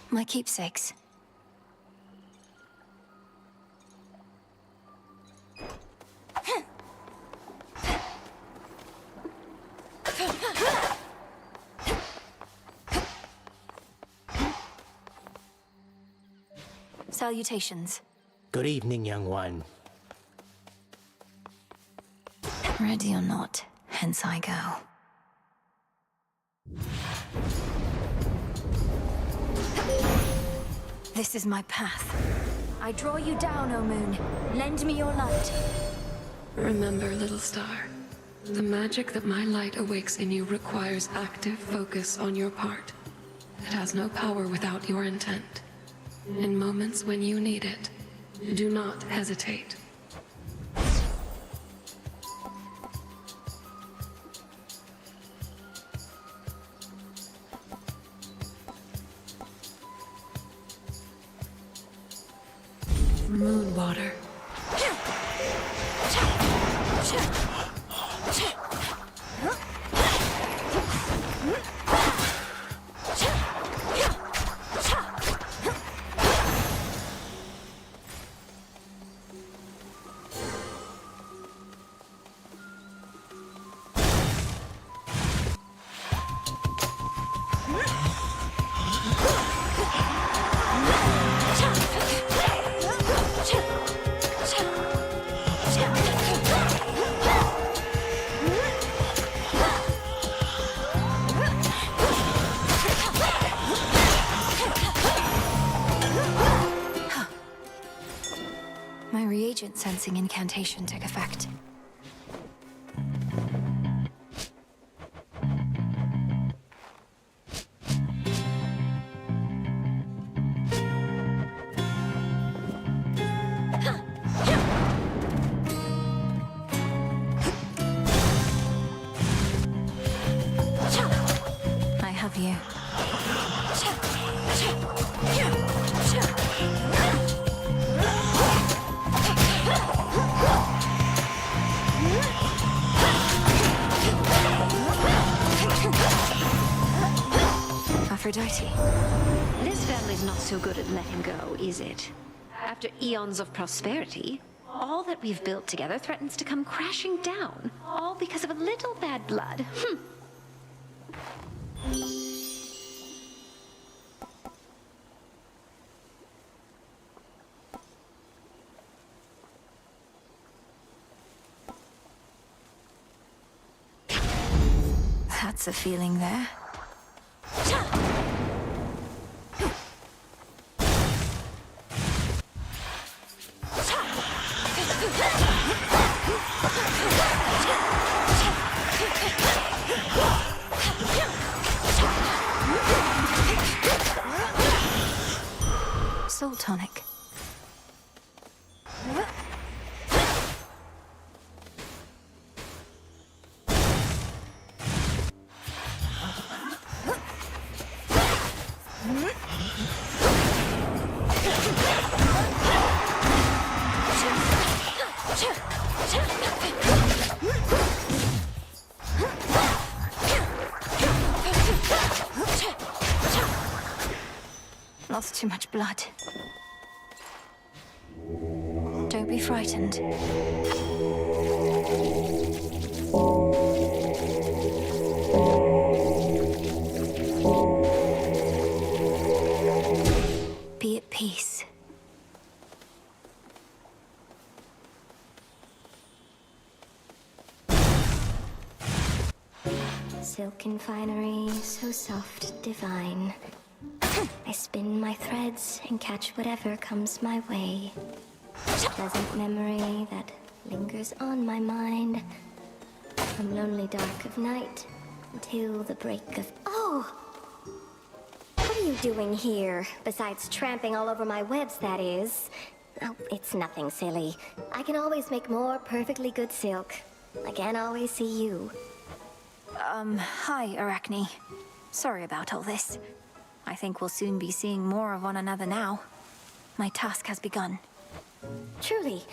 My keepsakes. Salutations. Good evening, young one. Ready or not, hence I go. This is my path. I draw you down, O moon. Lend me your light. Remember, little star, the magic that my light awakes in you requires active focus on your part. It has no power without your intent. In moments when you need it, do not hesitate. Moon water. My reagent sensing incantation took effect. I have you. Aphrodite. This family's not so good at letting go, is it? After eons of prosperity, all that we've built together threatens to come crashing down, all because of a little bad blood. That's a feeling there. Soul tonic. Lost too much blood. Don't be frightened. Be at peace. Silken finery, so soft, divine. I spin my threads and catch whatever comes my way. Pleasant memory that lingers on my mind. From lonely dark of night until the break of... Oh! What are you doing here? Besides tramping all over my webs, that is. Oh, it's nothing silly. I can always make more perfectly good silk. I can't always see you. Hi, Arachne. Sorry about all this. I think we'll soon be seeing more of one another now. My task has begun. Truly.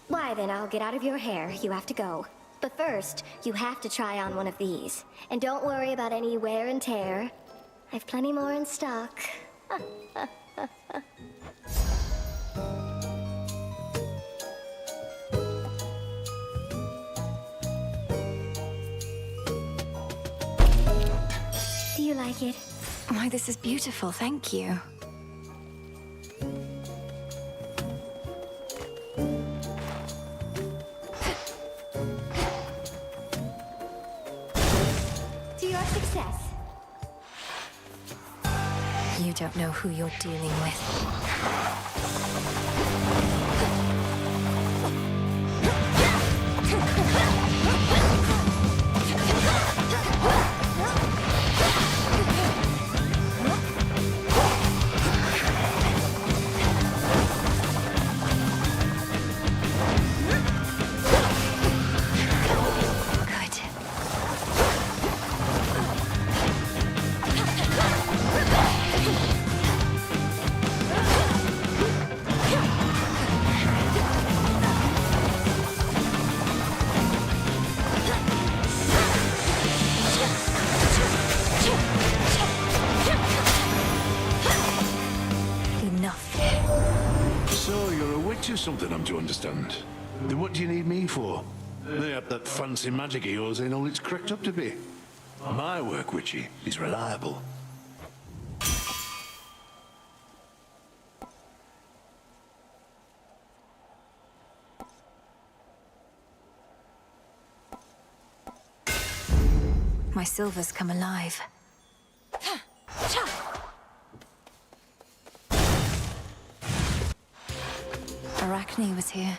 Why, then I'll get out of your hair. You have to go. But first, you have to try on one of these. And don't worry about any wear and tear. I've plenty more in stock. Do you like it? Why, this is beautiful, thank you. To your success. You don't know who you're dealing with. Good. Enough. So you're a witch or something, I'm to understand. Then what do you need me for? They have that fancy magic of yours ain't all it's cracked up to be. My work, witchy, is reliable. My silver's come alive. Arachne was here.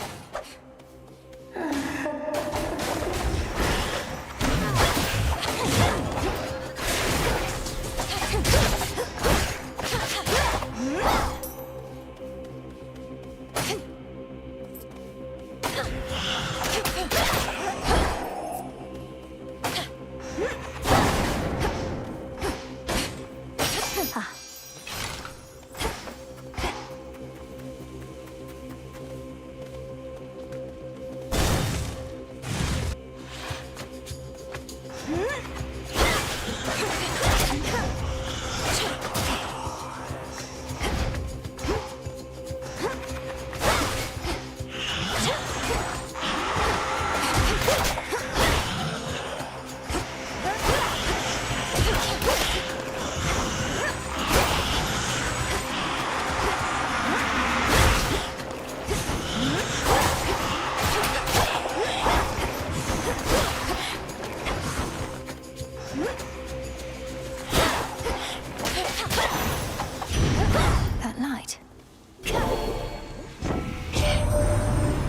That light.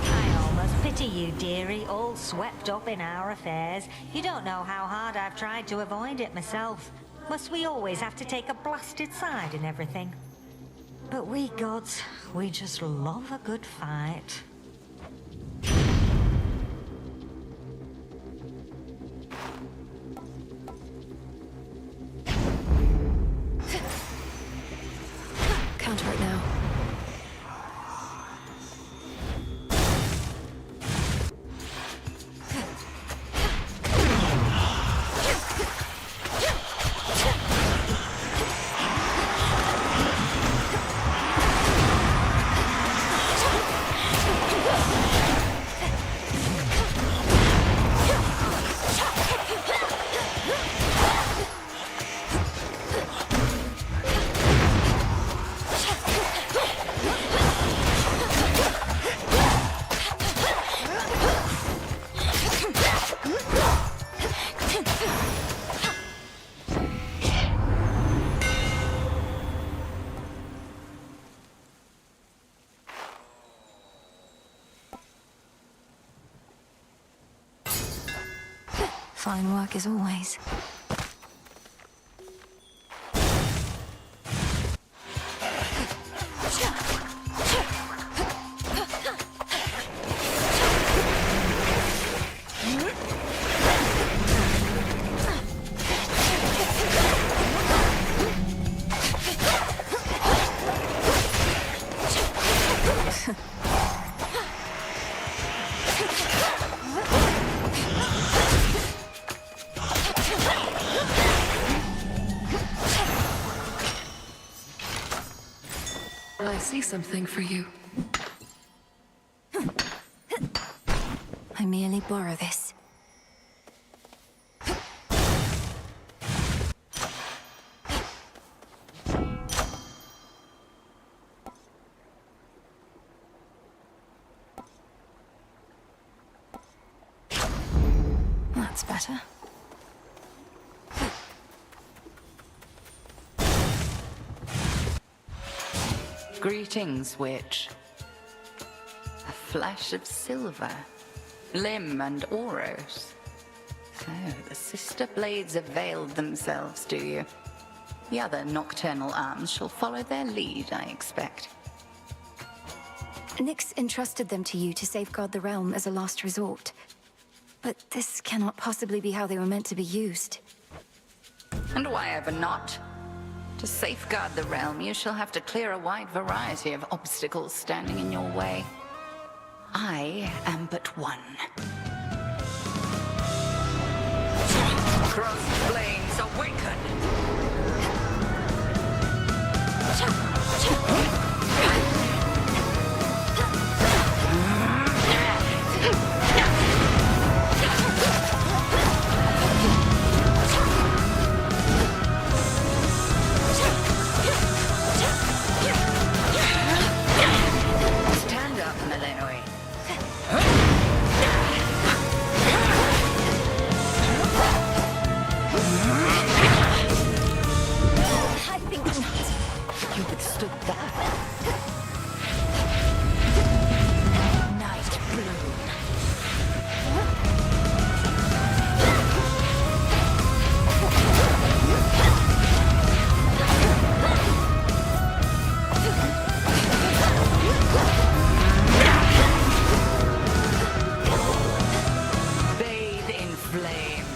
I almost pity you, dearie, all swept up in our affairs. You don't know how hard I've tried to avoid it myself. Must we always have to take a blasted side in everything? But we gods, we just love a good fight. Counter it now. Fine work as always. I see something for you. I merely borrow this. That's better. Greetings, witch. A flash of silver, limb and auros. So, the sister blades have veiled themselves, do you? The other nocturnal arms shall follow their lead, I expect. Nyx entrusted them to you to safeguard the realm as a last resort. But this cannot possibly be how they were meant to be used. And why ever not? To safeguard the realm, you shall have to clear a wide variety of obstacles standing in your way. I am but one. Crossed flames awaken! Stand up, Melenoi. I think not. You withstood that. Night bloom. Bathe in flame.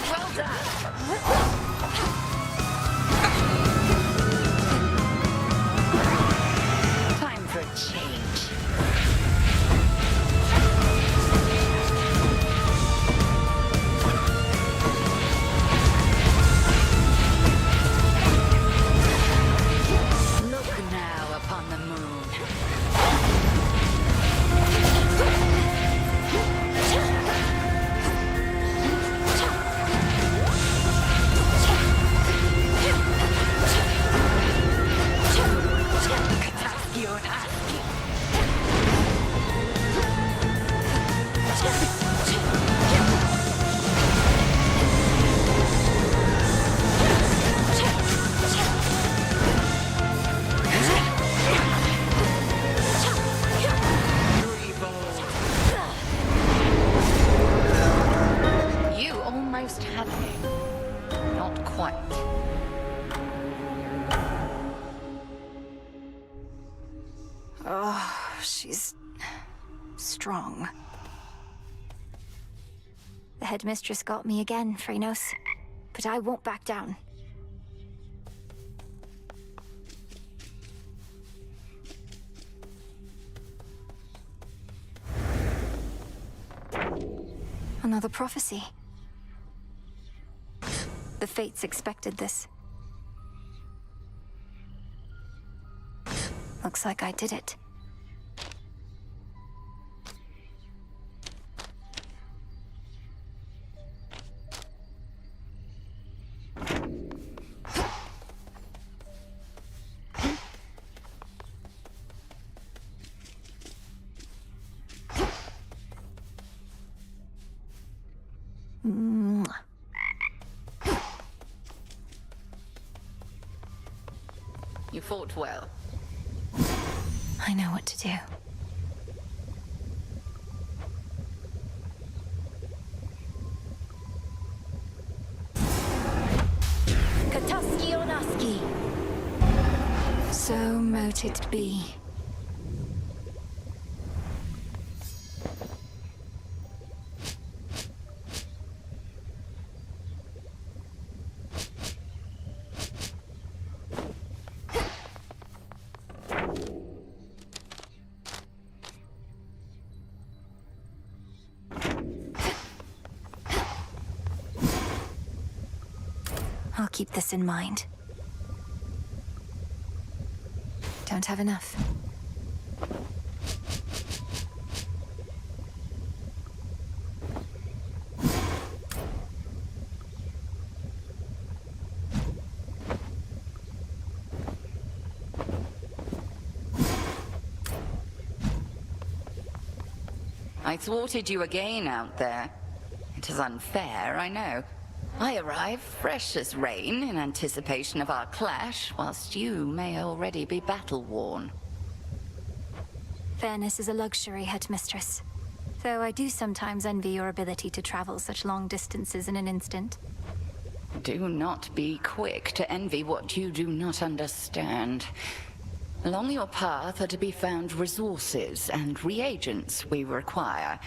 Well done. Time for a change. Look now upon the moon. Katastion Aski. You almost had me. Not quite. She's strong. The headmistress got me again, Phrenos. But I won't back down. Another prophecy. The fates expected this. Looks like I did it. You fought well. I know what to do. Kataskionaski. So mote it be. I'll keep this in mind. Don't have enough. I thwarted you again out there. It is unfair, I know. I arrive fresh as rain in anticipation of our clash, whilst you may already be battle-worn. Fairness is a luxury, Headmistress. Though I do sometimes envy your ability to travel such long distances in an instant. Do not be quick to envy what you do not understand. Along your path are to be found resources and reagents we require.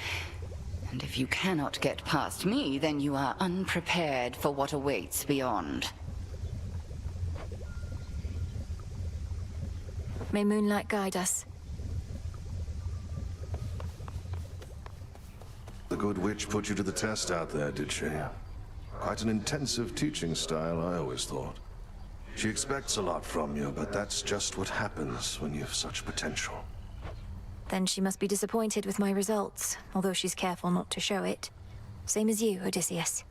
And if you cannot get past me, then you are unprepared for what awaits beyond. May moonlight guide us. The good witch put you to the test out there, did she? Quite an intensive teaching style, I always thought. She expects a lot from you, but that's just what happens when you've such potential. Then she must be disappointed with my results, although she's careful not to show it. Same as you, Odysseus.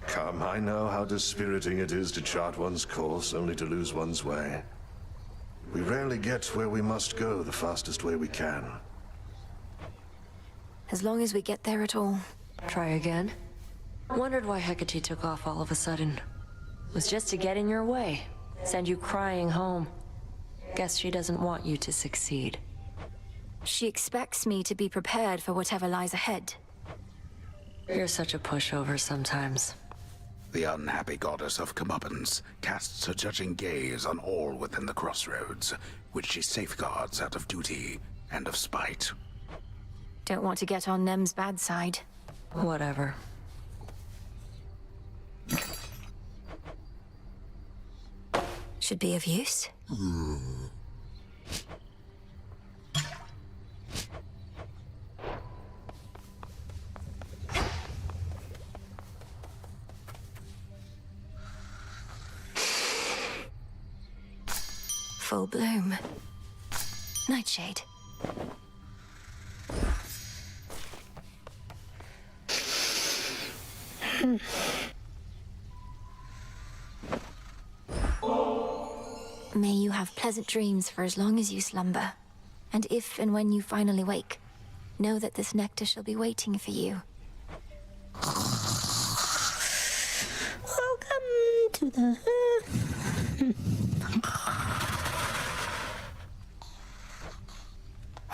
Come, I know how dispiriting it is to chart one's course only to lose one's way. We rarely get where we must go the fastest way we can. As long as we get there at all. Try again? Wondered why Hecate took off all of a sudden. Was just to get in your way. Send you crying home. Guess she doesn't want you to succeed. She expects me to be prepared for whatever lies ahead. You're such a pushover sometimes. The unhappy goddess of comeuppance casts her judging gaze on all within the crossroads, which she safeguards out of duty and of spite. Don't want to get on Nem's bad side. Whatever. Should be of use. Full bloom. Nightshade. May you have pleasant dreams for as long as you slumber. And if and when you finally wake, know that this nectar shall be waiting for you. Welcome to the...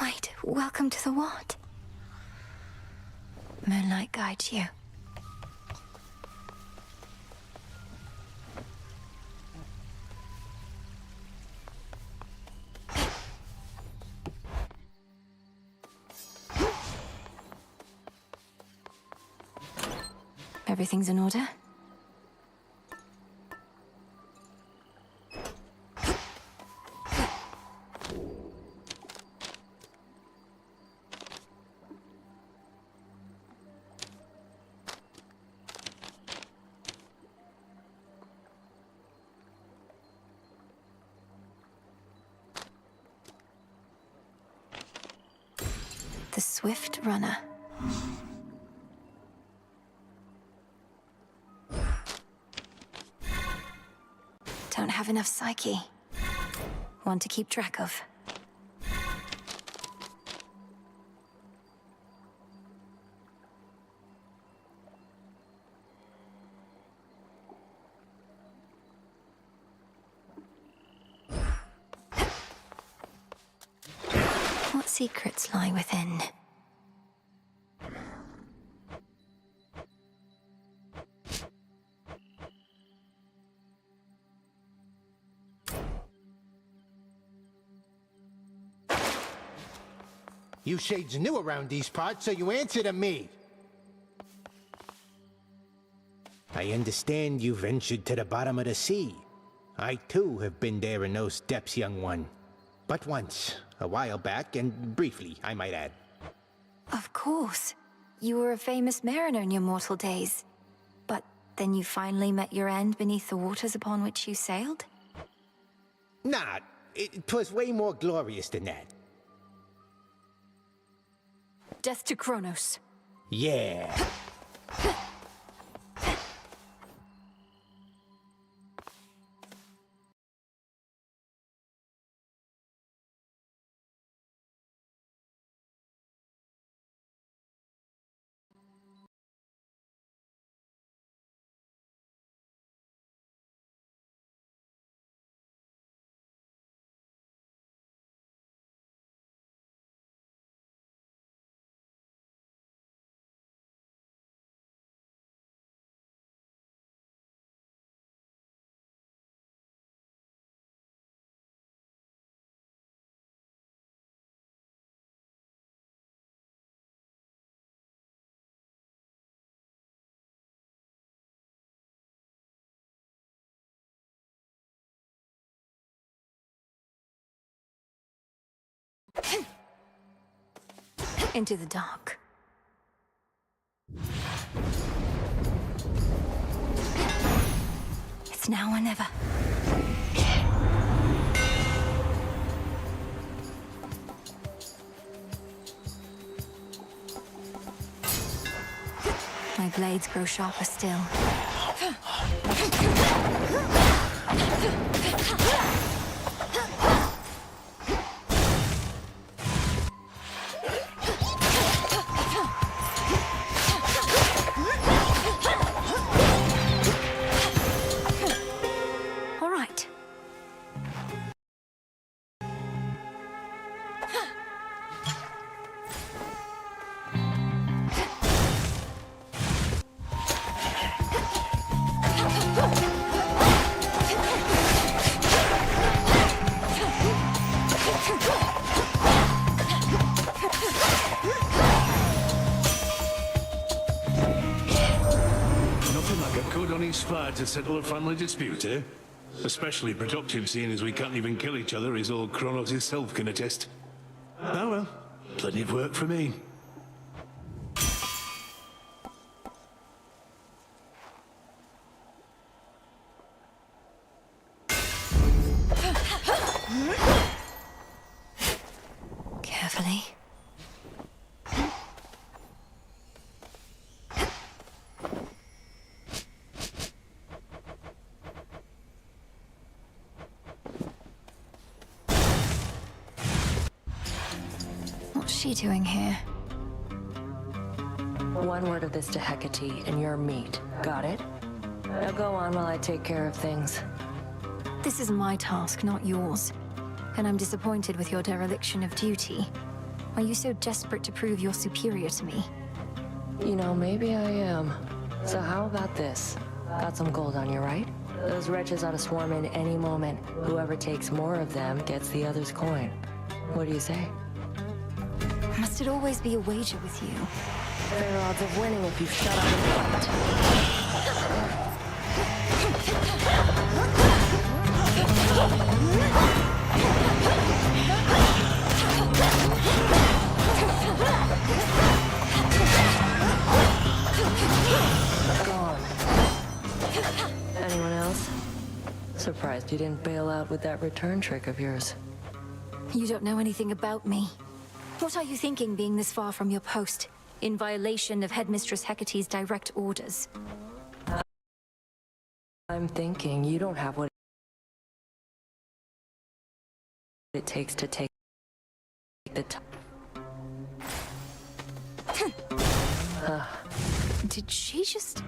Wait, welcome to the what? Moonlight guides you. Everything's in order? The Swift Runner. Don't have enough psyche. One to keep track of. What secrets lie within? You shades new around these parts, so you answer to me. I understand you ventured to the bottom of the sea. I too have been there in those depths, young one. But once, a while back, and briefly, I might add. Of course. You were a famous mariner in your mortal days. But Then you finally met your end beneath the waters upon which you sailed? Nah, 'twas way more glorious than that. Death to Kronos. Yeah. Into the dark. It's now or never. My blades grow sharper still. All right. Nothing like a code on each side to settle a family dispute, eh? Especially productive, seeing as we can't even kill each other, as old Kronos himself can attest. Oh well, plenty of work for me. Carefully. What's she doing here? One word of this to Hecate, and you're meat. Got it? Now go on while I take care of things. This is my task, not yours. And I'm disappointed with your dereliction of duty. Are you so desperate to prove you're superior to me? You know, maybe I am. So how about this? Got some gold on you, right? Those wretches ought to swarm in any moment. Whoever takes more of them gets the other's coin. What do you say? Must it always be a wager with you? Fair odds of winning if you shut up and fight. Gone. Anyone else? Surprised you didn't bail out with that return trick of yours. You don't know anything about me. What are you thinking being this far from your post, in violation of Headmistress Hecate's direct orders? I'm thinking you don't have what it takes to take the time. Did she just...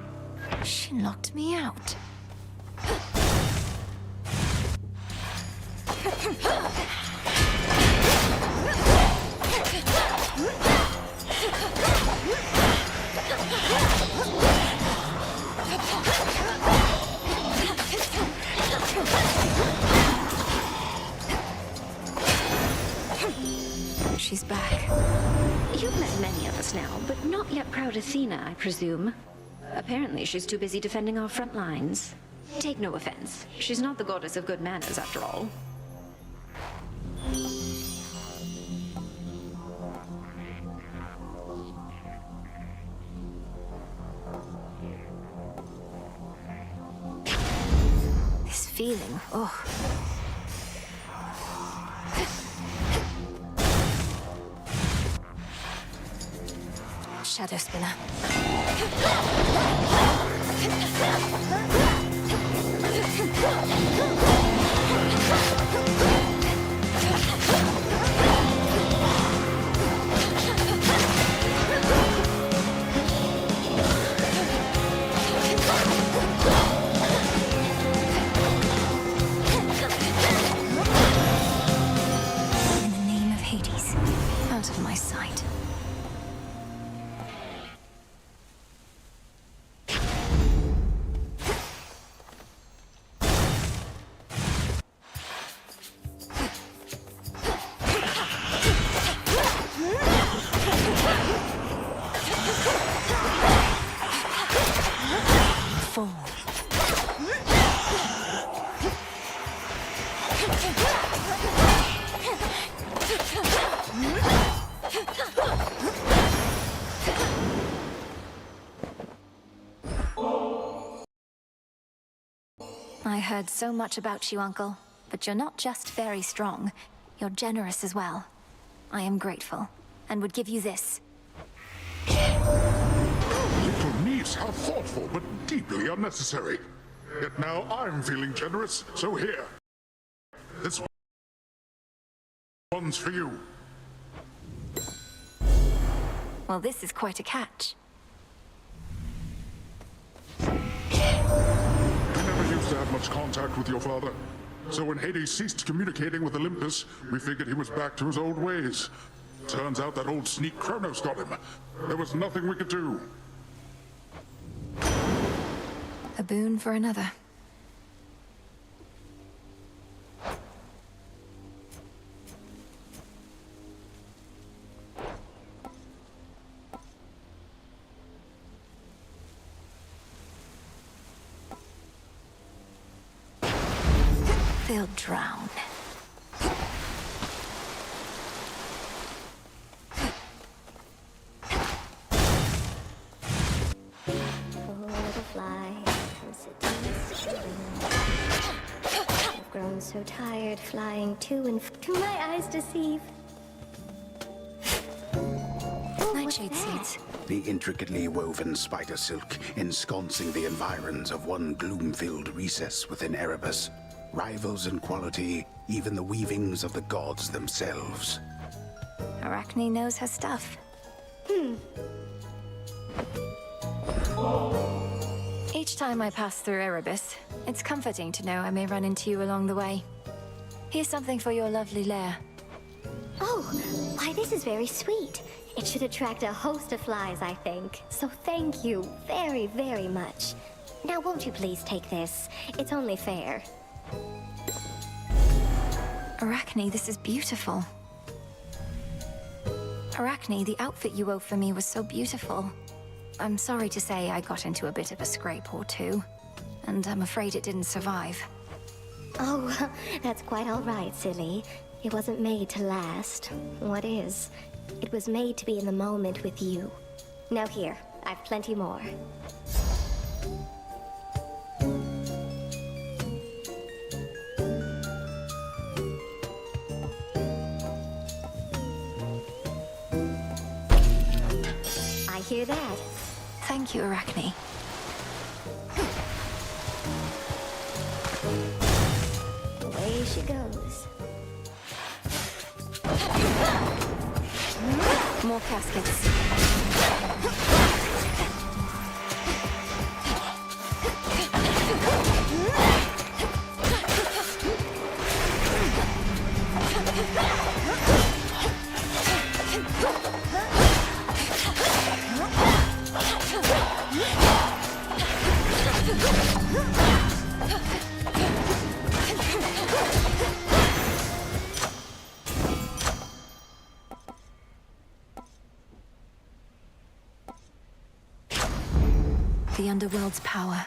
She locked me out. She's back. You've met many of us now, but not yet proud Athena, I presume. Apparently she's too busy defending our front lines. Take no offense. She's not the goddess of good manners, after all. feeling. Oh. Shadow Spinner. In the name of Hades, out of my sight. Fall. I heard so much about you, Uncle. But you're not just very strong. You're generous as well. I am grateful, and would give you this. Little niece, how thoughtful, but deeply unnecessary. Yet now I'm feeling generous, so here. This one's for you. Well, this is quite a catch. We never used to have much contact with your father. So when Hades ceased communicating with Olympus, we figured he was back to his old ways. Turns out that old sneak Kronos got him. There was nothing we could do. A boon for another. They'll drown. I've grown so tired flying to and do my eyes deceive? Nightshade seeds. The intricately woven spider silk ensconcing the environs of one gloom-filled recess within Erebus rivals in quality even the weavings of the gods themselves. Arachne knows her stuff. Each time I pass through Erebus, it's comforting to know I may run into you along the way. Here's something for your lovely lair. Oh, why this is very sweet. It should attract a host of flies, I think. So thank you very, very much. Now won't you please take this? It's only fair. Arachne, this is beautiful. Arachne, the outfit you wove for me was so beautiful. I'm sorry to say I got into a bit of a scrape or two, and I'm afraid it didn't survive. Oh, that's quite all right, silly. It wasn't made to last. What is? It was made to be in the moment with you. Now here, I've plenty more. I hear that. Thank you, Arachne. Away she goes. More caskets. The underworld's power.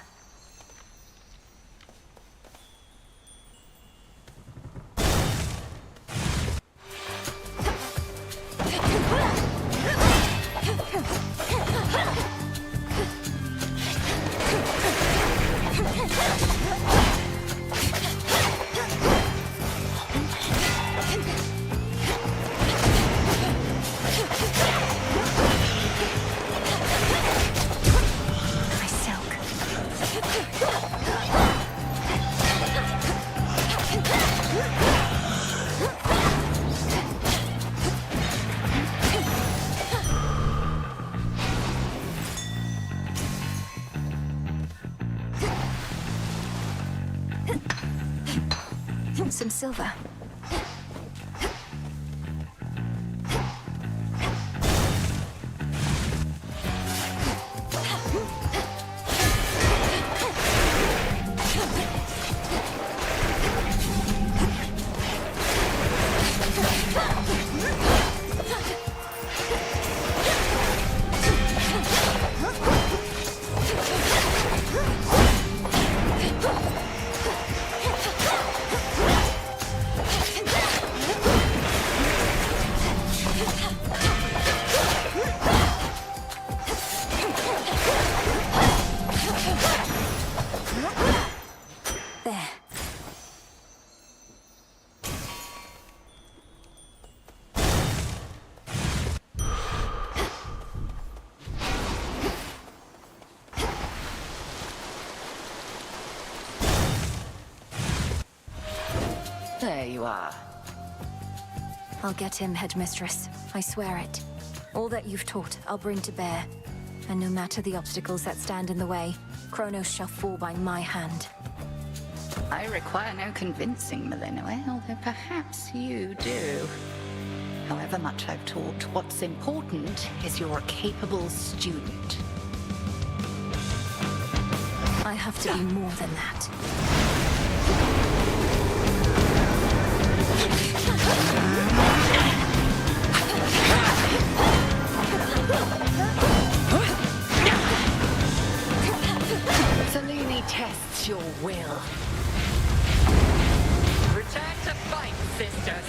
Some silver. There you are. I'll get him, Headmistress. I swear it. All that you've taught, I'll bring to bear. And no matter the obstacles that stand in the way, Kronos shall fall by my hand. I require no convincing, Malinois, although perhaps you do. However much I've taught, what's important is you're a capable student. I have to be more than that. Selene tests your will. Return to fight, sisters.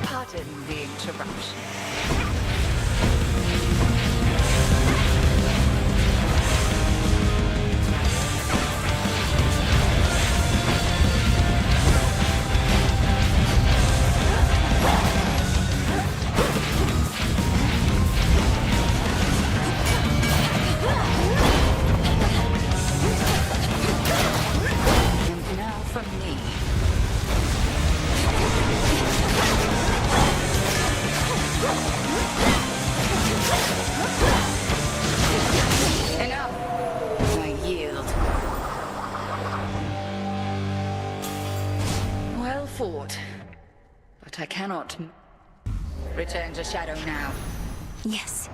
Pardon the interruption. And now from me. Enough. I yield. Well fought. But I cannot return to Shadow now. Yes.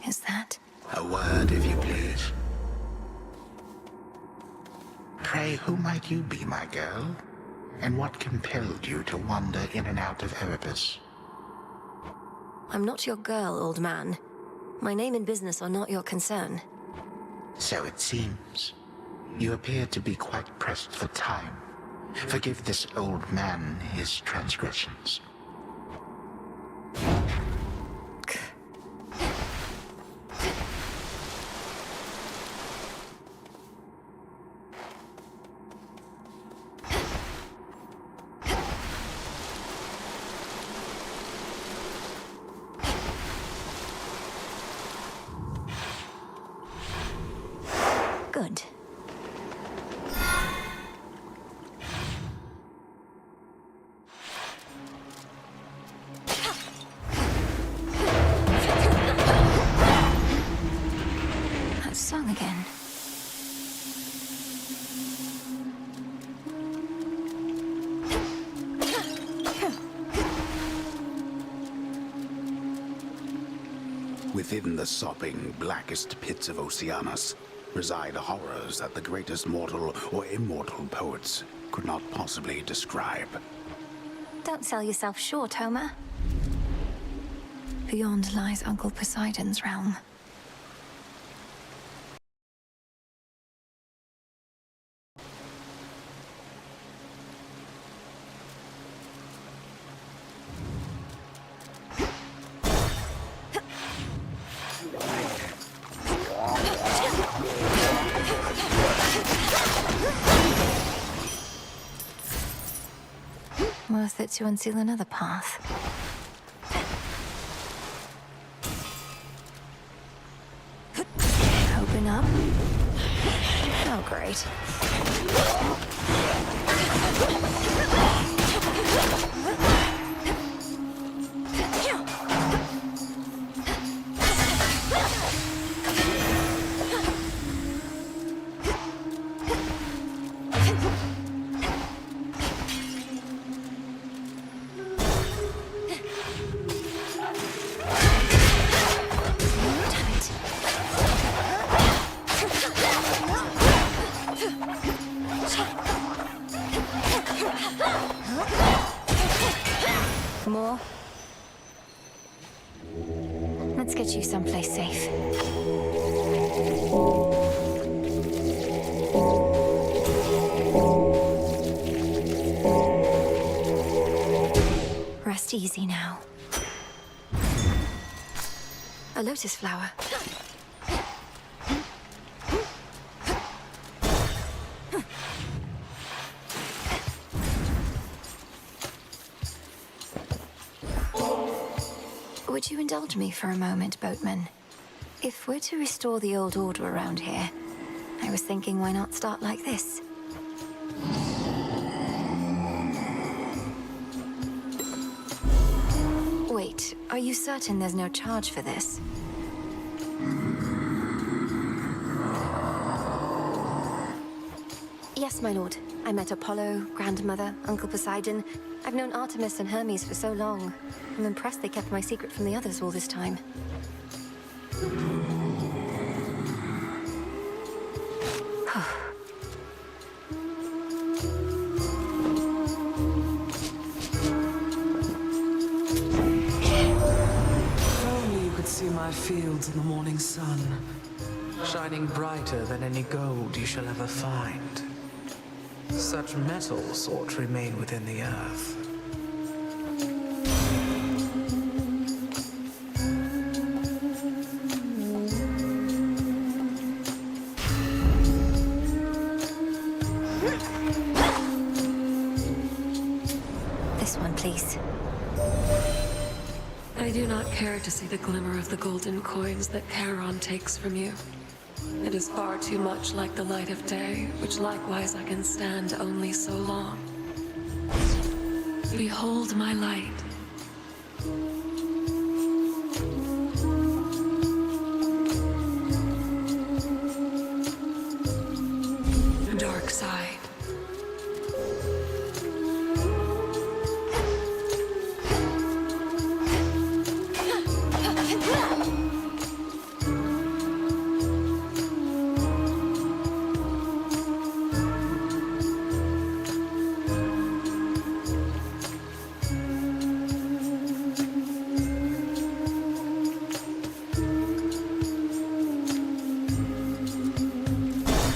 Is that? A word, if you please. Pray, who might you be, my girl? And what compelled you to wander in and out of Erebus? I'm not your girl, old man. My name and business are not your concern. So it seems. You appear to be quite pressed for time. Forgive this old man his transgressions. Good. That song again. Within the sopping, blackest pits of Oceanus reside horrors that the greatest mortal or immortal poets could not possibly describe. Don't sell yourself short, Homer. Beyond lies Uncle Poseidon's realm. worth it to unseal another path. Open up. Oh, great. More? Let's get you someplace safe. Rest easy now. A lotus flower. Would you indulge me for a moment, boatman? If we're to restore the old order around here, I was thinking why not start like this? Wait, are you certain there's no charge for this? Yes, my lord. I met Apollo, Grandmother, Uncle Poseidon. I've known Artemis and Hermes for so long. I'm impressed they kept my secret from the others all this time. Only you could see my fields in the morning sun, shining brighter than any gold you shall ever find. Such metals ought to remain within the earth. This one, please. I do not care to see the glimmer of the golden coins that Charon takes from you. It is far too much like the light of day, which likewise I can stand only so long. Behold my light. Dark side.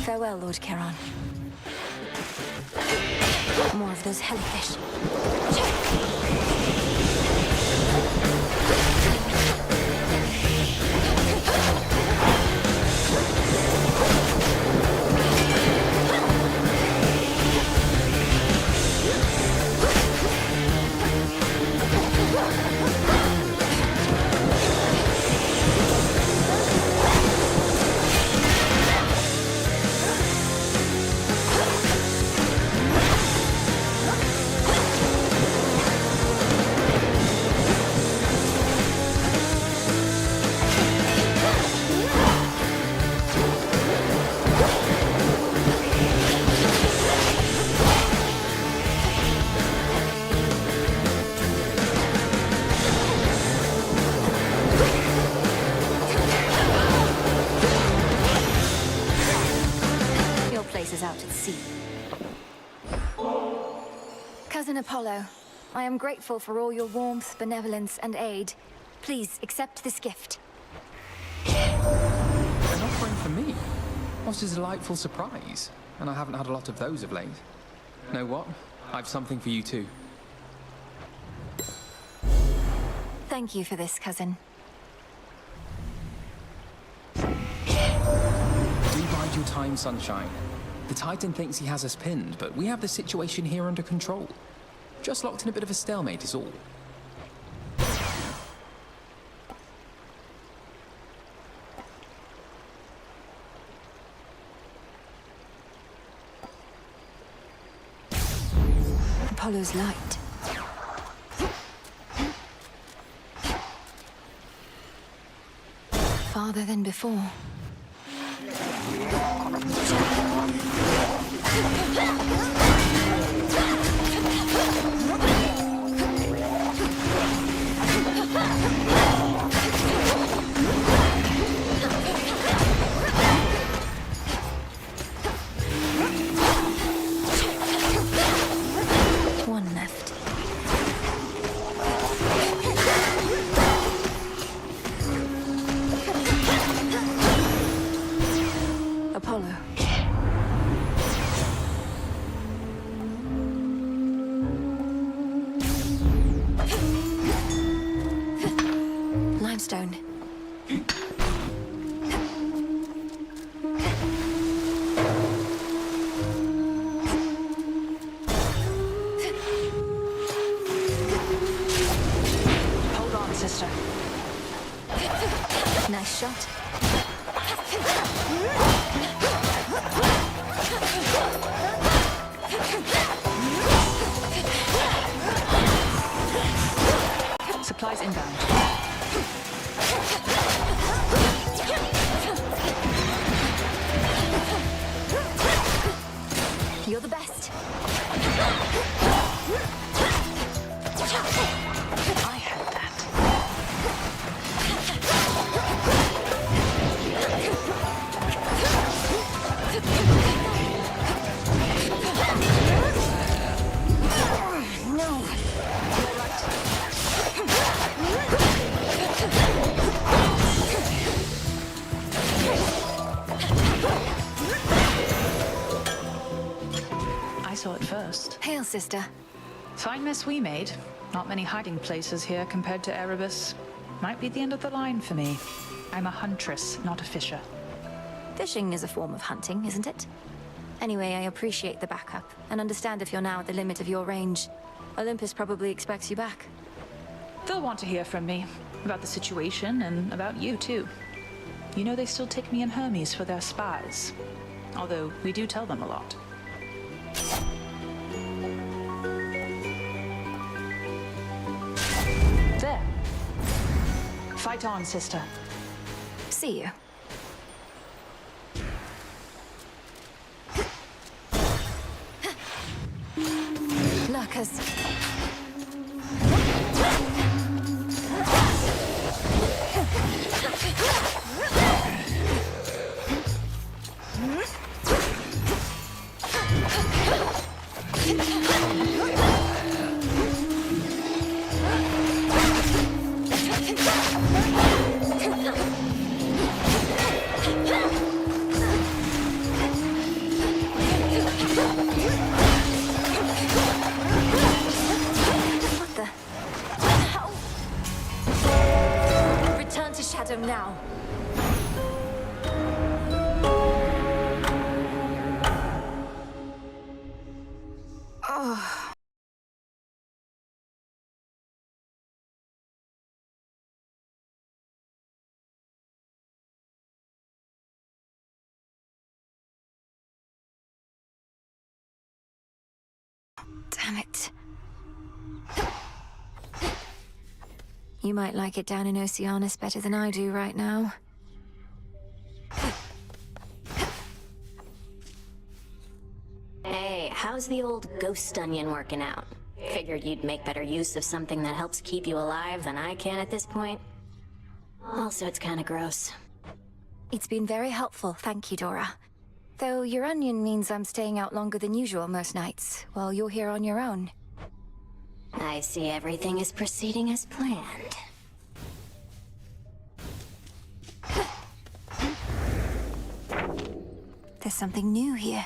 Farewell, Lord Charon. More of those jellyfish. Out at sea. Cousin Apollo, I am grateful for all your warmth, benevolence, and aid. Please accept this gift. An offering for me? What a delightful surprise. And I haven't had a lot of those of late. Know what? I've something for you too. Thank you for this, cousin. Do bide your time, sunshine. The Titan thinks he has us pinned, but we have the situation here under control. Just locked in a bit of a stalemate is all. Apollo's light. Farther than before. One left. Apollo. Limestone. Hold on, sister. Nice shot. Supplies inbound. You're the best. I heard that. No. I saw it first. Hail, sister. Fine mess we made. Not many hiding places here compared to Erebus. Might be the end of the line for me. I'm a huntress, not a fisher. Fishing is a form of hunting, isn't it? Anyway, I appreciate the backup, and understand if you're now at the limit of your range. Olympus probably expects you back. They'll want to hear from me. About the situation, and about you, too. You know they still take me and Hermes for their spies. Although, we do tell them a lot. There. Fight on, sister. See you. Lurkers. What the? How? Return to Shadow now. Oh. Damn it. You might like it down in Oceanus better than I do right now. Hey, how's the old ghost onion working out? Figured you'd make better use of something that helps keep you alive than I can at this point. Also, it's kinda gross. It's been very helpful, thank you, Dora. Though your onion means I'm staying out longer than usual most nights, while you're here on your own. I see everything is proceeding as planned. There's something new here.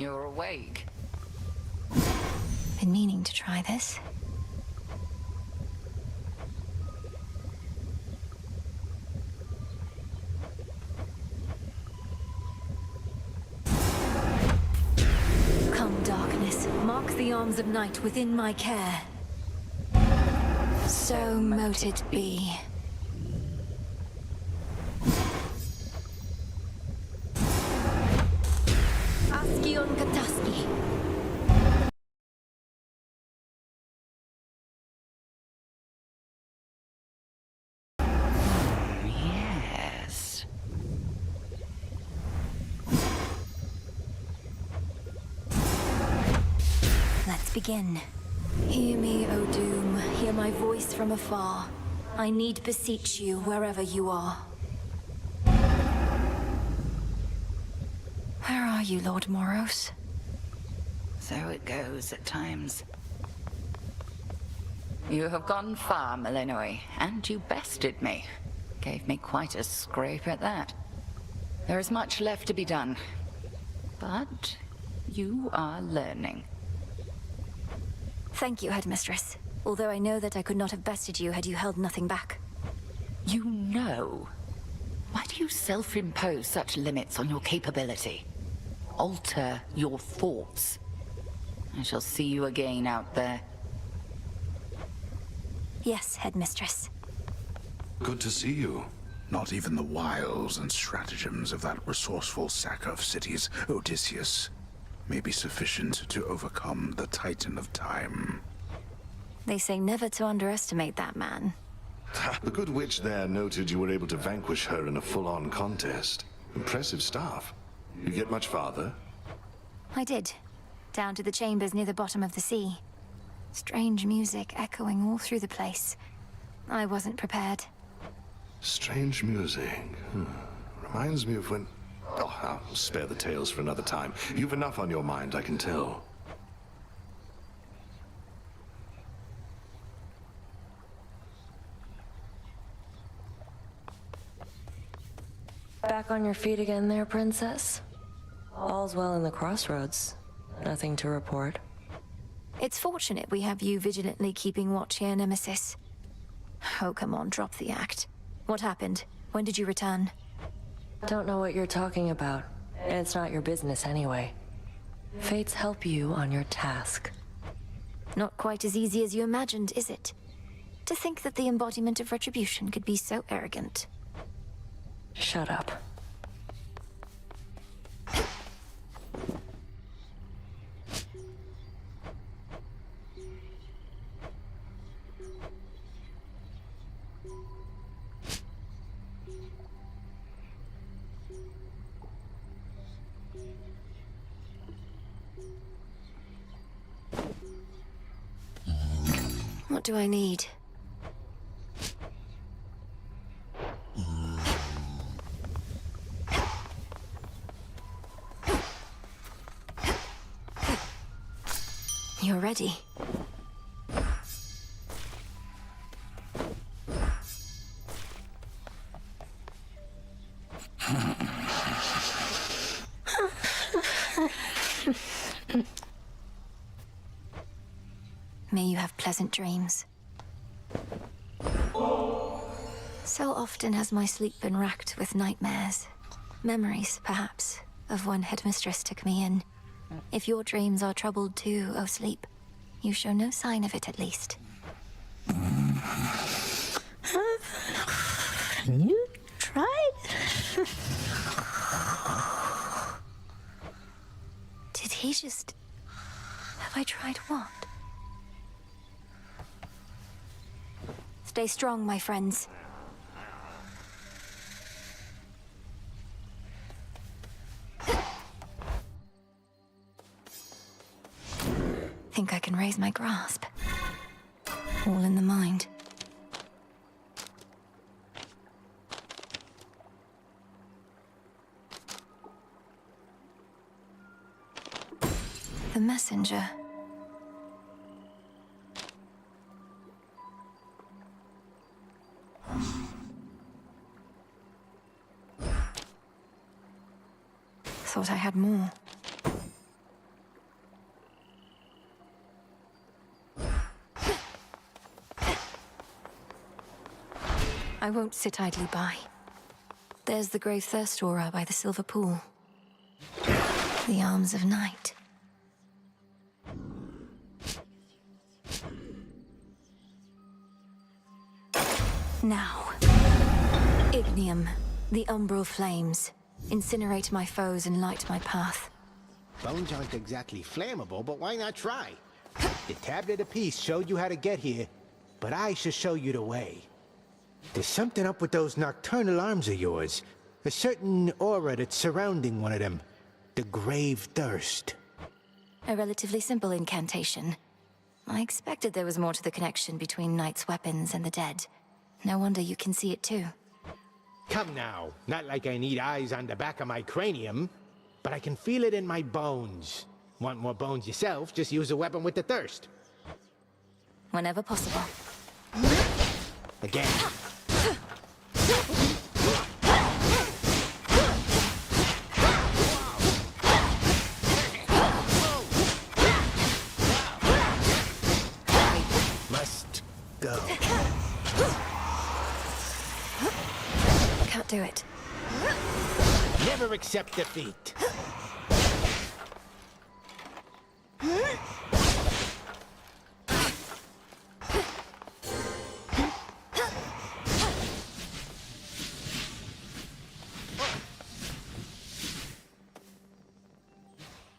You're awake. Been meaning to try this. Come, darkness, mark the arms of night within my care. So mote it be. Askion Kataski. Yes. Let's begin. Hear me, O Doom. Hear my voice from afar. I need beseech you wherever you are. Where are you, Lord Moros? So it goes at times. You have gone far, Malinoi, and you bested me. Gave me quite a scrape at that. There is much left to be done. But you are learning. Thank you, Headmistress. Although I know that I could not have bested you had you held nothing back. You know? Why do you self-impose such limits on your capability? Alter your thoughts. I shall see you again out there. Yes, Headmistress. Good to see you. Not even the wiles and stratagems of that resourceful sack of cities, Odysseus, may be sufficient to overcome the Titan of Time. They say never to underestimate that man. The good witch there noted you were able to vanquish her in a full-on contest. Impressive stuff. You get much farther? I did. Down to the chambers near the bottom of the sea. Strange music echoing all through the place. I wasn't prepared. Strange music. Reminds me of when... Oh, I'll spare the tales for another time. You've enough on your mind, I can tell. Back on your feet again there, Princess? All's well in the crossroads. Nothing to report. It's fortunate we have you vigilantly keeping watch here, Nemesis. Oh, come on, drop the act. What happened? When did you return? Don't know what you're talking about, and it's not your business anyway. Fates help you on your task. Not quite as easy as you imagined, is it? To think that the embodiment of retribution could be so arrogant. Shut up. What do I need? You're ready. May you have pleasant dreams. So often has my sleep been racked with nightmares. Memories, perhaps, of when Headmistress took me in. If your dreams are troubled too, O sleep, you show no sign of it at least. You tried? Did he just... Have I tried what? Stay strong, my friends. Think I can raise my grasp. All in the mind. The messenger. Thought I had more. I won't sit idly by. There's the grave thirst aura by the silver pool. The arms of night. Now. Ignium, the umbral flames. Incinerate my foes and light my path. Bones aren't exactly flammable, but why not try? The tablet of peace showed you how to get here, but I shall show you the way. There's something up with those nocturnal arms of yours. A certain aura that's surrounding one of them. The grave thirst. A relatively simple incantation. I expected there was more to the connection between Night's weapons and the dead. No wonder you can see it too. Come now, not like I need eyes on the back of my cranium, but I can feel it in my bones. Want more bones yourself, just use a weapon with the thirst. Whenever possible. Again. Must go. Can't do it. Never accept defeat.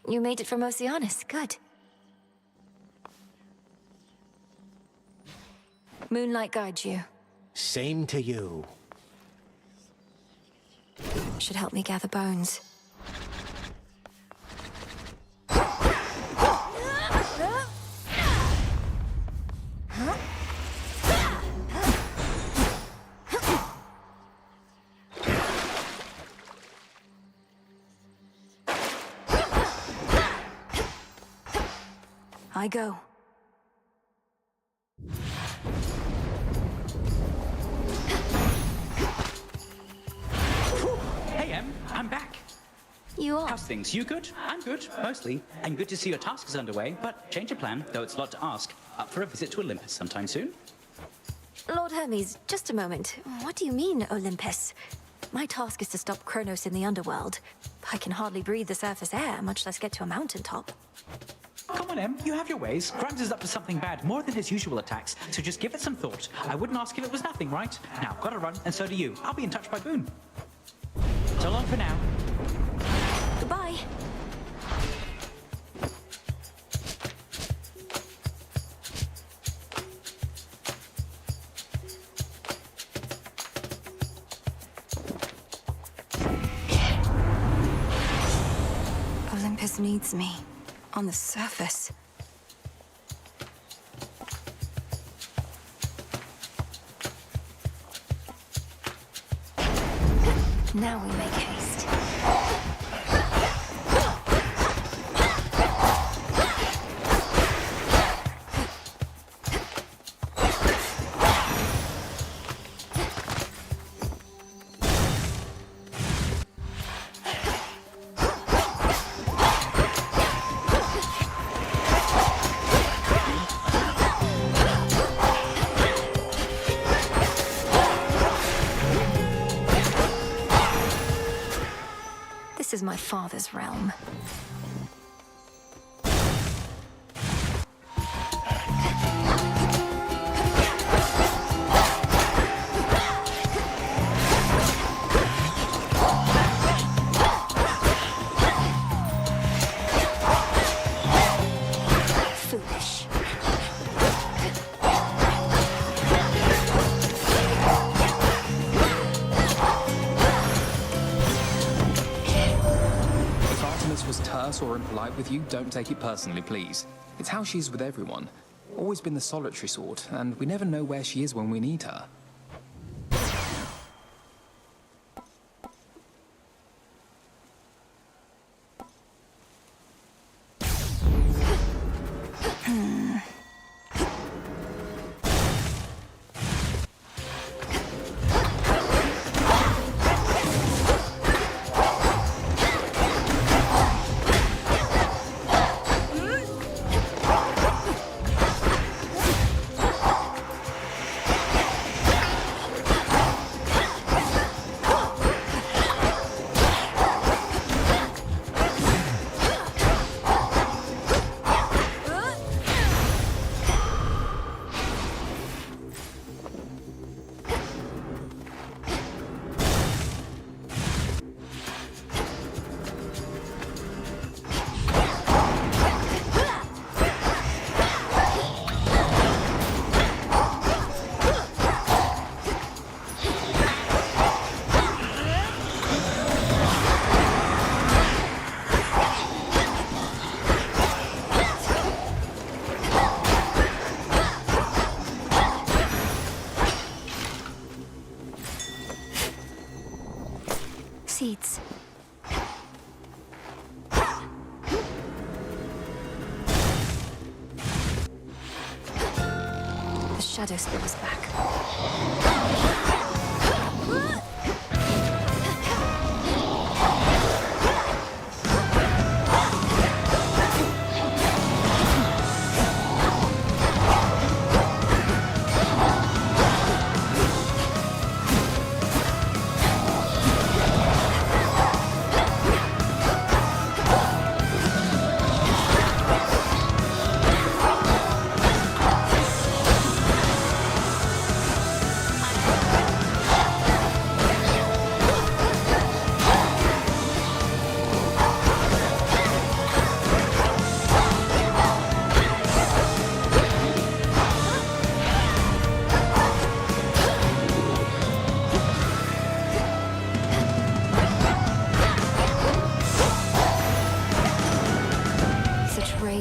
You made it from Oceanus. Good. Moonlight guides you. Same to you. Should help me gather bones. I go. Hey, Em, I'm back. You are? How's things? You good? I'm good, mostly. And good to see your task is underway, but change of plan, though it's a lot to ask. Up for a visit to Olympus sometime soon? Lord Hermes, just a moment. What do you mean, Olympus? My task is to stop Kronos in the underworld. I can hardly breathe the surface air, much less get to a mountaintop. Come on, Em, you have your ways. Grimes is up to something bad, more than his usual attacks, so just give it some thought. I wouldn't ask if it was nothing, right? Now, gotta run, and so do you. I'll be in touch by Boone. So long for now. Goodbye. Olympus needs me. On the surface. Now we make haste. This is my father's realm. Foolish. Was terse or impolite with you, don't take it personally, please. It's how she is with everyone. Always been the solitary sort, and we never know where she is when we need her. seeds. The shadow spirit is back.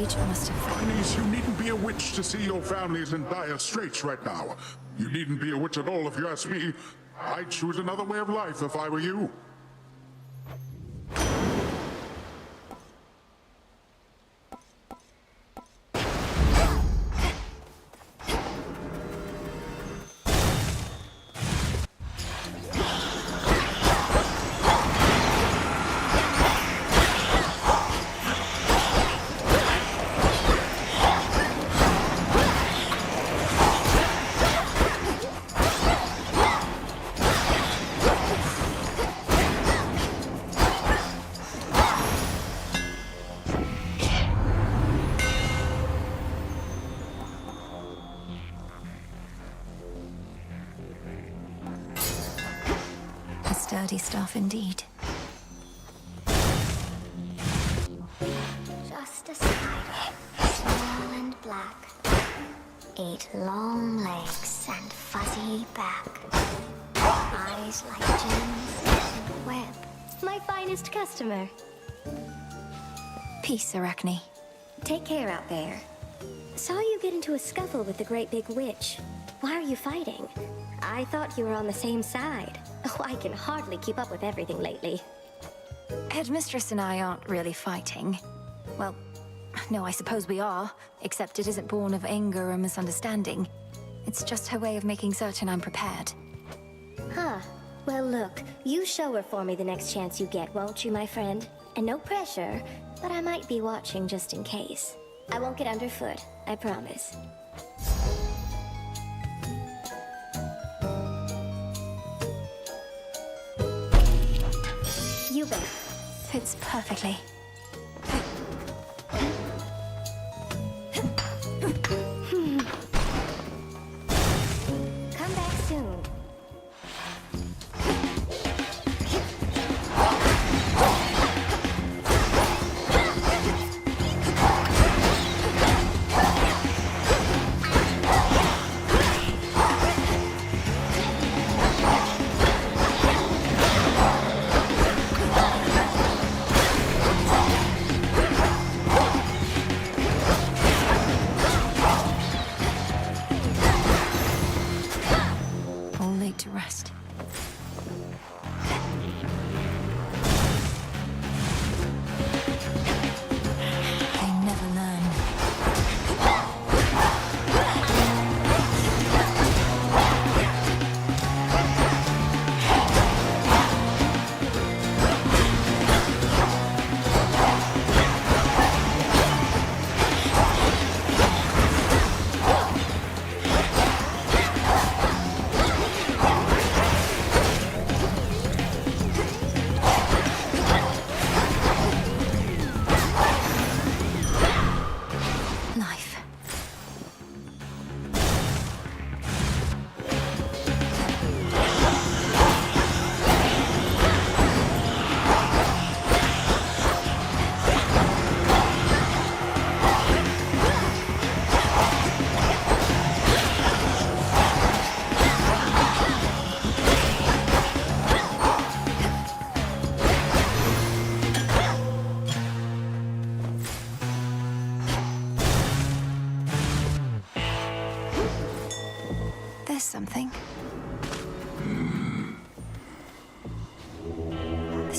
Finnies, you needn't be a witch to see your families in dire straits right now. You needn't be a witch at all if you ask me. I'd choose another way of life if I were you. Sturdy stuff indeed. Just a spider, small and black. 8 long legs and fuzzy back. Eyes like gems and web. My finest customer. Peace, Arachne. Take care out there. Saw you get into a scuffle with the great big witch. Why are you fighting? I thought you were on the same side. Oh, I can hardly keep up with everything lately. Headmistress and I aren't really fighting. Well, no, I suppose we are, except it isn't born of anger or misunderstanding. It's just her way of making certain I'm prepared. Huh. Well, look, you show her for me the next chance you get, won't you, my friend? And no pressure, but I might be watching just in case. I won't get underfoot, I promise. You bet. Fits perfectly. Come back soon.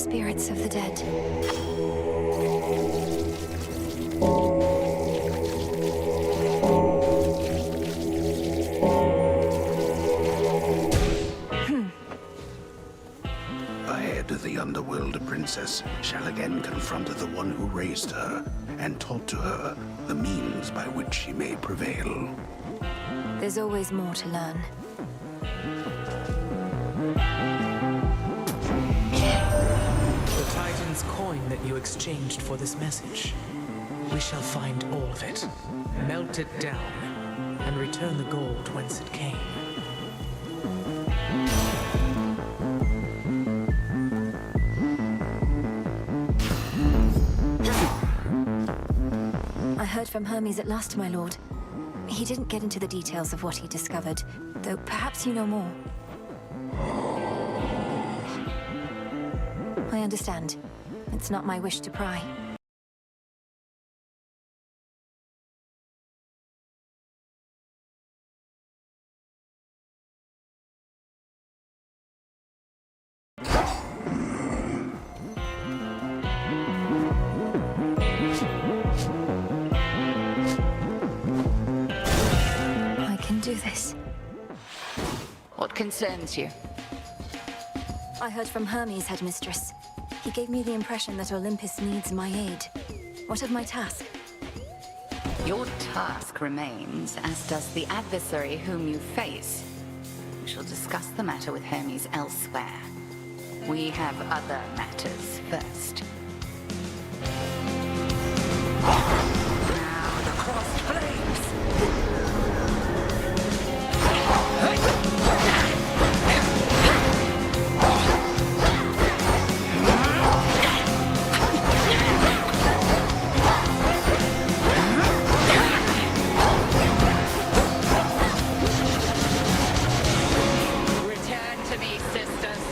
spirits of the dead. Ahead, the underworld princess shall again confront the one who raised her, and taught to her the means by which she may prevail. There's always more to learn. The Titan's coin that you exchanged for this message. We shall find all of it, melt it down, and return the gold whence it came. I heard from Hermes at last, my lord. He didn't get into the details of what he discovered, though perhaps you know more. I understand. It's not my wish to pry. I can do this. What concerns you? I heard from Hermes, headmistress. He gave me the impression that Olympus needs my aid. What of my task? Your task remains, as does the adversary whom you face. We shall discuss the matter with Hermes elsewhere. We have other matters first. Now the crossed flames! Return to me, sisters.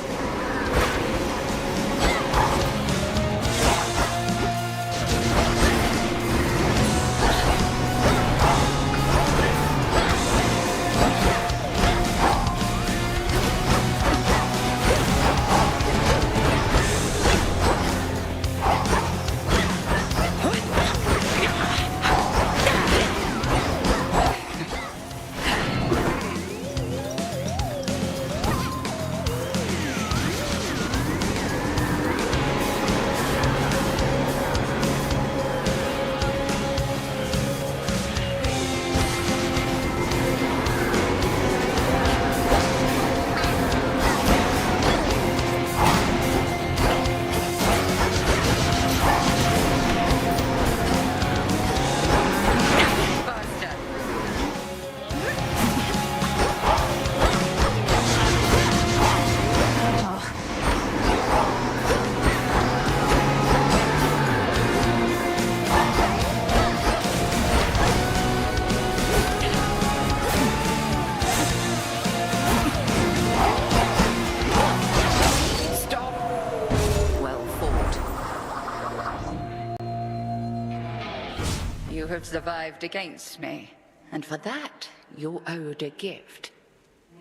You have survived against me, and for that you're owed a gift.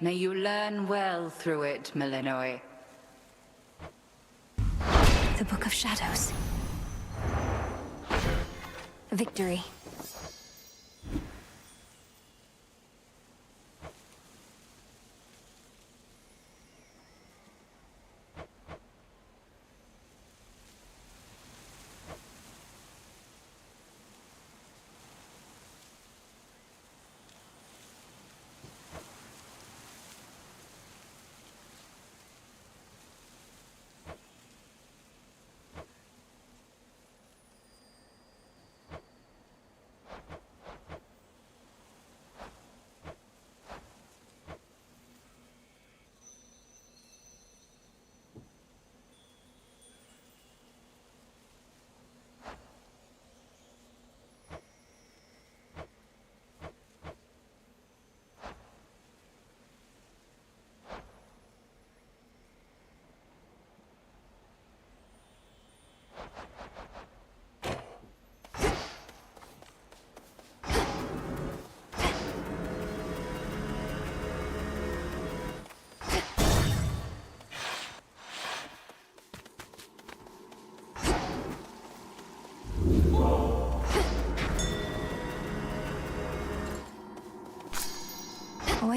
May you learn well through it, Melinoi. The Book of Shadows. Victory.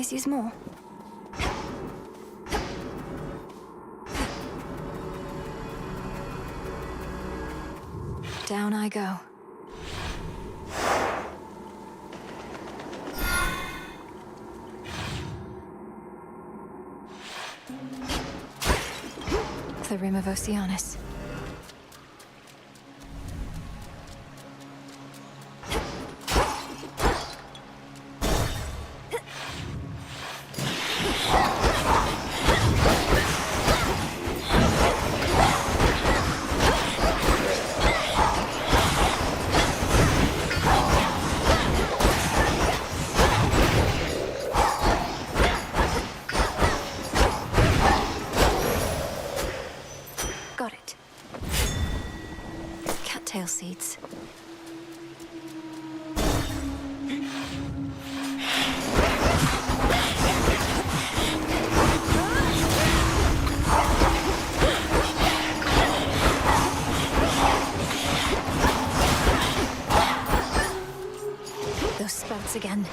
always use more. Down I go. The rim of Oceanus. Got it. Cattail seeds. Those spouts again.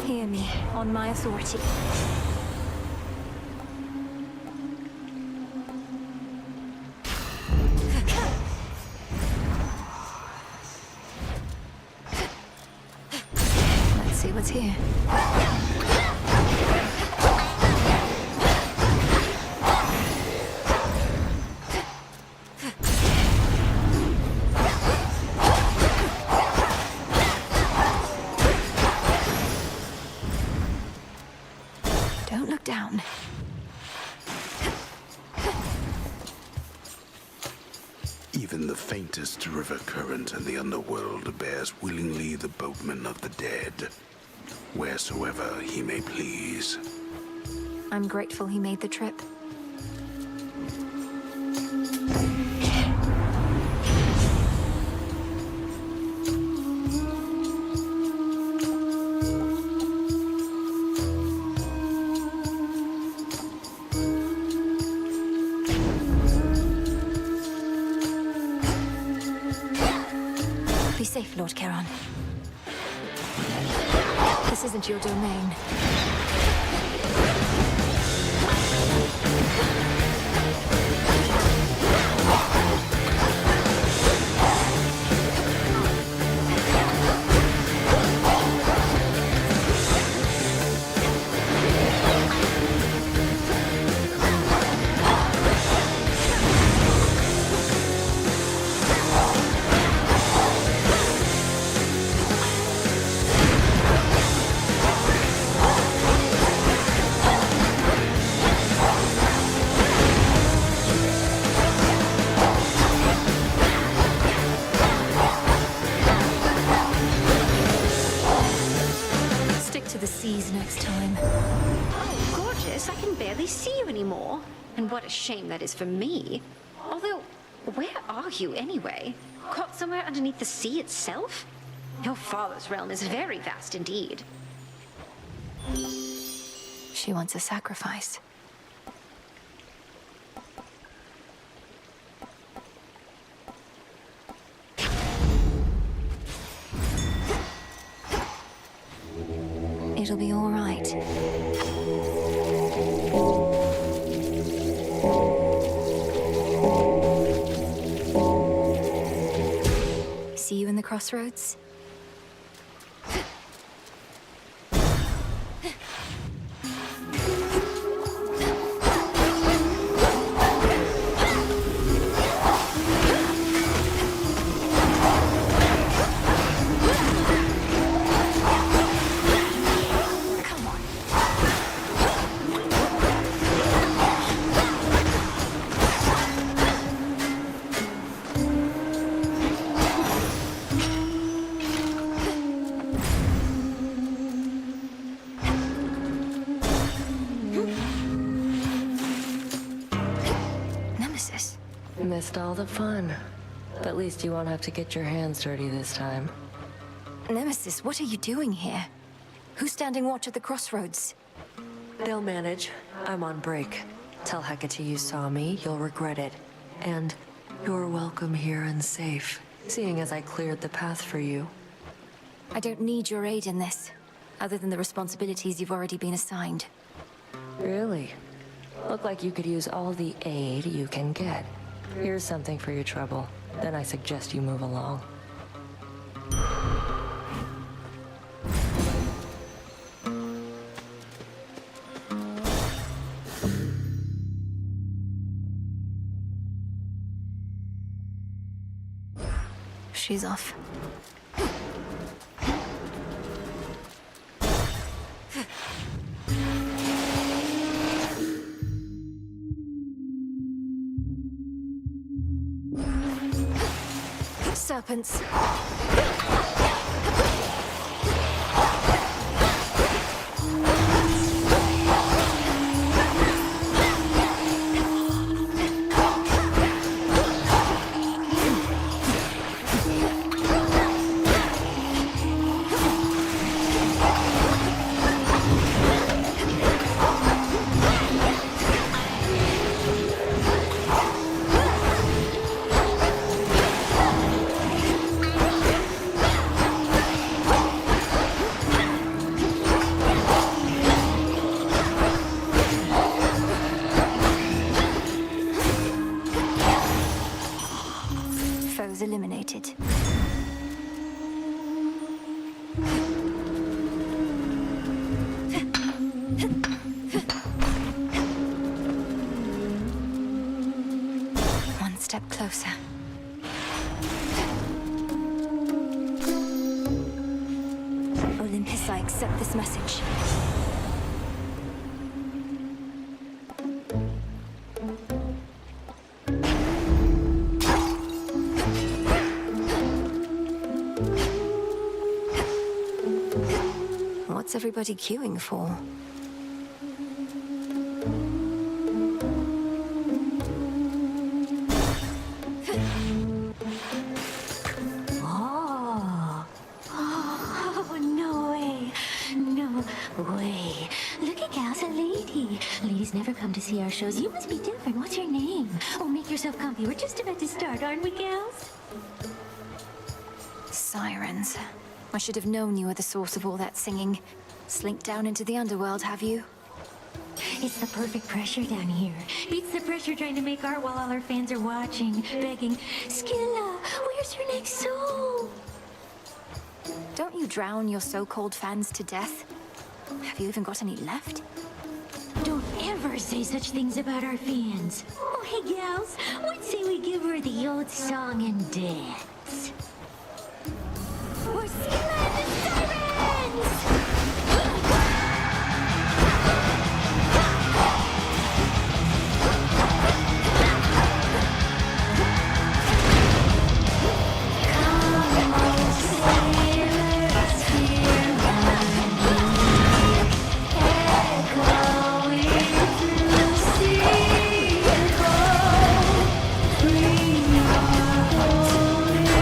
Hear me, on my authority. Let's see what's here. Don't look down. Even the faintest river current in the underworld bears willingly the boatman of the dead, wheresoever he may please. I'm grateful he made the trip. Be safe, Lord Charon. This isn't your domain. Stick to the seas next time. Oh, gorgeous. I can barely see you anymore. And what a shame that is for me. Although, where are you anyway? Caught somewhere underneath the sea itself? Your father's realm is very vast indeed. She wants a sacrifice. It'll be all right. See you in the crossroads? Missed all the fun. But at least you won't have to get your hands dirty this time. Nemesis, what are you doing here? Who's standing watch at the crossroads? They'll manage. I'm on break. Tell Hecate you saw me, you'll regret it. And you're welcome here and safe, seeing as I cleared the path for you. I don't need your aid in this, other than the responsibilities you've already been assigned. Really? Look like you could use all the aid you can get. Here's something for your trouble. Then I suggest you move along. She's off. Serpents. Foes eliminated. One step closer. Olympus, I accept this message. What's everybody queuing for? Oh, no way. No way. Look at Gal's a lady. Ladies never come to see our shows. You must be different. What's your name? Oh, make yourself comfy. We're just about to start, aren't we, gals? Sirens. I should have known you were the source of all that singing. Slinked down into the underworld, have you? It's the perfect pressure down here. Beats the pressure trying to make art while all our fans are watching, begging, Skilla, where's your next song? Don't you drown your so-called fans to death? Have you even got any left? Don't ever say such things about our fans. Oh, hey, gals, what say we give her the old song and dance? We're Skilla and the Sirens! Free our holy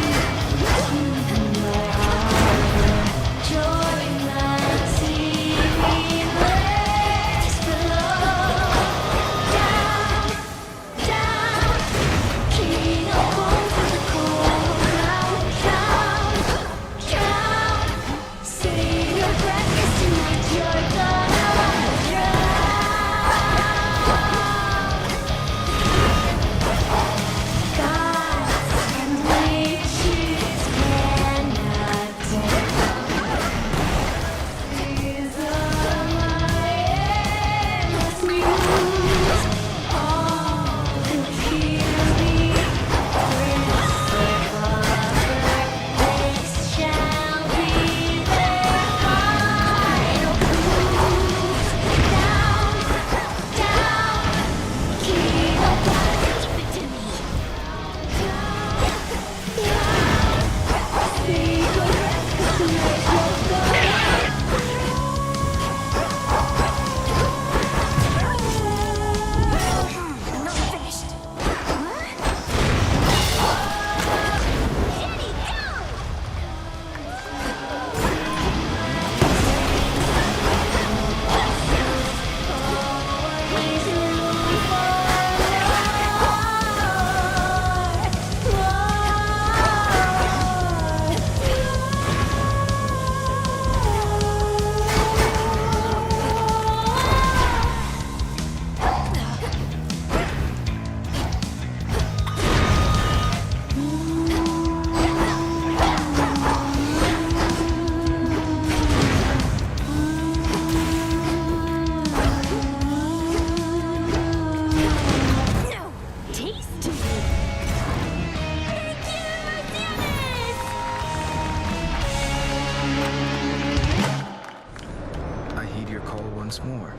once more.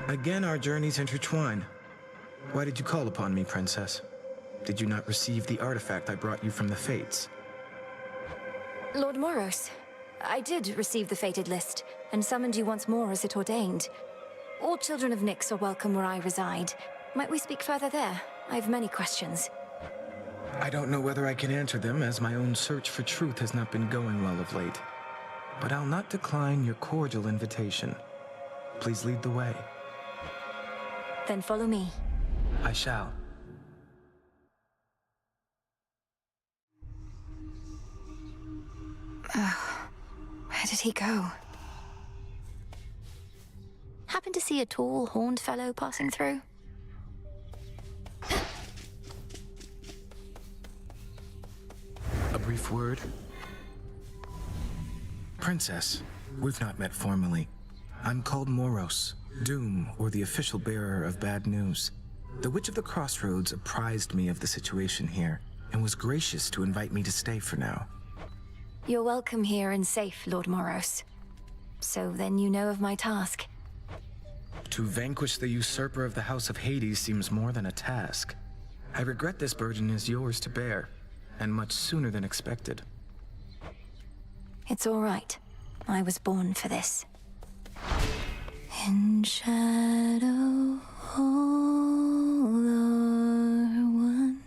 Again, our journeys intertwine. Why did you call upon me, Princess? Did you not receive the artifact I brought you from the Fates? Lord Moros, I did receive the fated list, and summoned you once more as it ordained. All children of Nyx are welcome where I reside. Might we speak further there? I have many questions. I don't know whether I can answer them, as my own search for truth has not been going well of late. But I'll not decline your cordial invitation. Please lead the way. Then follow me. I shall. Oh, where did he go? Happen to see a tall, horned fellow passing through? A brief word? Princess, we've not met formally. I'm called Moros, Doom, or the official bearer of bad news. The Witch of the Crossroads apprised me of the situation here, and was gracious to invite me to stay for now. You're welcome here and safe, Lord Moros. So then you know of my task. To vanquish the usurper of the House of Hades seems more than a task. I regret this burden is yours to bear, and much sooner than expected. It's all right. I was born for this. In shadow, all are one.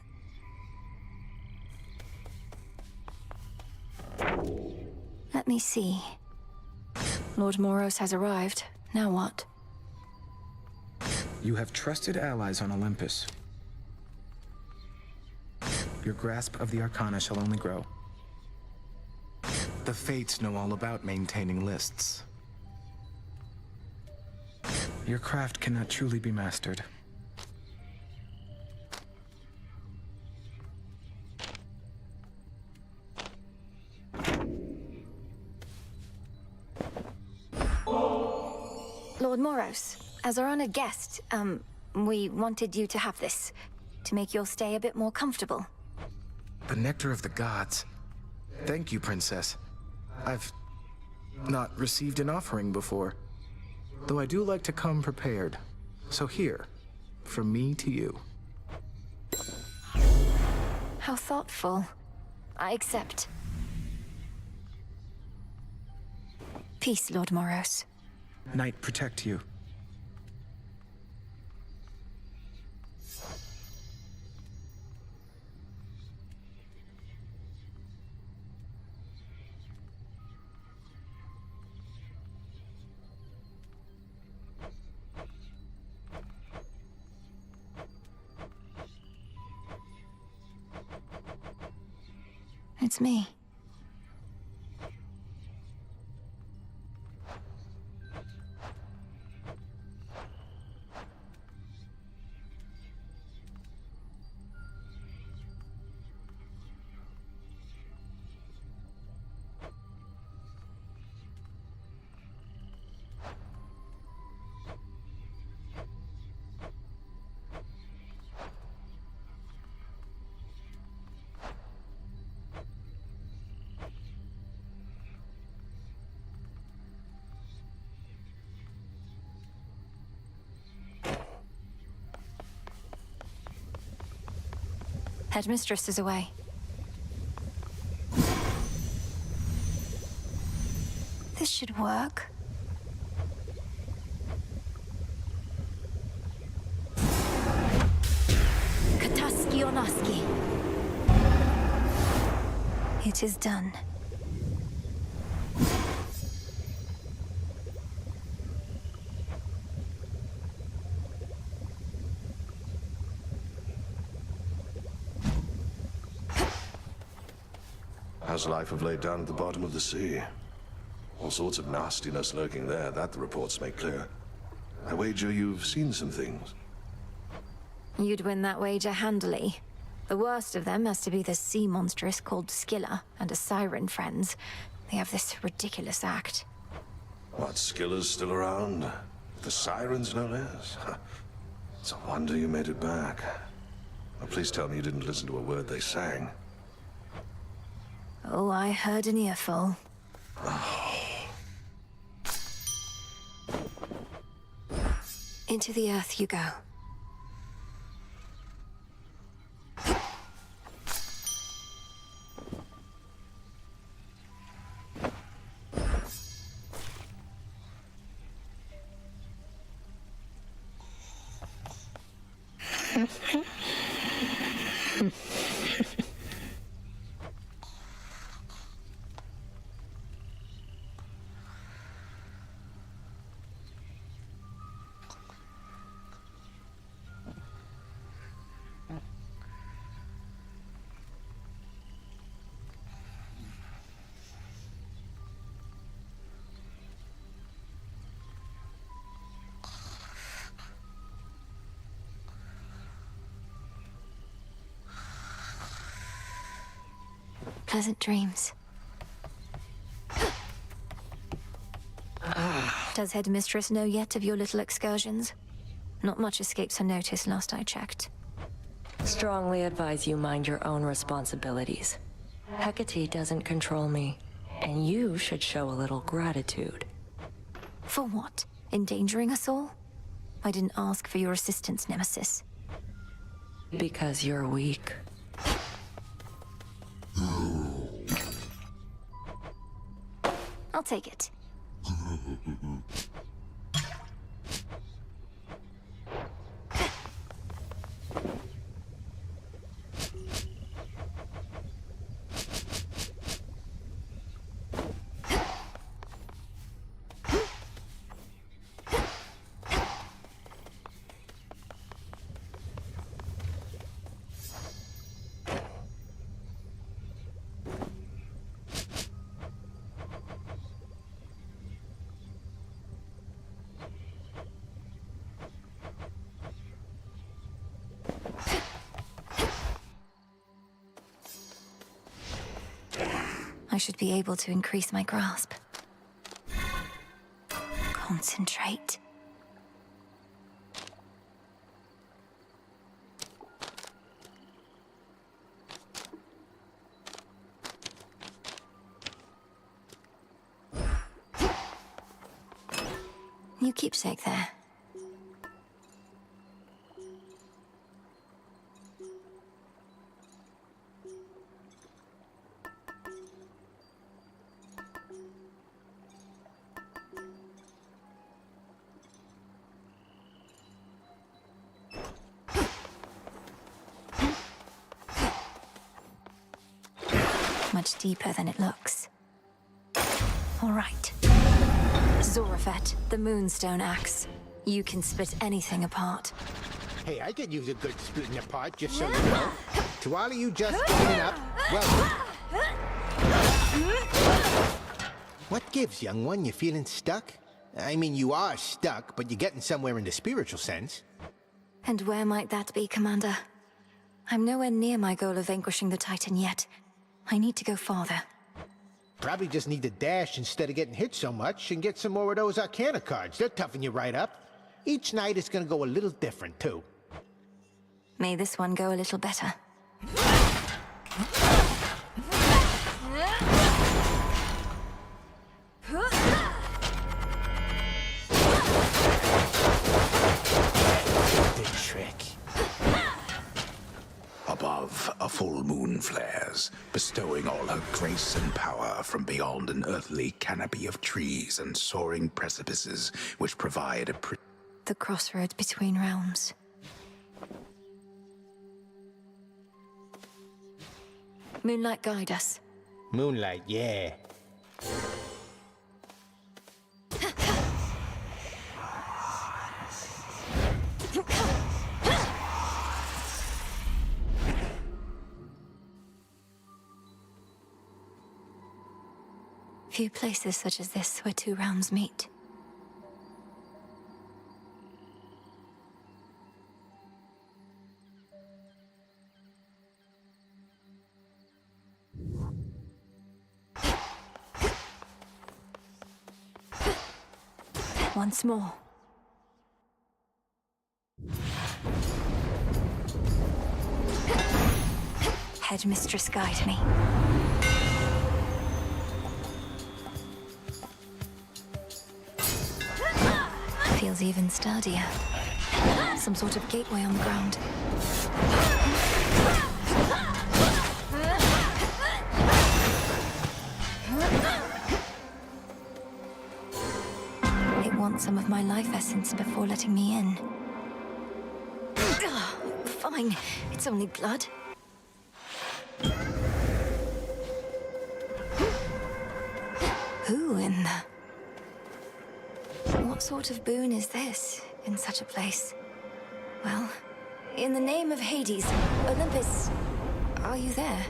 Let me see. Lord Moros has arrived. Now what? You have trusted allies on Olympus. Your grasp of the Arcana shall only grow. The Fates know all about maintaining lists. Your craft cannot truly be mastered. Lord Moros, as our honored guest, we wanted you to have this, to make your stay a bit more comfortable. The nectar of the gods. Thank you, Princess. I've not received an offering before, though I do like to come prepared. So here, from me to you. How thoughtful. I accept. Peace, Lord Moros. Night protect you. It's me. Headmistress is away. This should work. Kataski Onaski. It is done. How's life of late down at the bottom of the sea? All sorts of nastiness lurking there, that the reports make clear. I wager you've seen some things. You'd win that wager handily. The worst of them has to be the sea monstrous called Skilla and a siren friends. They have this ridiculous act. What, Skilla's still around? The sirens, no less? It's a wonder you made it back. Now, please tell me you didn't listen to a word they sang. Oh, I heard an earful. Into the earth you go. Pleasant dreams. Does Headmistress know yet of your little excursions? Not much escapes her notice last I checked. Strongly advise you mind your own responsibilities. Hecate doesn't control me, and you should show a little gratitude. For what? Endangering us all? I didn't ask for your assistance, Nemesis. Because you're weak. I'll take it. I should be able to increase my grasp. Concentrate. You keepsake there. Much deeper than it looks. All right. Zorafet, the Moonstone Axe. You can split anything apart. Hey, I could use a good splitting apart, just so you know. To all of you just giving up, welcome. What gives, young one? You feeling stuck? I mean, you are stuck, but you're getting somewhere in the spiritual sense. And where might that be, Commander? I'm nowhere near my goal of vanquishing the Titan yet. I need to go farther. Probably just need to dash instead of getting hit so much and get some more of those Arcana cards. They'll toughen you right up. Each night is gonna go a little different, too. May this one go a little better. Good trick. Above, a full moon flares, bestowing all her grace and power from beyond an earthly canopy of trees and soaring precipices which provide a The crossroads between realms. Moonlight, guide us. Moonlight, yeah. Few places such as this where two realms meet. Once more. Headmistress, guide me. feels even sturdier. Some sort of gateway on the ground. It wants some of my life essence before letting me in. Fine, it's only blood. Who in the... What sort of boon is this in such a place? Well, in the name of Hades, Olympus, are you there?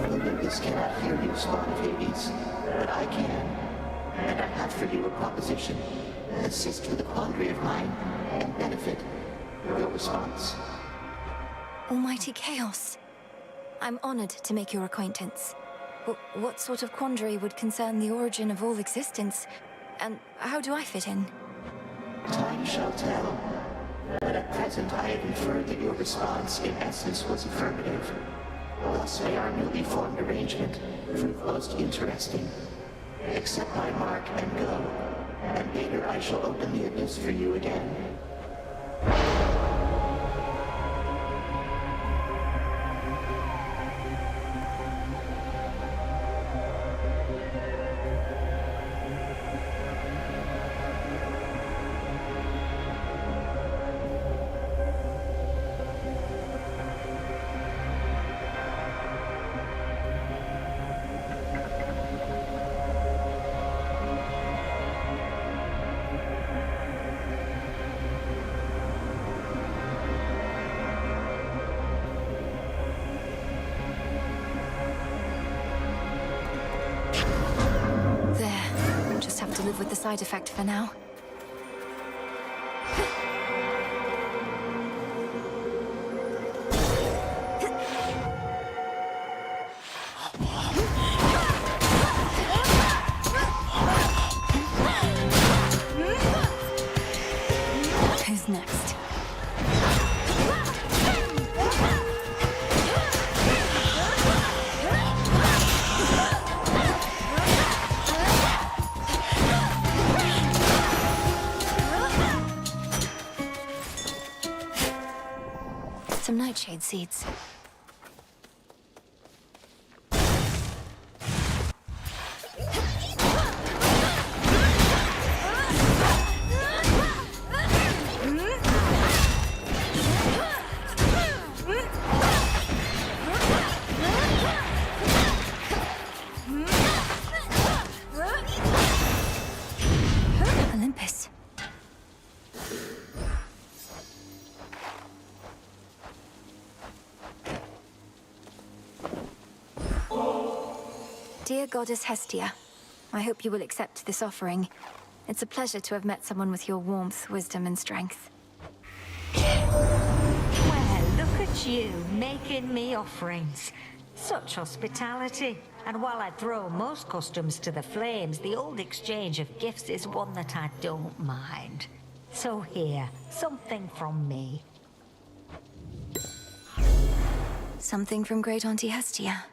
Olympus cannot hear you, Spawn of Hades, but I can. And I have for you a proposition. Assist with a quandary of mine and benefit. Your response. Almighty Chaos. I'm honored to make your acquaintance. What sort of quandary would concern the origin of all existence? And how do I fit in? Time shall tell. But at present I have inferred that your response in essence was affirmative. Thus may our newly formed arrangement prove most interesting. Accept my mark and go. And later I shall open the abyss for you again. To live with the side effect for now. Who's next? Some nightshade seeds. Olympus. Dear Goddess Hestia, I hope you will accept this offering. It's a pleasure to have met someone with your warmth, wisdom, and strength. Well, look at you, making me offerings. Such hospitality. And while I throw most customs to the flames, the old exchange of gifts is one that I don't mind. So here, something from me. Something from Great Auntie Hestia.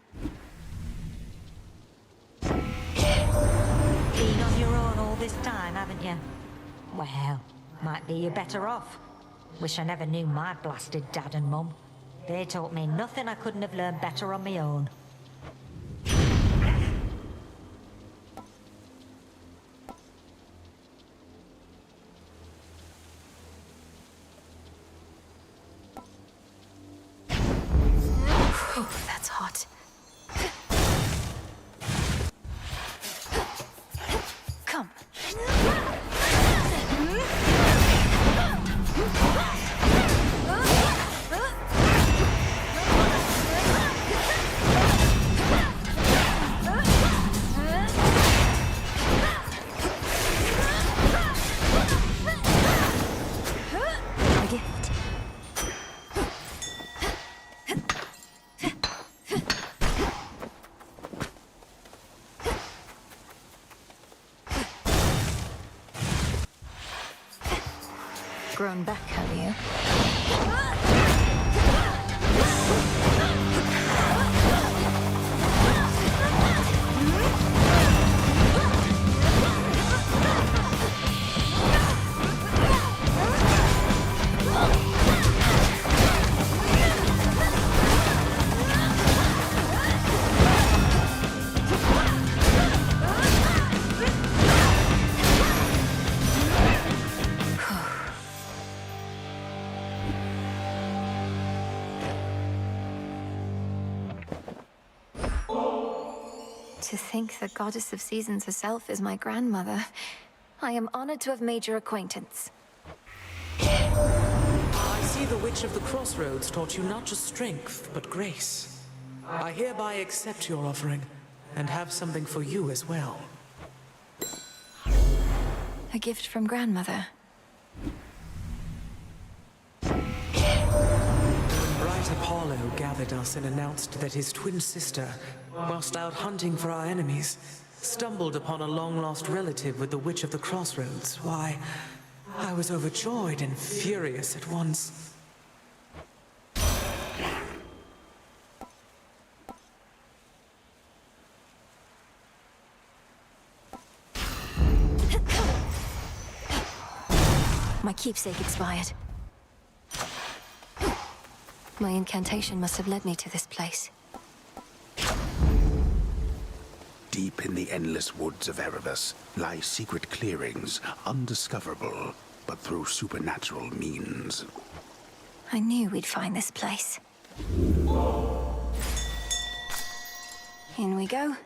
Been on your own all this time, haven't you? Well, might be you're better off. Wish I never knew my blasted dad and mum. They taught me nothing I couldn't have learned better on my own. Whew, that's hot. Come. A gift. Grown back, have you? To think the goddess of seasons herself is my grandmother. I am honored to have made your acquaintance. I see the Witch of the Crossroads taught you not just strength, but grace. I hereby accept your offering, and have something for you as well. A gift from grandmother. When bright Apollo gathered us and announced that his twin sister, whilst out hunting for our enemies, stumbled upon a long-lost relative with the Witch of the Crossroads, why, I was overjoyed and furious at once. My keepsake expired. My incantation must have led me to this place. Deep in the endless woods of Erebus lie secret clearings, undiscoverable, but through supernatural means. I knew we'd find this place. In we go.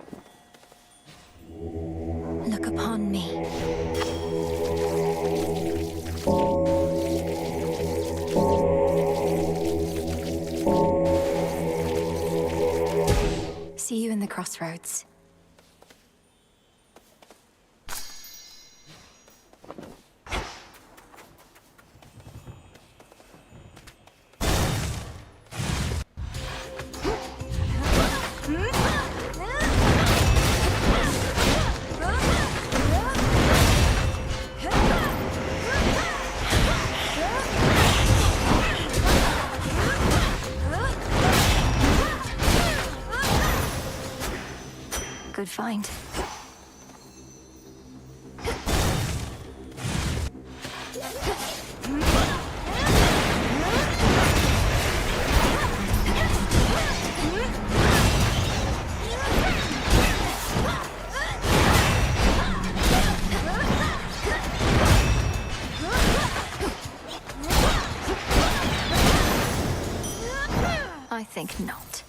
Look upon me. See you in the crossroads. Good find. I think not.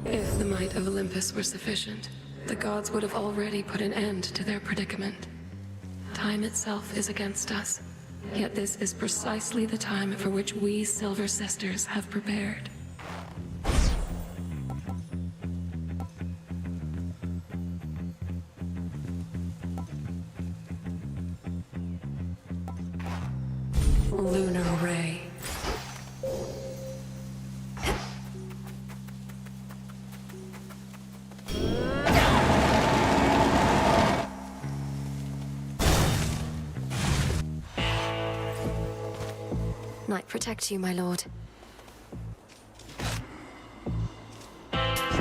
If the might of Olympus were sufficient, the gods would have already put an end to their predicament. Time itself is against us, yet this is precisely the time for which we Silver Sisters have prepared. Lunar Ray. Night protect you, my lord. That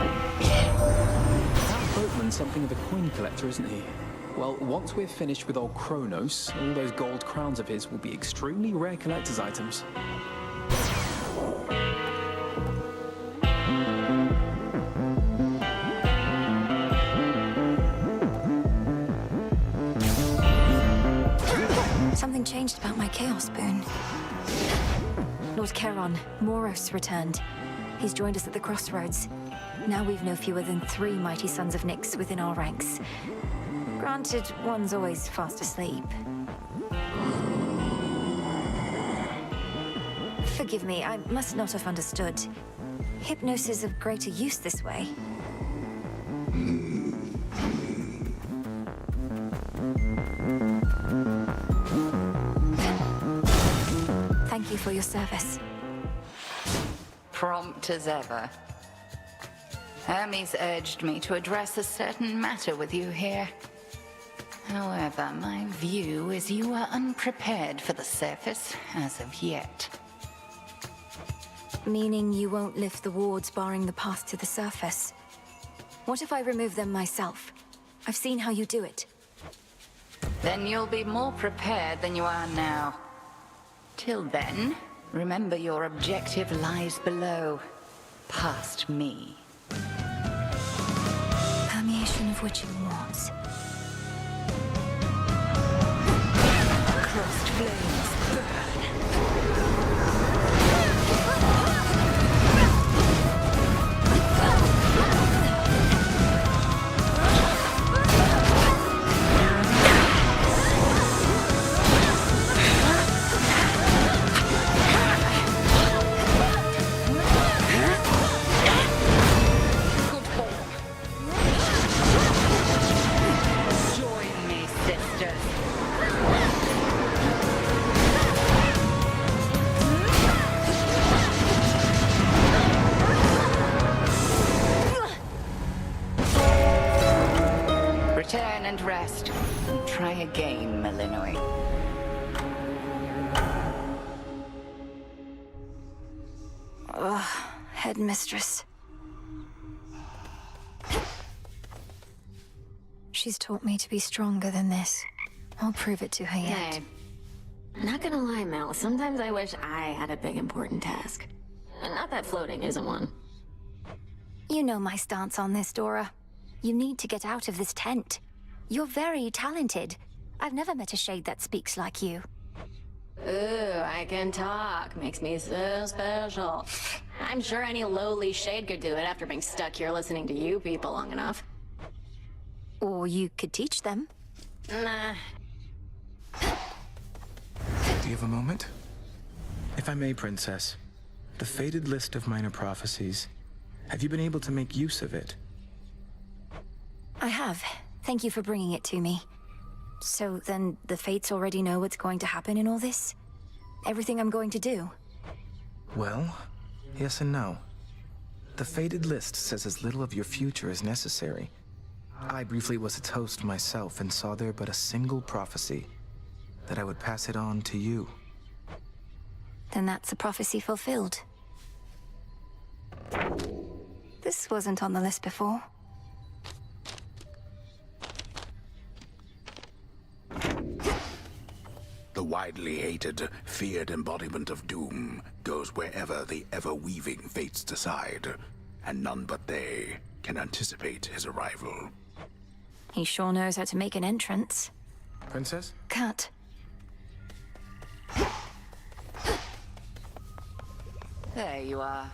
boatman's something of a coin collector, isn't he? Well, once we're finished with old Kronos, all those gold crowns of his will be extremely rare collector's items. Something changed about my Chaos Boon. Lord Charon, Moros returned. He's joined us at the crossroads. Now we've no fewer than 3 mighty sons of Nyx within our ranks. Granted, one's always fast asleep. Forgive me, I must not have understood. Hypnos is of greater use this way. Thank you for your service. Prompt as ever. Hermes urged me to address a certain matter with you here. However, my view is you are unprepared for the surface as of yet. Meaning you won't lift the wards barring the path to the surface? What if I remove them myself? I've seen how you do it. Then you'll be more prepared than you are now. Till then, remember your objective lies below, past me. Permeation of witching wards. Crossed flames burn. Join me, sisters. Return and rest. And try again, Malinois. Ugh, headmistress. She's taught me to be stronger than this. I'll prove it to her yet. Hey, not gonna lie, Mel, sometimes I wish I had a big important task. And not that floating isn't one. You know my stance on this, Dora. You need to get out of this tent. You're very talented. I've never met a shade that speaks like you. Ooh, I can talk. Makes me so special. I'm sure any lowly shade could do it after being stuck here listening to you people long enough. Or you could teach them. Nah. Do you have a moment? If I may, Princess, the faded list of minor prophecies, have you been able to make use of it? I have. Thank you for bringing it to me. So then the Fates already know what's going to happen in all this? Everything I'm going to do? Well, yes and no. The faded list says as little of your future as necessary. I briefly was its host myself and saw there but a single prophecy, that I would pass it on to you. Then that's a prophecy fulfilled. This wasn't on the list before. The widely hated, feared embodiment of doom goes wherever the ever-weaving fates decide, and none but they can anticipate his arrival. He sure knows how to make an entrance. Princess? Cut. There you are.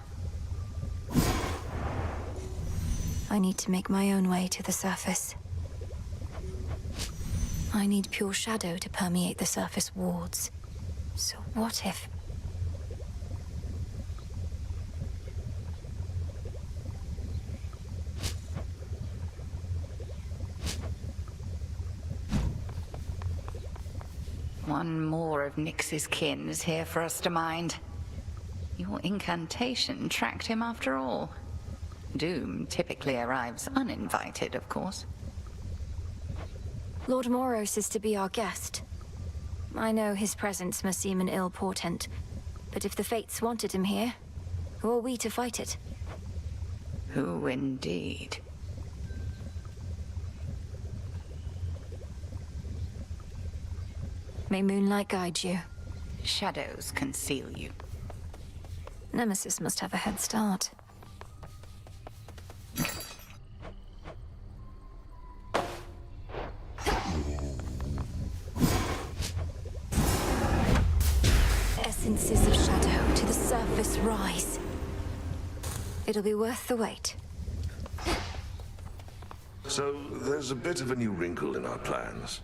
I need to make my own way to the surface. I need pure shadow to permeate the surface wards. So what if... One more of Nyx's kin is here for us to mind. Your incantation tracked him after all. Doom typically arrives uninvited, of course. Lord Moros is to be our guest. I know his presence must seem an ill portent, but if the Fates wanted him here, who are we to fight it? Who indeed? May moonlight guide you. Shadows conceal you. Nemesis must have a head start. Essences of shadow to the surface rise. It'll be worth the wait. So, there's a bit of a new wrinkle in our plans.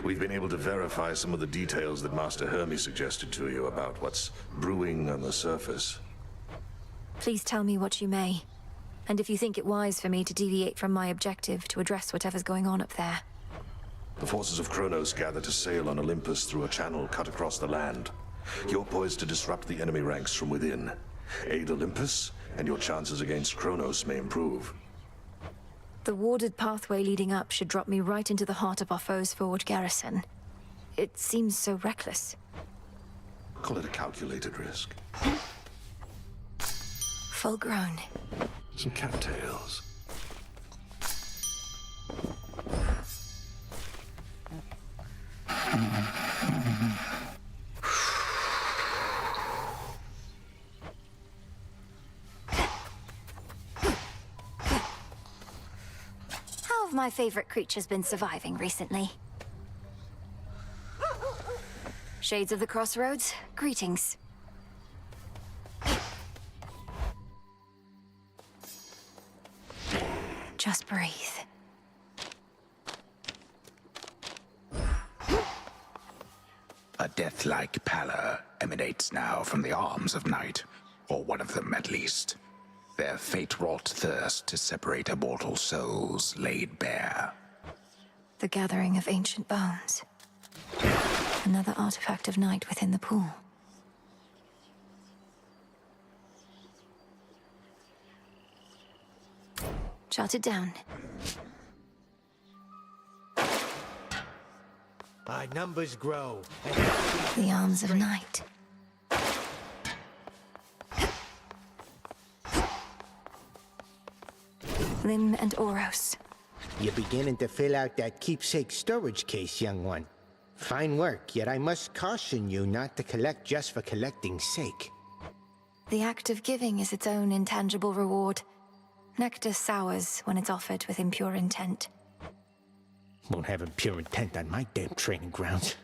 We've been able to verify some of the details that Master Hermes suggested to you about what's brewing on the surface. Please tell me what you may. And if you think it wise for me to deviate from my objective to address whatever's going on up there. The forces of Kronos gather to sail on Olympus through a channel cut across the land. You're poised to disrupt the enemy ranks from within. Aid Olympus, and your chances against Kronos may improve. The warded pathway leading up should drop me right into the heart of our foe's forward garrison. It seems so reckless. Call it a calculated risk. Full grown. Some cattails. How have my favorite creatures been surviving recently? Shades of the Crossroads, greetings. Just breathe. A death-like pallor emanates now from the arms of night, or one of them at least. Their fate-wrought thirst to separate immortal souls laid bare. The gathering of ancient bones. Another artifact of night within the pool. Jot it down. Our numbers grow. The arms of night. Lim and Oros. You're beginning to fill out that keepsake storage case, young one. Fine work, yet I must caution you not to collect just for collecting's sake. The act of giving is its own intangible reward. Nectar sours when it's offered with impure intent. Won't have impure intent on my damn training grounds.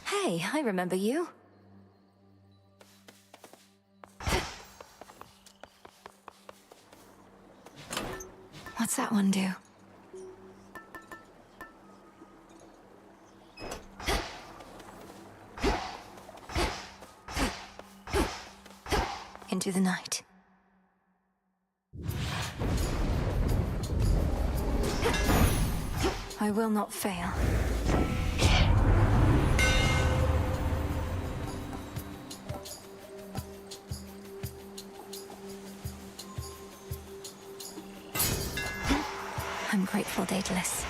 Hey, I remember you. What's that one do? Into the night. I will not fail. I'm grateful, Daedalus.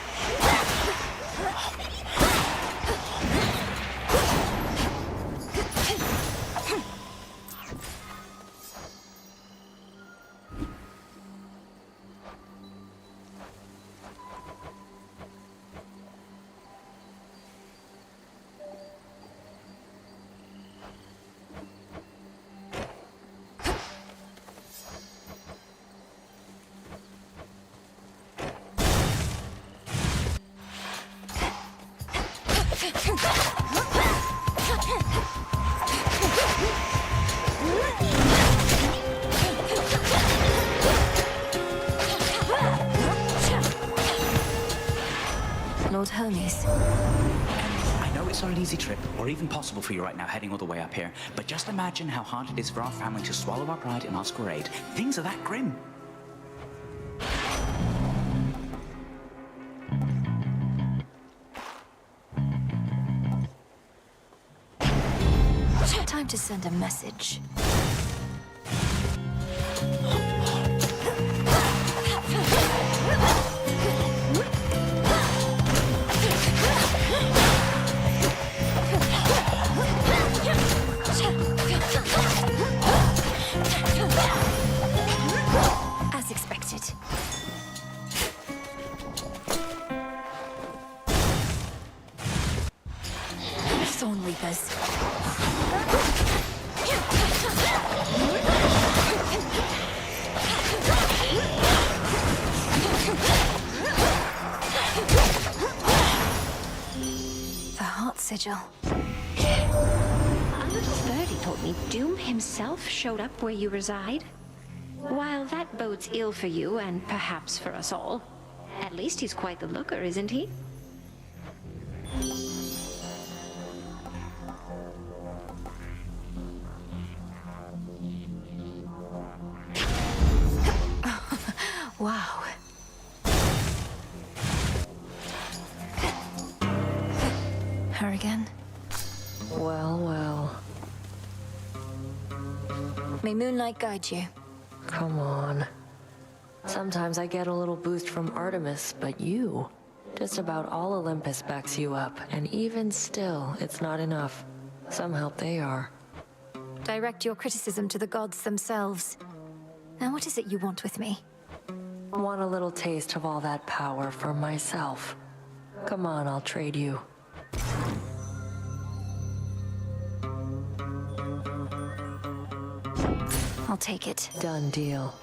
Lord Hermes. I know it's not an easy trip, or even possible for you right now heading all the way up here, but just imagine how hard it is for our family to swallow our pride and ask for aid. Things are that grim. Time to send a message. As expected. Thorn Reapers. The Heart Sigil. A little birdie told me Doom himself showed up where you reside. While that bodes ill for you, and perhaps for us all, at least he's quite the looker, isn't he? Wow. Her again? Well, well. May moonlight guide you. Come on. Sometimes I get a little boost from Artemis, but you... Just about all Olympus backs you up, and even still, it's not enough. Some help they are. Direct your criticism to the gods themselves. Now what is it you want with me? Want a little taste of all that power for myself. Come on, I'll trade you. I'll take it. Done deal.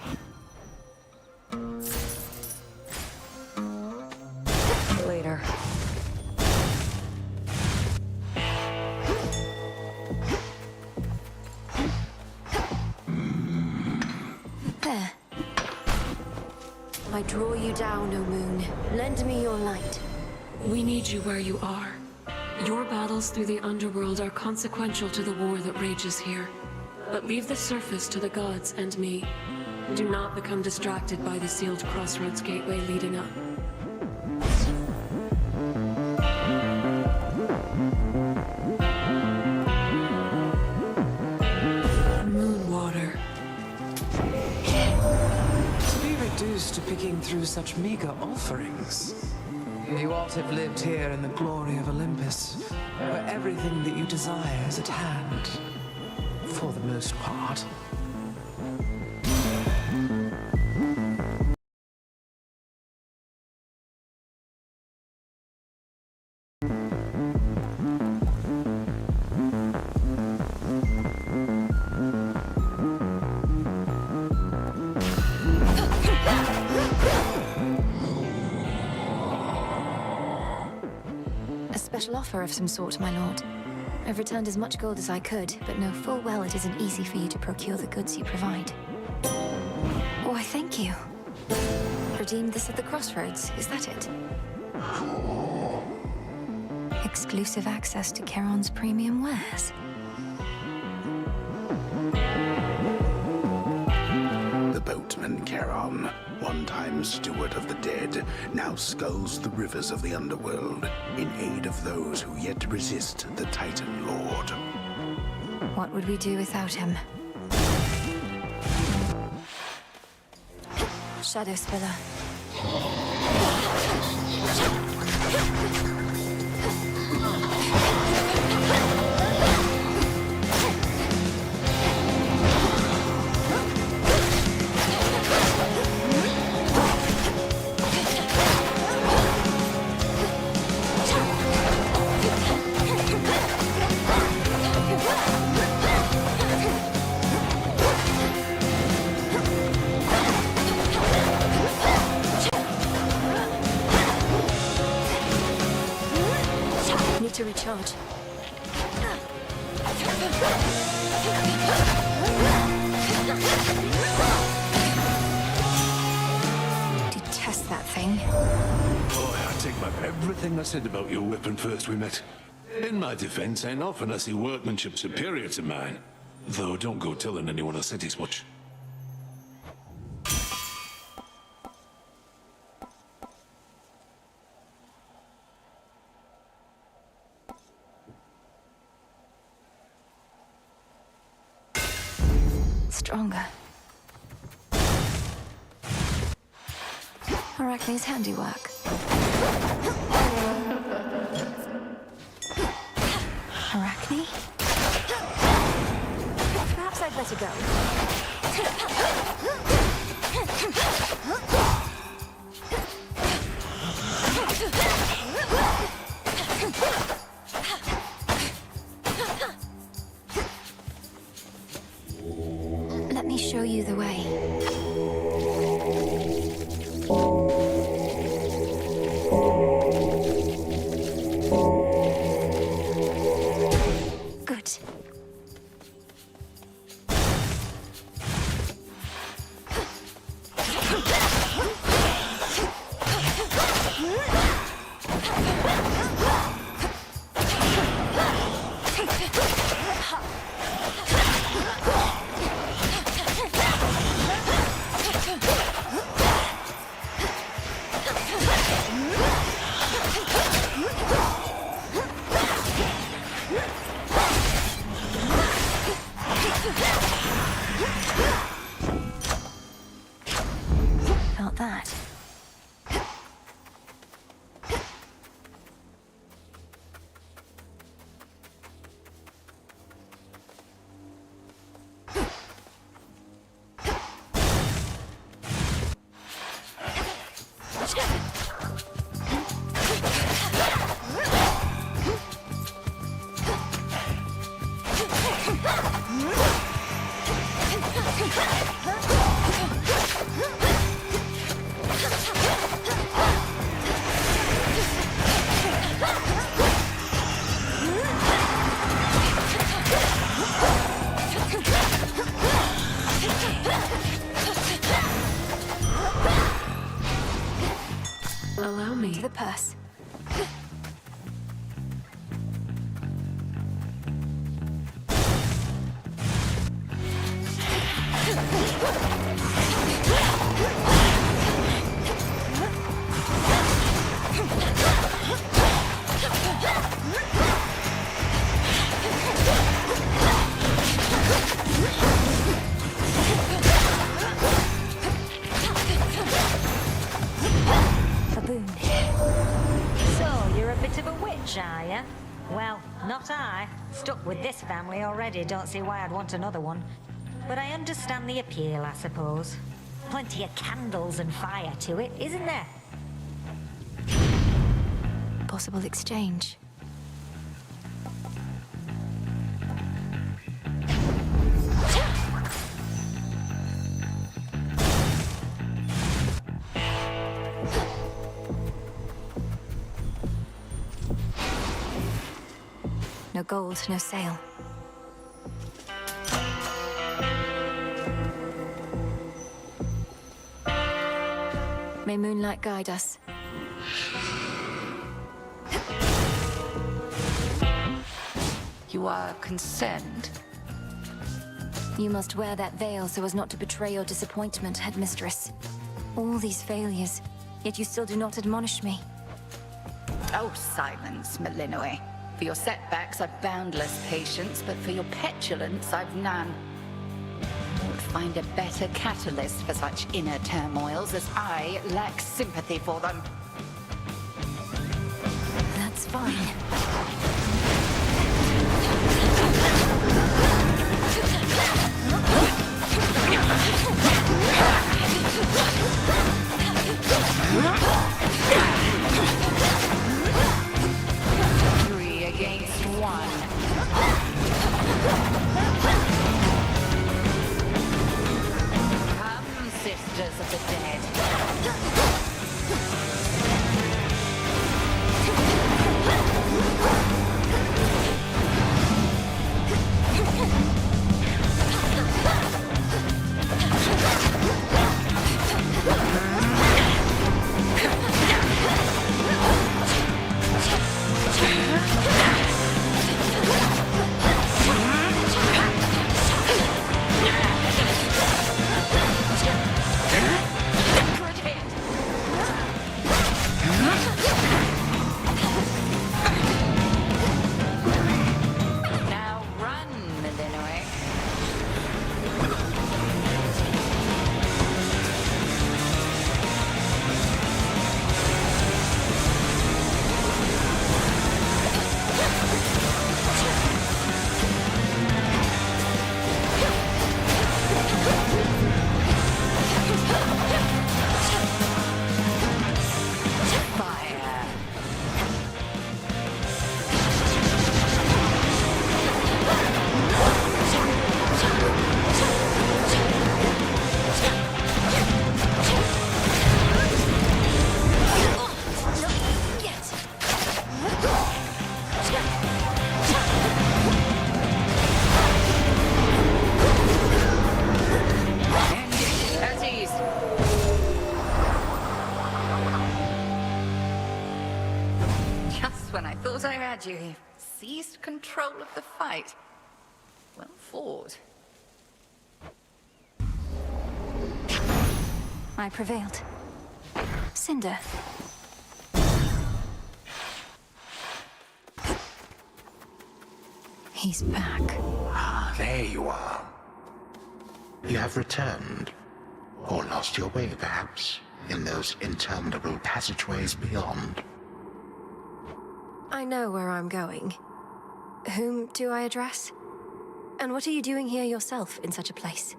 Later. There. I draw you down, O moon. Lend me your light. We need you where you are. Your battles through the underworld are consequential to the war that rages here. But leave the surface to the gods and me. Do not become distracted by the sealed crossroads gateway leading up. Moonwater. To be reduced to picking through such meager offerings. You ought to have lived here in the glory of Olympus, where everything that you desire is at hand. For the most part. A special offer of some sort, my lord. I've returned as much gold as I could, but know full well it isn't easy for you to procure the goods you provide. Why, thank you. Redeemed this at the crossroads, is that it? Exclusive access to Charon's premium wares. The boatman Charon, one-time steward of the dead, now sculls the rivers of the underworld in aid of those who yet resist the Titan Lord. What would we do without him? Shadow Spiller. Need to recharge. Detest that thing. Boy, I take back everything I said about your weapon first we met. In my defense, ain't often I see workmanship superior to mine. Though don't go telling anyone I said as much. Stronger. Arachne's handiwork. Arachne? Perhaps I'd better go. Let me show you the way. Good. Felt that. Allow me. To the purse. Baboon. So, you're a bit of a witch, are you? Well, not I. Stuck with this family already, don't see why I'd want another one. But I understand the appeal, I suppose. Plenty of candles and fire to it, isn't there? Possible exchange. No gold, no sale. May moonlight guide us. You are concerned? You must wear that veil so as not to betray your disappointment, headmistress. All these failures, yet you still do not admonish me. Oh, silence, Malinoe. For your setbacks, I've boundless patience, but for your petulance, I've none. I would find a better catalyst for such inner turmoils, as I lack sympathy for them. That's fine. Three against one. Come, sisters of the dead. when I thought I had you, he seized control of the fight. Well fought. I prevailed. Cinder. He's back. Ah, there you are. You have returned. Or lost your way, perhaps, in those interminable passageways beyond. I know where I'm going. Whom do I address? And what are you doing here yourself in such a place?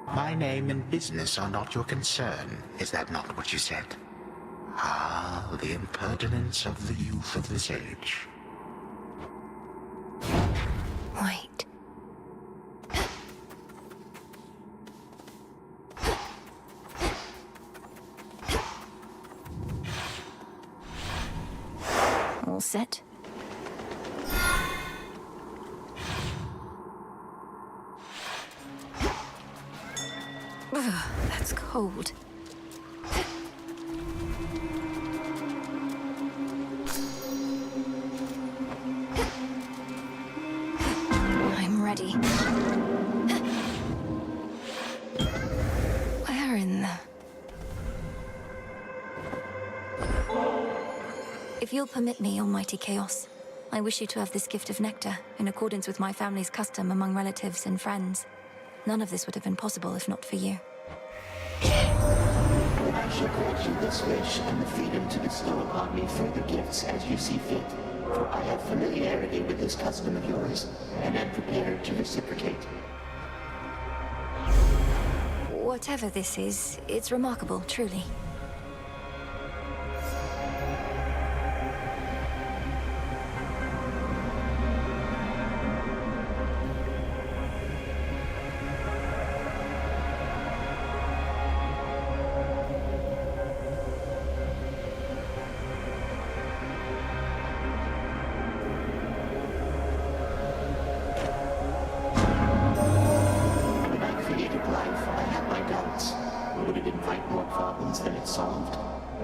My name and business are not your concern. Is that not what you said? Ah, the impertinence of the youth of this age. Wait. All set? Ugh, that's cold. I'm ready. Where in the... If you'll permit me, Almighty Chaos, I wish you to have this gift of nectar, in accordance with my family's custom among relatives and friends. None of this would have been possible if not for you. I shall grant you this wish and the freedom to bestow upon me further gifts as you see fit, for I have familiarity with this custom of yours, and am prepared to reciprocate. Whatever this is, it's remarkable, truly. Than it solved.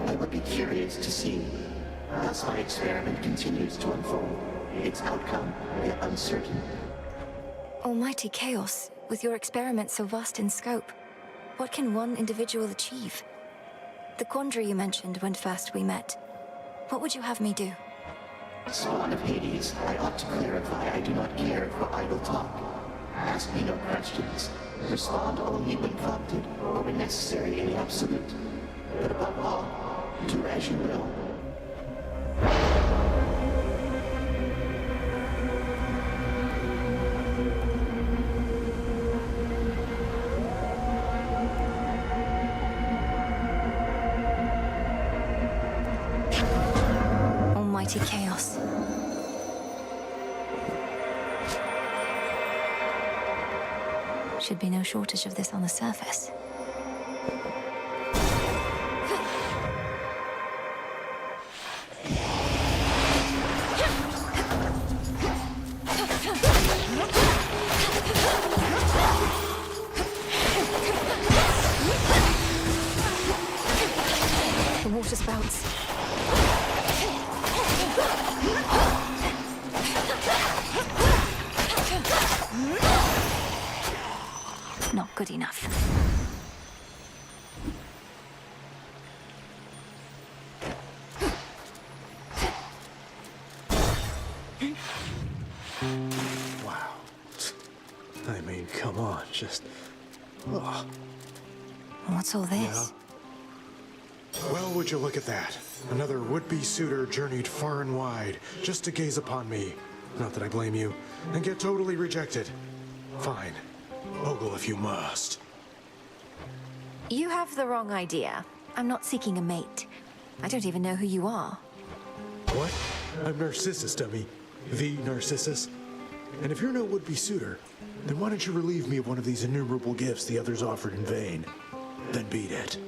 I would be curious to see. Thus my experiment continues to unfold, its outcome yet uncertain. Almighty Chaos, with your experiment so vast in scope, what can one individual achieve? The quandary you mentioned when first we met, what would you have me do? Spawn of Hades, I ought to clarify I do not care for idle talk. Ask me no questions. Respond only when prompted, or when necessary in the absolute. But above all, do as you will. Almighty Chaos. Should be no shortage of this on the surface. The water spouts. Not good enough. Wow. I mean, come on, just... Oh. What's all this? Well, would you look at that? Another would-be suitor journeyed far and wide just to gaze upon me. Not that I blame you. And get totally rejected. Fine. Ogle if you must. You have the wrong idea. I'm not seeking a mate. I don't even know who you are. What? I'm Narcissus, dummy. The Narcissus. And if you're no would-be suitor, then why don't you relieve me of one of these innumerable gifts the others offered in vain? Then beat it.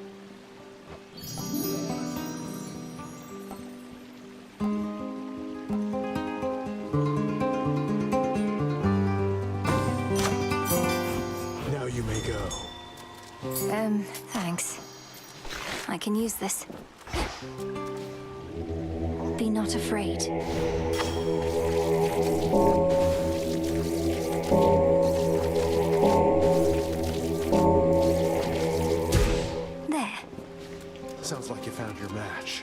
Now you may go. Thanks. I can use this. Be not afraid. There. Sounds like you found your match.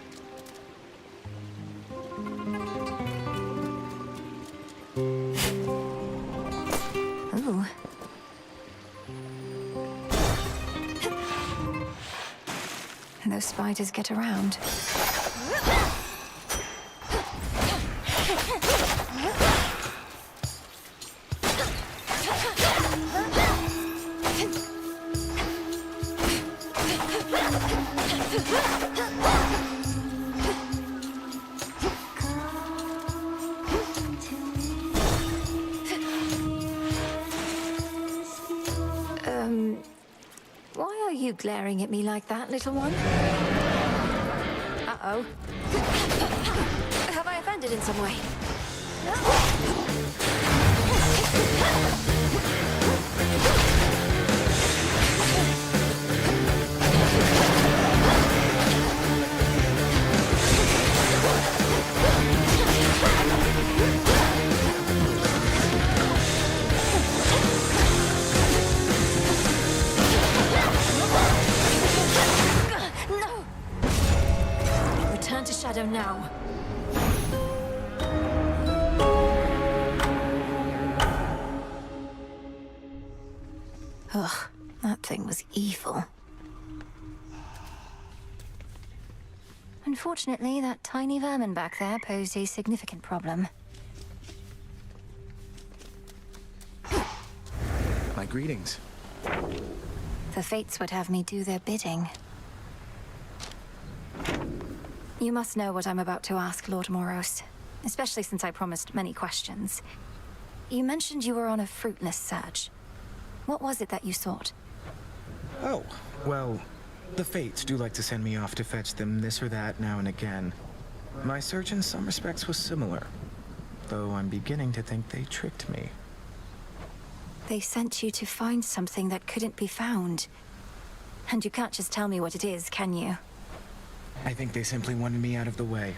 Ooh. Those spiders get around. Why are you glaring at me like that, little one? Uh-oh. Have I offended in some way? No! Return to Shadow now. Ugh, that thing was evil. Unfortunately, that tiny vermin back there posed a significant problem. My greetings. The fates would have me do their bidding. You must know what I'm about to ask, Lord Moros, especially since I promised many questions. You mentioned you were on a fruitless search. What was it that you sought? Oh, well, the fates do like to send me off to fetch them this or that now and again. My search in some respects was similar, though I'm beginning to think they tricked me. They sent you to find something that couldn't be found. And you can't just tell me what it is, can you? I think they simply wanted me out of the way.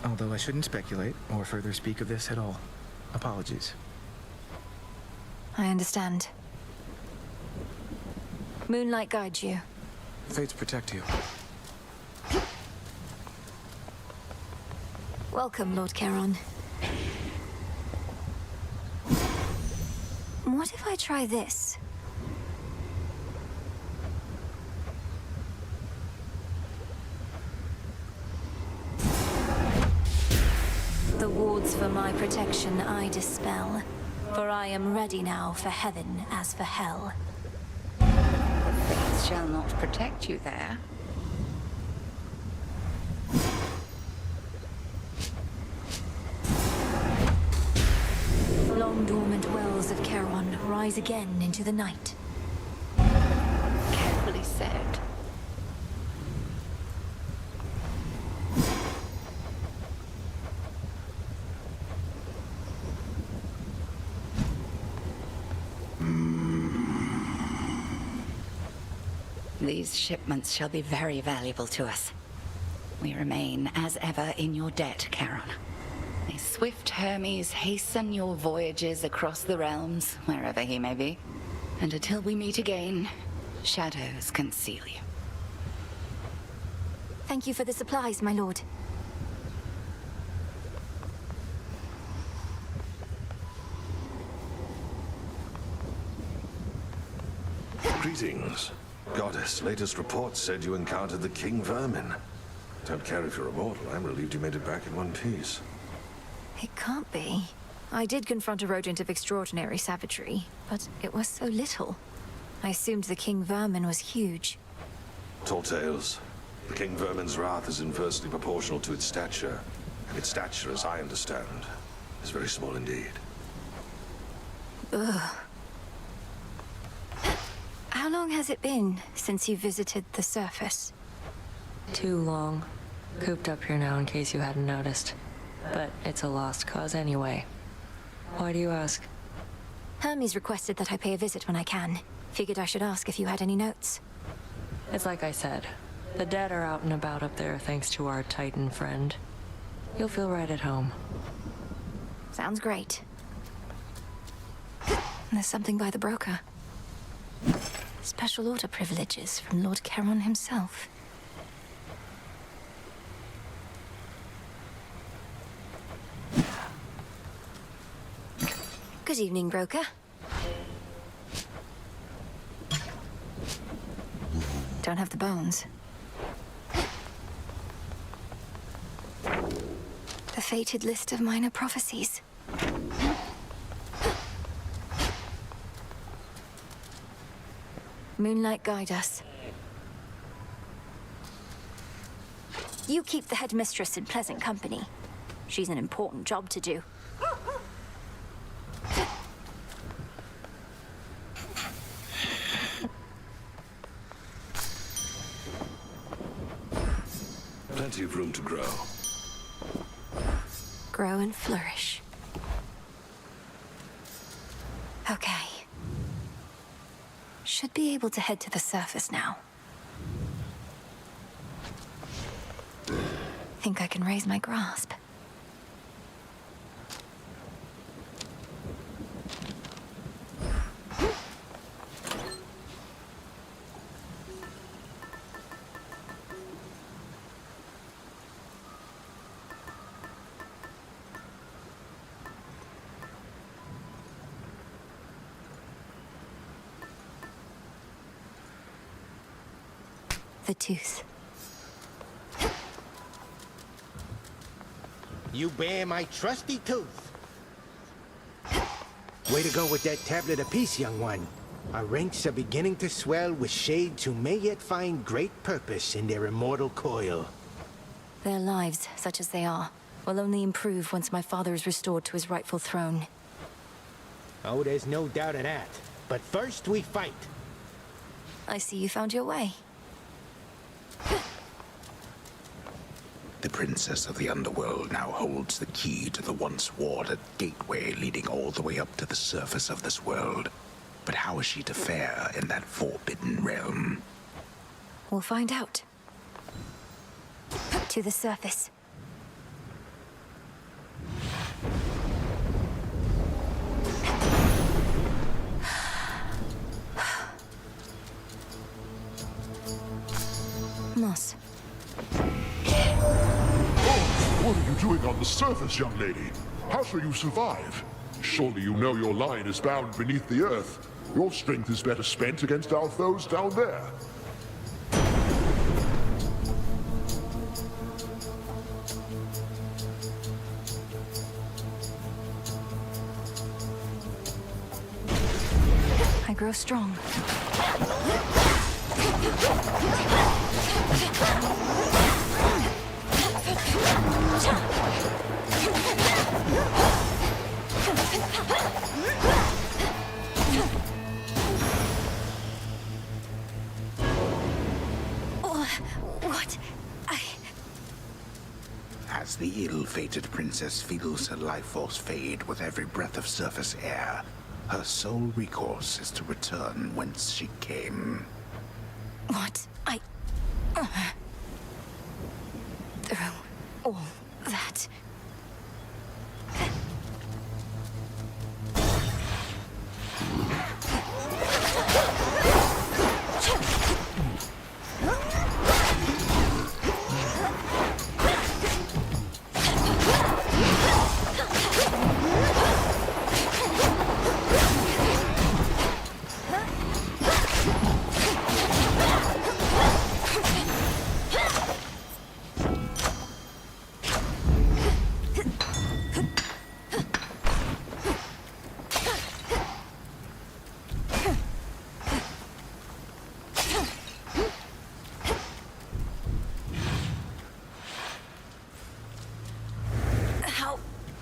Although I shouldn't speculate or further speak of this at all. Apologies. I understand. Moonlight guides you. Fates protect you. Welcome, Lord Charon. What if I try this? The wards for my protection I dispel, for I am ready now for heaven as for hell. Fates shall not protect you there. Long dormant wells of Charon rise again into the night. Carefully said. These shipments shall be very valuable to us. We remain, as ever, in your debt, Charon. May swift Hermes hasten your voyages across the realms, wherever he may be. And until we meet again, shadows conceal you. Thank you for the supplies, my lord. Greetings. Goddess, latest reports said you encountered the King Vermin. Don't care if you're immortal. I'm relieved you made it back in one piece. It can't be. I did confront a rodent of extraordinary savagery, but it was so little. I assumed the King Vermin was huge. Tall tales. The King Vermin's wrath is inversely proportional to its stature. And its stature, as I understand, is very small indeed. Ugh. How long has it been since you visited the surface? Too long. Cooped up here now in case you hadn't noticed. But it's a lost cause anyway. Why do you ask? Hermes requested that I pay a visit when I can. Figured I should ask if you had any notes. It's like I said. The dead are out and about up there thanks to our Titan friend. You'll feel right at home. Sounds great. There's something by the broker. Special order privileges from Lord Charon himself. Good evening, broker. Don't have the bones. The fated list of minor prophecies. Moonlight, guide us. You keep the headmistress in pleasant company. She's an important job to do. Plenty of room to grow. Grow and flourish. Okay. Should be able to head to the surface now. Think I can raise my grasp. The tooth. You bear my trusty tooth. Way to go with that tablet apiece, young one. Our ranks are beginning to swell with shades who may yet find great purpose in their immortal coil. Their lives, such as they are, will only improve once my father is restored to his rightful throne. Oh, there's no doubt of that. But first we fight. I see you found your way. The princess of the underworld now holds the key to the once warded gateway leading all the way up to the surface of this world. But how is she to fare in that forbidden realm? We'll find out. To the surface. Moss. What are you doing on the surface, young lady? How shall you survive? Surely you know your line is bound beneath the earth. Your strength is better spent against our foes down there. I grow strong. What? As the ill-fated princess feels her life force fade with every breath of surface air, her sole recourse is to return whence she came. What? Through all that.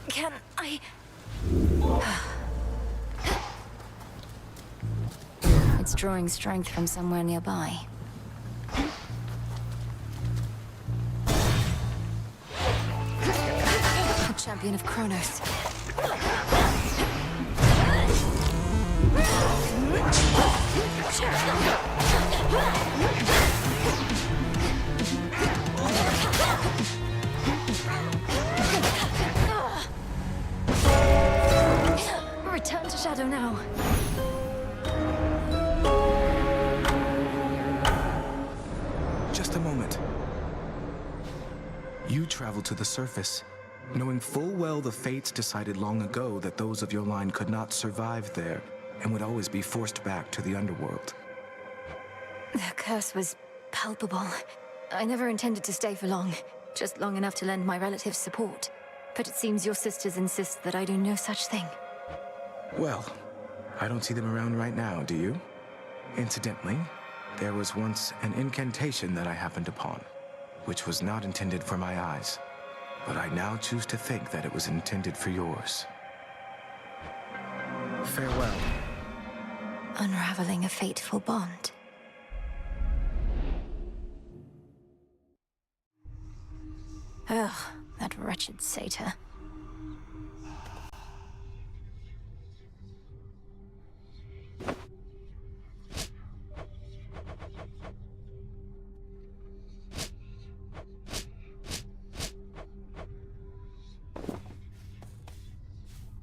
Can I... It's drawing strength from somewhere nearby. A champion of Kronos. shadow now. Just a moment. You traveled to the surface, knowing full well the fates decided long ago that those of your line could not survive there and would always be forced back to the underworld. The curse was palpable. I never intended to stay for long, just long enough to lend my relatives support. But it seems your sisters insist that I do no such thing. Well, I don't see them around right now, do you? Incidentally, there was once an incantation that I happened upon, which was not intended for my eyes, but I now choose to think that it was intended for yours. Farewell. Unraveling a fateful bond. Ugh, that wretched satyr.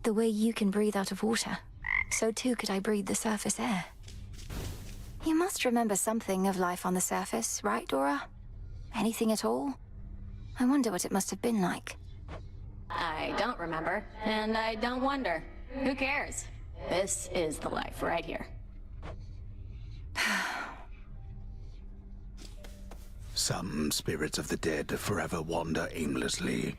The way you can breathe out of water, so too could I breathe the surface air. You must remember something of life on the surface, right, Dora? Anything at all? I wonder what it must have been like. I don't remember, and I don't wonder. Who cares? This is the life right here. Some spirits of the dead forever wander aimlessly,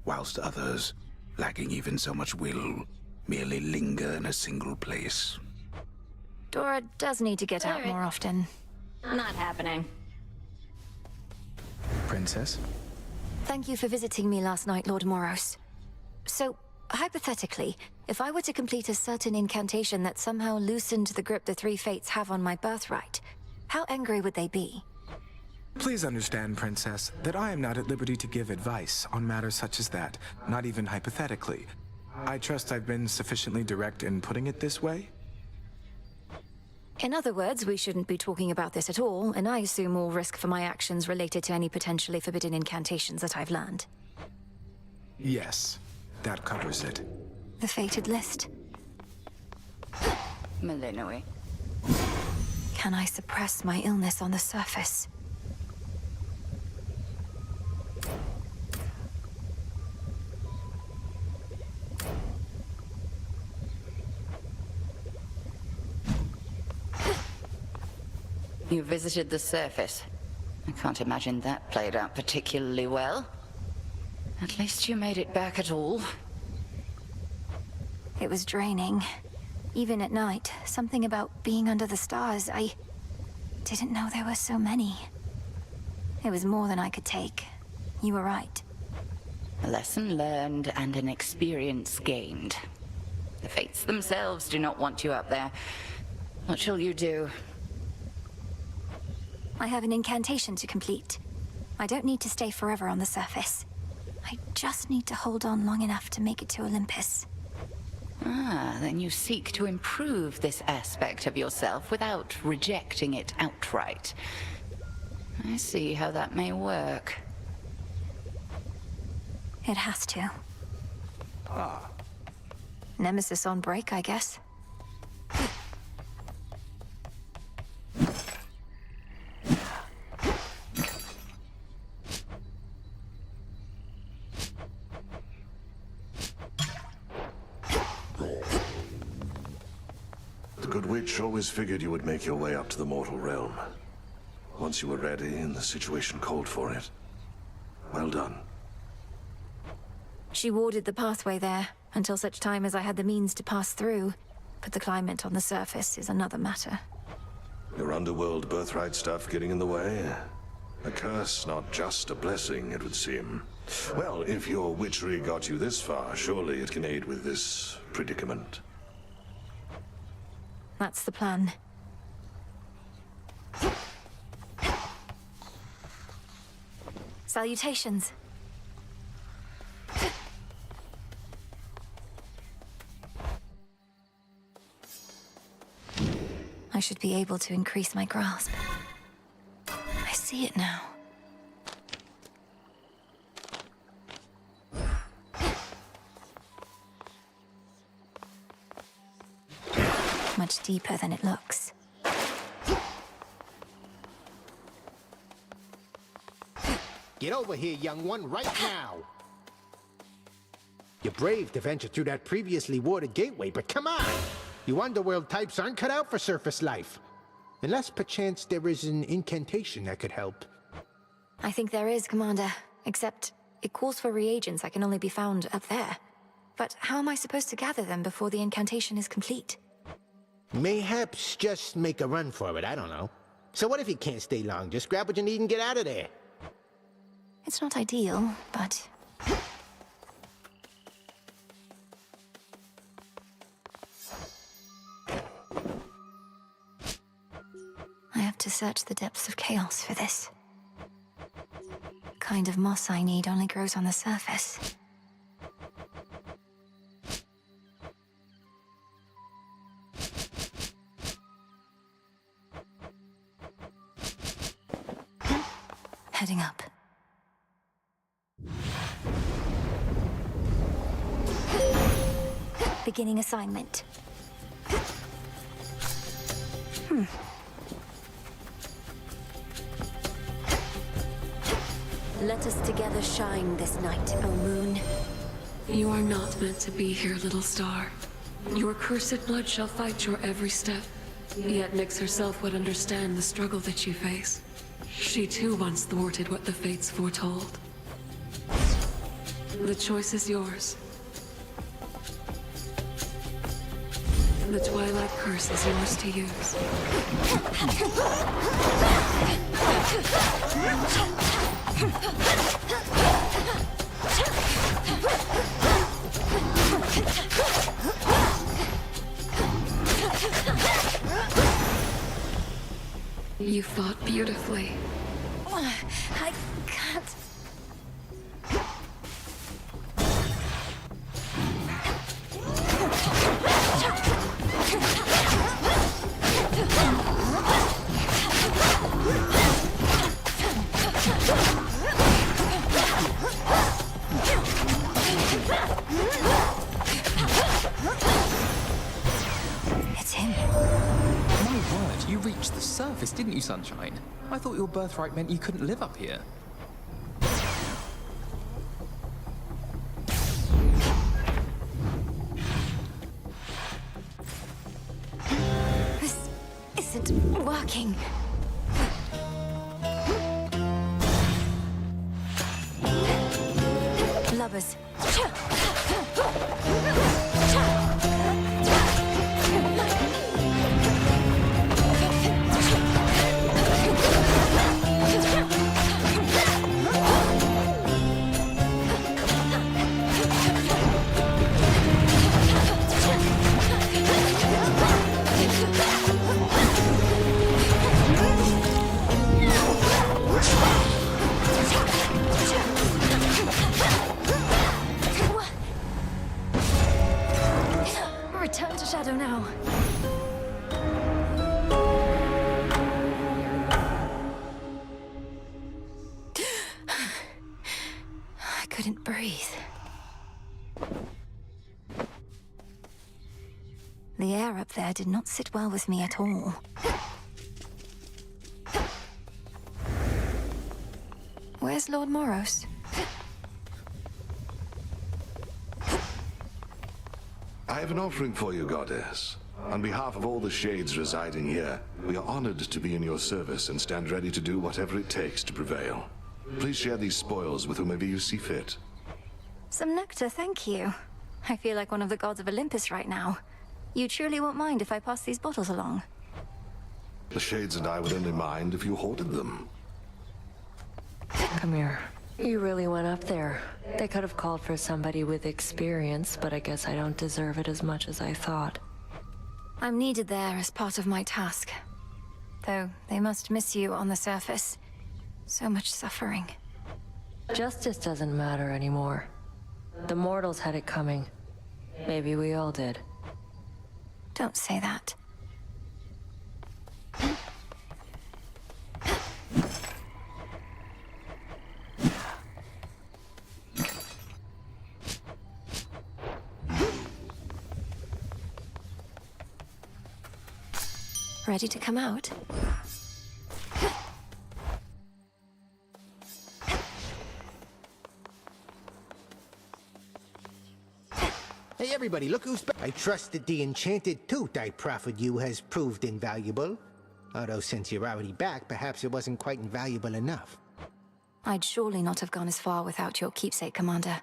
whilst others, lacking even so much will, merely linger in a single place. Dora does need to get out more often. Not happening. Princess? Thank you for visiting me last night, Lord Moros. So, hypothetically, if I were to complete a certain incantation that somehow loosened the grip the three fates have on my birthright, how angry would they be? Please understand, Princess, that I am not at liberty to give advice on matters such as that, not even hypothetically. I trust I've been sufficiently direct in putting it this way? In other words, we shouldn't be talking about this at all, and I assume all risk for my actions related to any potentially forbidden incantations that I've learned. Yes, that covers it. The fated list. Malinoi. Can I suppress my illness on the surface? You visited the surface. I can't imagine that played out particularly well. At least you made it back at all. It was draining. Even at night, something about being under the stars, I didn't know there were so many. It was more than I could take. You were right. A lesson learned and an experience gained. The fates themselves do not want you up there. What shall you do? I have an incantation to complete. I don't need to stay forever on the surface. I just need to hold on long enough to make it to Olympus. Ah, then you seek to improve this aspect of yourself without rejecting it outright. I see how that may work. It has to. Ah. Nemesis on break, I guess. The Good Witch always figured you would make your way up to the mortal realm. Once you were ready and the situation called for it. Well done. She warded the pathway there, until such time as I had the means to pass through. But the climate on the surface is another matter. Your underworld birthright stuff getting in the way? A curse, not just a blessing, it would seem. Well, if your witchery got you this far, surely it can aid with this predicament. That's the plan. Salutations. I should be able to increase my grasp. I see it now. much deeper than it looks. Get over here, young one, right now! You're brave to venture through that previously warded gateway, but come on! You underworld types aren't cut out for surface life. Unless perchance there is an incantation that could help. I think there is, Commander. Except, it calls for reagents that can only be found up there. But how am I supposed to gather them before the incantation is complete? Mayhaps just make a run for it, I don't know. So what if you can't stay long? Just grab what you need and get out of there. It's not ideal, but... I have to search the depths of chaos for this. The kind of moss I need only grows on the surface. Heading up. Beginning assignment. Let us together shine this night, O moon. You are not meant to be here, little star. Your cursed blood shall fight your every step. Yet Nyx herself would understand the struggle that you face. She too once thwarted what the fates foretold. The choice is yours. The Twilight Curse is yours to use. You fought beautifully. I can't... It's him. My word, you reached the surface, didn't you, Sunshine? I thought your birthright meant you couldn't live up here. This isn't working. Lubbers. Return to Shadow now. I couldn't breathe. The air up there did not sit well with me at all. Where's Lord Moros? I have an offering for you, Goddess. On behalf of all the shades residing here, we are honored to be in your service and stand ready to do whatever it takes to prevail. Please share these spoils with whomever you see fit. Some nectar, thank you. I feel like one of the gods of Olympus right now. You truly won't mind if I pass these bottles along? The shades and I would only mind if you hoarded them. Come here. You really went up there. They could have called for somebody with experience, but I guess I don't deserve it as much as I thought. I'm needed there as part of my task. Though they must miss you on the surface. So much suffering. Justice doesn't matter anymore. The mortals had it coming. Maybe we all did. Don't say that. Ready to come out? Hey everybody, look who's back. I trust that the enchanted tooth I proffered you has proved invaluable. Although since you're already back, perhaps it wasn't quite invaluable enough. I'd surely not have gone as far without your keepsake, Commander.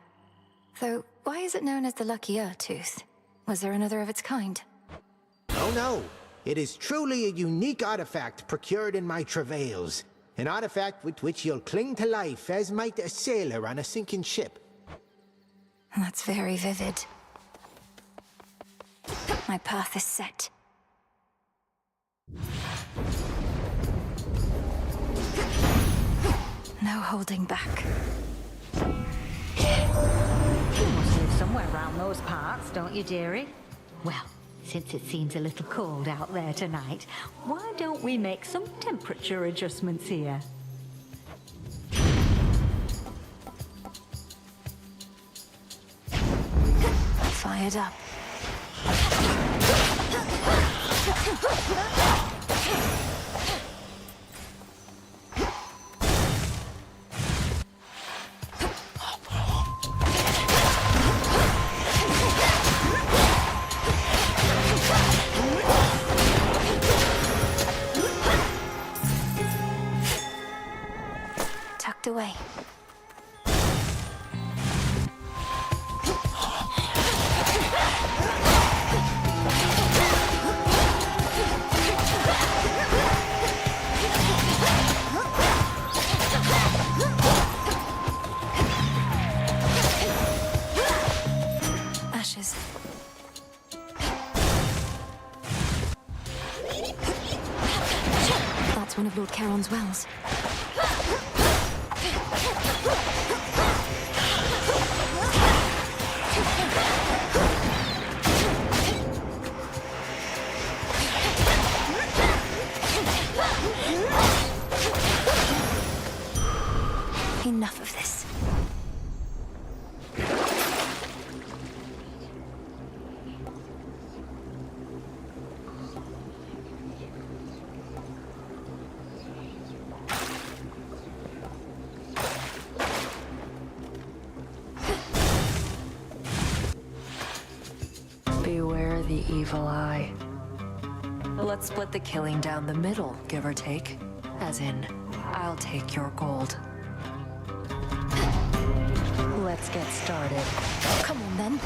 Though, why is it known as the Lucky Tooth? Was there another of its kind? Oh no! It is truly a unique artifact procured in my travails. An artifact with which you'll cling to life as might a sailor on a sinking ship. That's very vivid. My path is set. No holding back. You must live somewhere around those parts, don't you, dearie? Well, since it seems a little cold out there tonight, why don't we make some temperature adjustments here? Fired up. Tucked away. Ashes. That's one of Lord Charon's wells. Enough of this. Beware the evil eye. Let's split the killing down the middle, give or take. As in, I'll take your gold. Let's get started. Come on, then.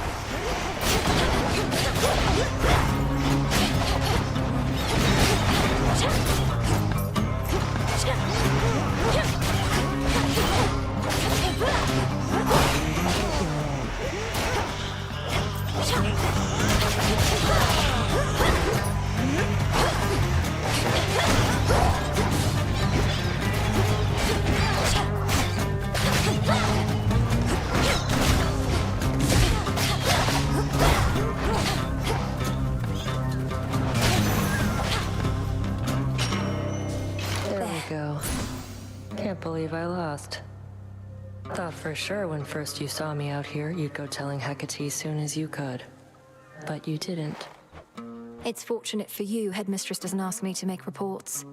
There we go. Can't believe I lost. Thought for sure when first you saw me out here, you'd go telling Hecate soon as you could. But you didn't. It's fortunate for you, Headmistress doesn't ask me to make reports.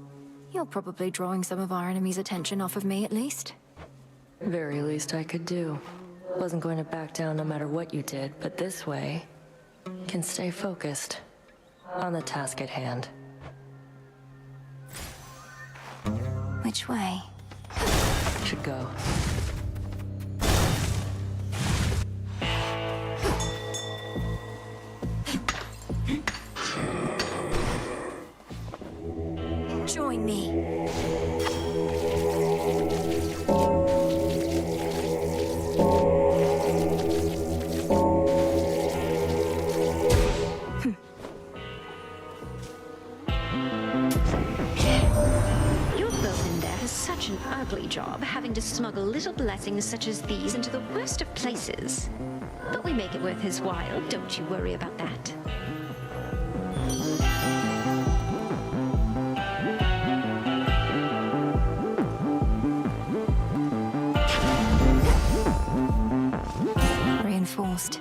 You're probably drawing some of our enemy's attention off of me, at least. Very least I could do. Wasn't going to back down no matter what you did, but this way, can stay focused on the task at hand. Which way? Should go. Join me. Your boatman there has such an ugly job having to smuggle little blessings such as these into the worst of places. But we make it worth his while, don't you worry about that. Reinforced.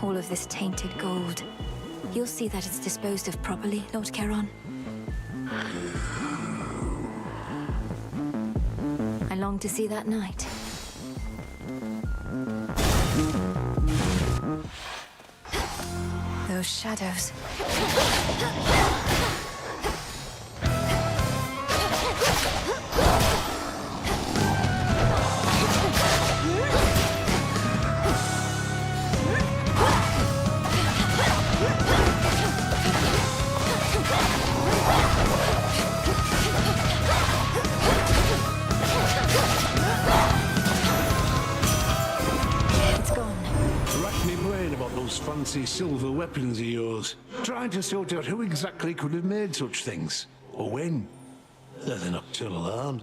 All of this tainted gold. You'll see that it's disposed of properly, Lord Charon. I long to see that night. Those shadows. Fancy silver weapons of yours, trying to sort out who exactly could have made such things, or when. They're the nocturnal arms.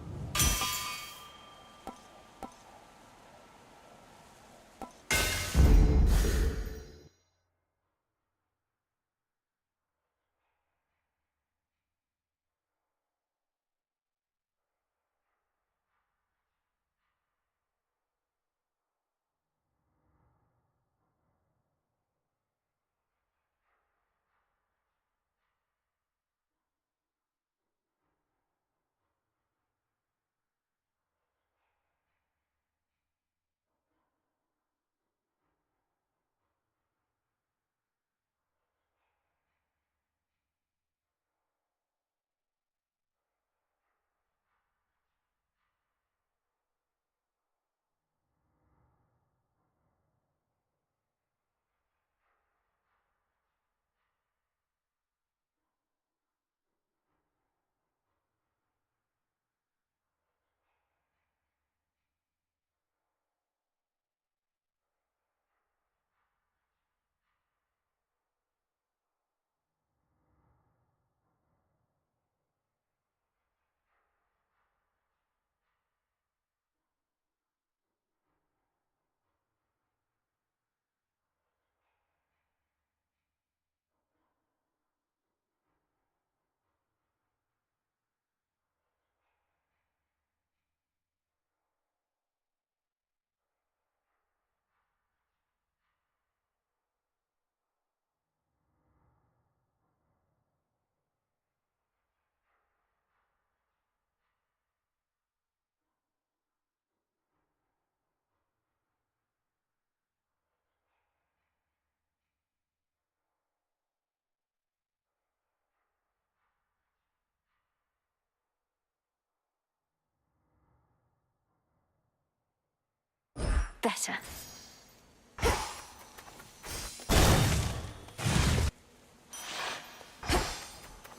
Better.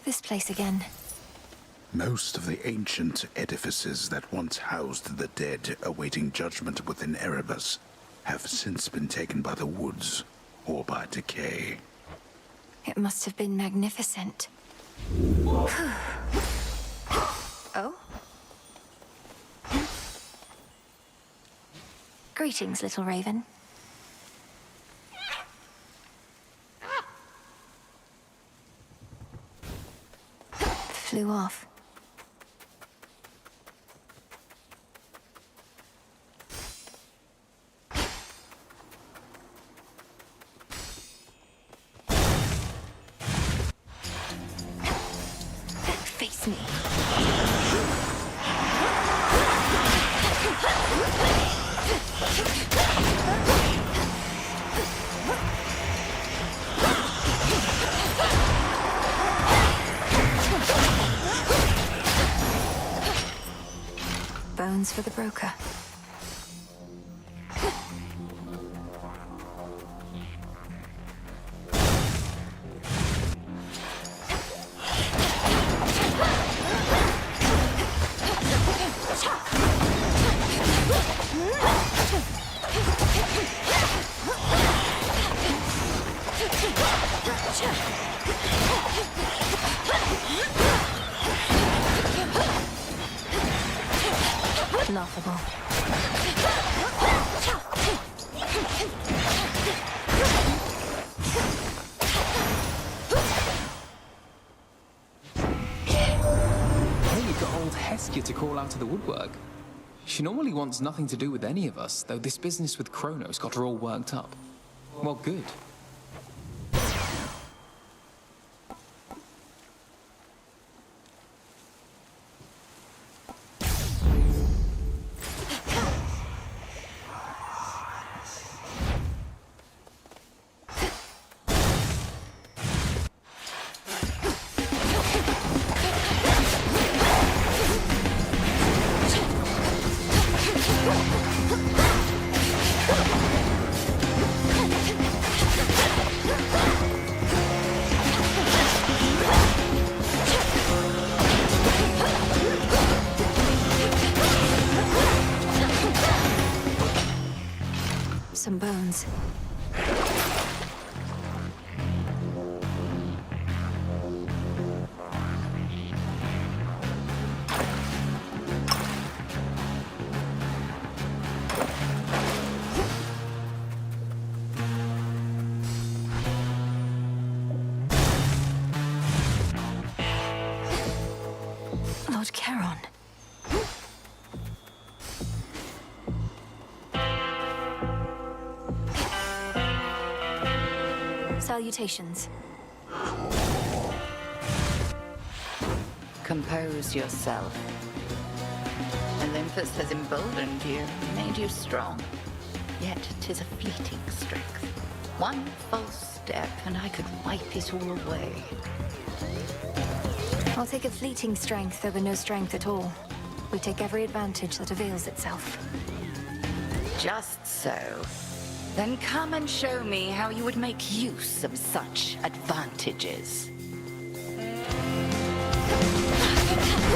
This place again. Most of the ancient edifices that once housed the dead awaiting judgment within Erebus have since been taken by the woods or by decay. It must have been magnificent. Oh? Greetings, little raven. Flew off. Face me. Bones for the broker. Laughable. Hey, you got old Heskia to call out of the woodwork. She normally wants nothing to do with any of us, though this business with Kronos got her all worked up. Well, good. Salutations. Lord Charon. Salutations. Compose yourself. Olympus has emboldened you, made you strong. Yet 'tis a fleeting strength. One false step, and I could wipe it all away. I'll take a fleeting strength over no strength at all. We take every advantage that avails itself. Just so. Then come and show me how you would make use of such advantages.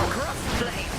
Crossblades!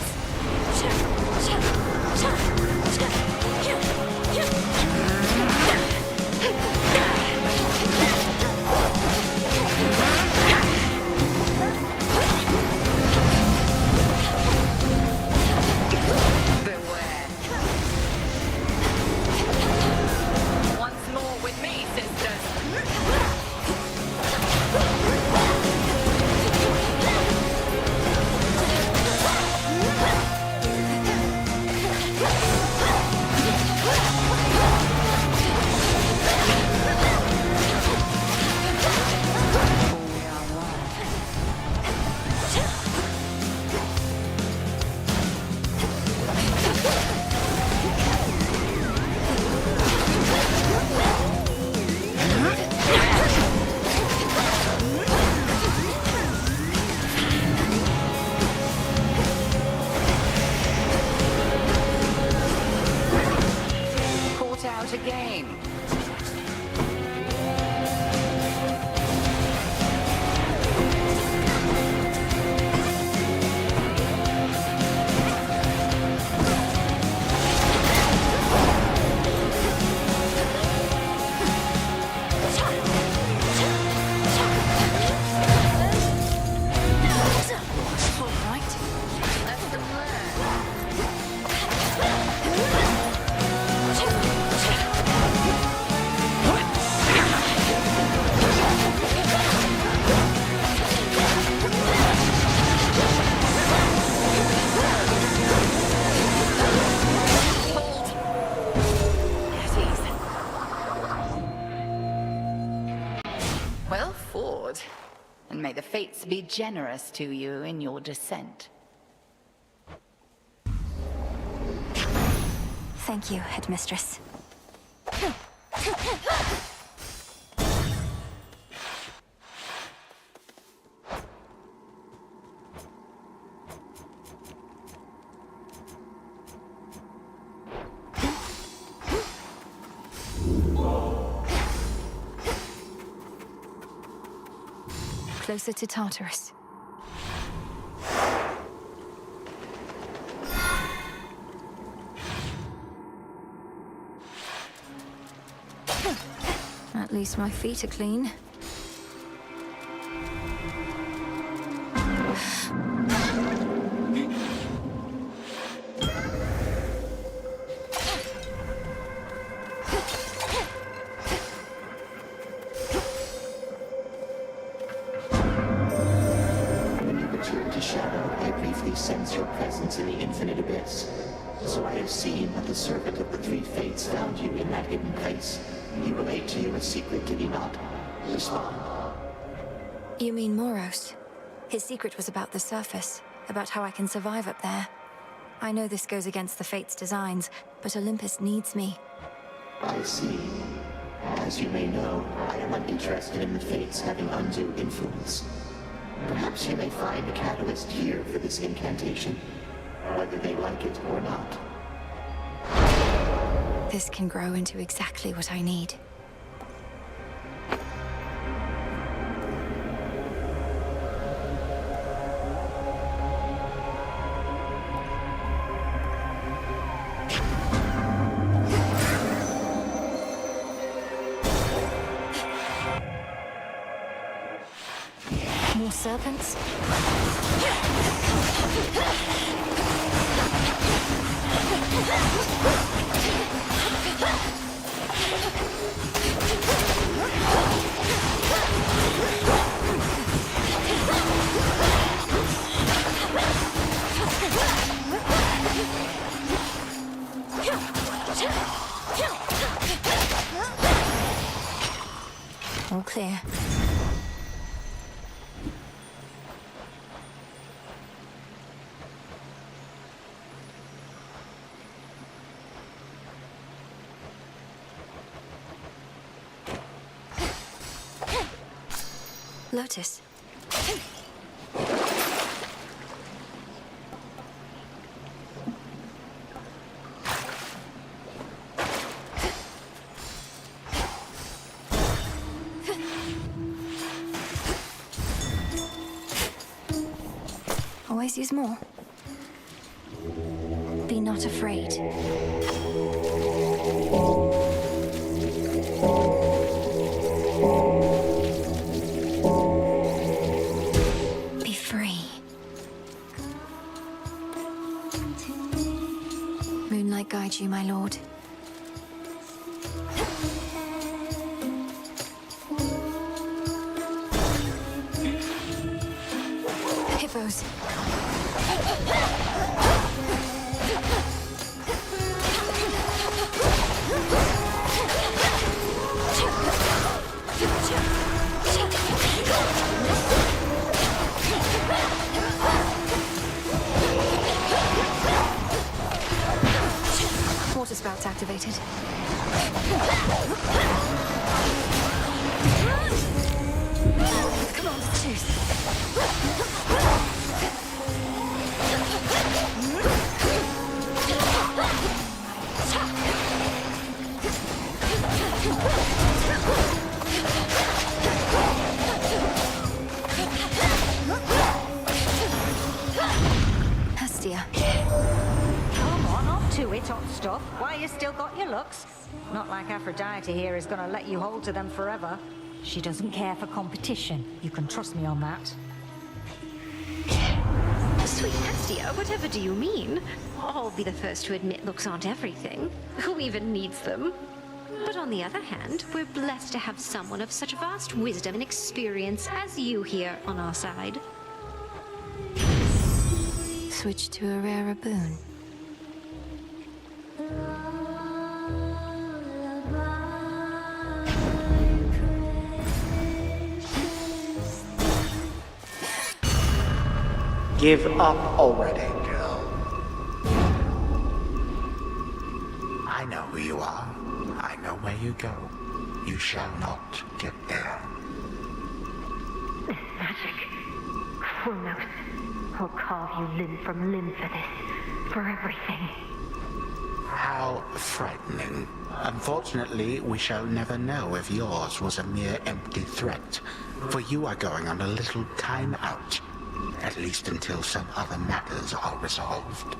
And may the fates be generous to you in your descent. Thank you, Headmistress. Closer to Tartarus. At least my feet are clean. Sense your presence in the infinite abyss. So I have seen that the servant of the three fates found you in that hidden place. He relayed to you a secret, did he not? Respond. You mean Moros? His secret was about the surface, about how I can survive up there. I know this goes against the fates' designs, but Olympus needs me. I see. As you may know, I am uninterested in the fates having undue influence. Perhaps you may find a catalyst here for this incantation, whether they like it or not. This can grow into exactly what I need. More serpents? All clear. Lotus. Always use more. Be not afraid. Be free. Moonlight guide you, my lord. Hippos. Water spouts activated. Commander's tooth. Hestia. Come on, up to it, hot stuff. Why, you still got your looks? Not like Aphrodite here is gonna let you hold to them forever. She doesn't care for competition. You can trust me on that. Sweet Hestia, whatever do you mean? I'll be the first to admit looks aren't everything. Who even needs them? But on the other hand, we're blessed to have someone of such vast wisdom and experience as you here on our side. Switch to a rarer boon. Give up already, girl. I know who you are. I know where you go. You shall not get there. This magic. Who knows? I'll carve you limb from limb for this. For everything. How frightening. Unfortunately, we shall never know if yours was a mere empty threat. For you are going on a little time out. At least until some other matters are resolved.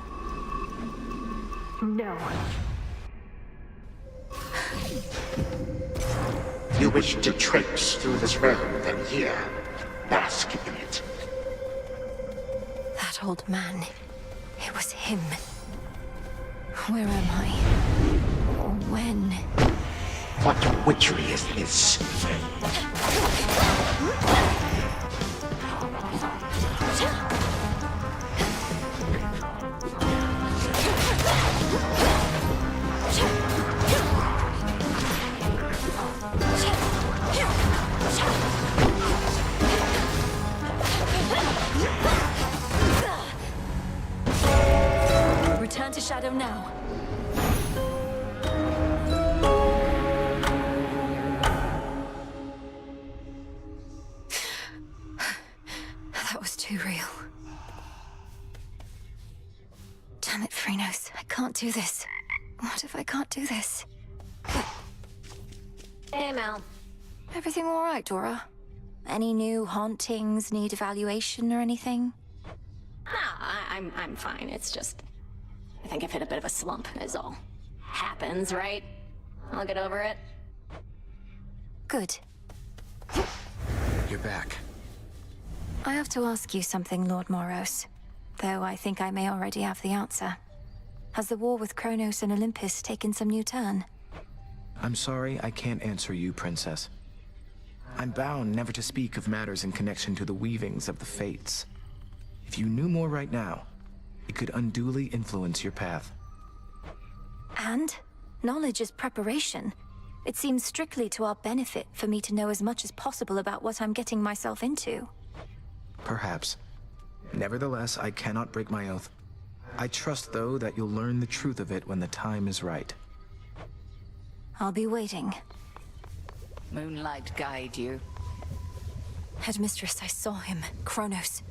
No. You wish to traipse through this realm, then here, bask in it. That old man. It was him. Where am I? Or when? What witchery is this? Return to Shadow now. That was too real. Damn it, Phrynos. I can't do this. What if I can't do this? Hey, Mel. Everything all right, Dora? Any new hauntings need evaluation or anything? I'm fine. It's just... I think I've hit a bit of a slump, is all. Happens, right? I'll get over it. Good. You're back. I have to ask you something, Lord Moros. Though I think I may already have the answer. Has the war with Kronos and Olympus taken some new turn? I'm sorry I can't answer you, Princess. I'm bound never to speak of matters in connection to the weavings of the fates. If you knew more right now, it could unduly influence your path. And? Knowledge is preparation. It seems strictly to our benefit for me to know as much as possible about what I'm getting myself into. Perhaps. Nevertheless, I cannot break my oath. I trust, though, that you'll learn the truth of it when the time is right. I'll be waiting. Moonlight guide you. Headmistress, I saw him. Kronos.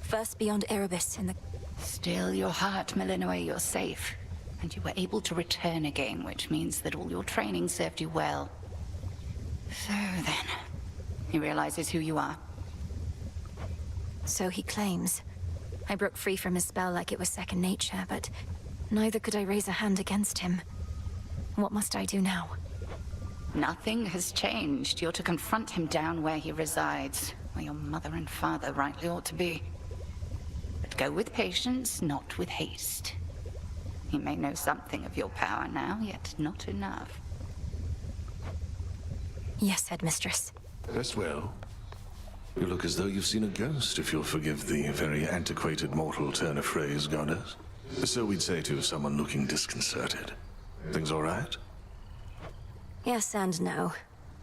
First beyond Erebus in the... Still your heart, Malinois, you're safe. And you were able to return again, which means that all your training served you well. So then, he realizes who you are. So he claims. I broke free from his spell like it was second nature, but neither could I raise a hand against him. What must I do now? Nothing has changed. You're to confront him down where he resides, where your mother and father rightly ought to be. But go with patience, not with haste. He may know something of your power now, yet not enough. Yes, Headmistress. Rest well. You look as though you've seen a ghost, if you'll forgive the very antiquated mortal turn of phrase, Goddess. So we'd say to someone looking disconcerted. Things all right? Yes and no.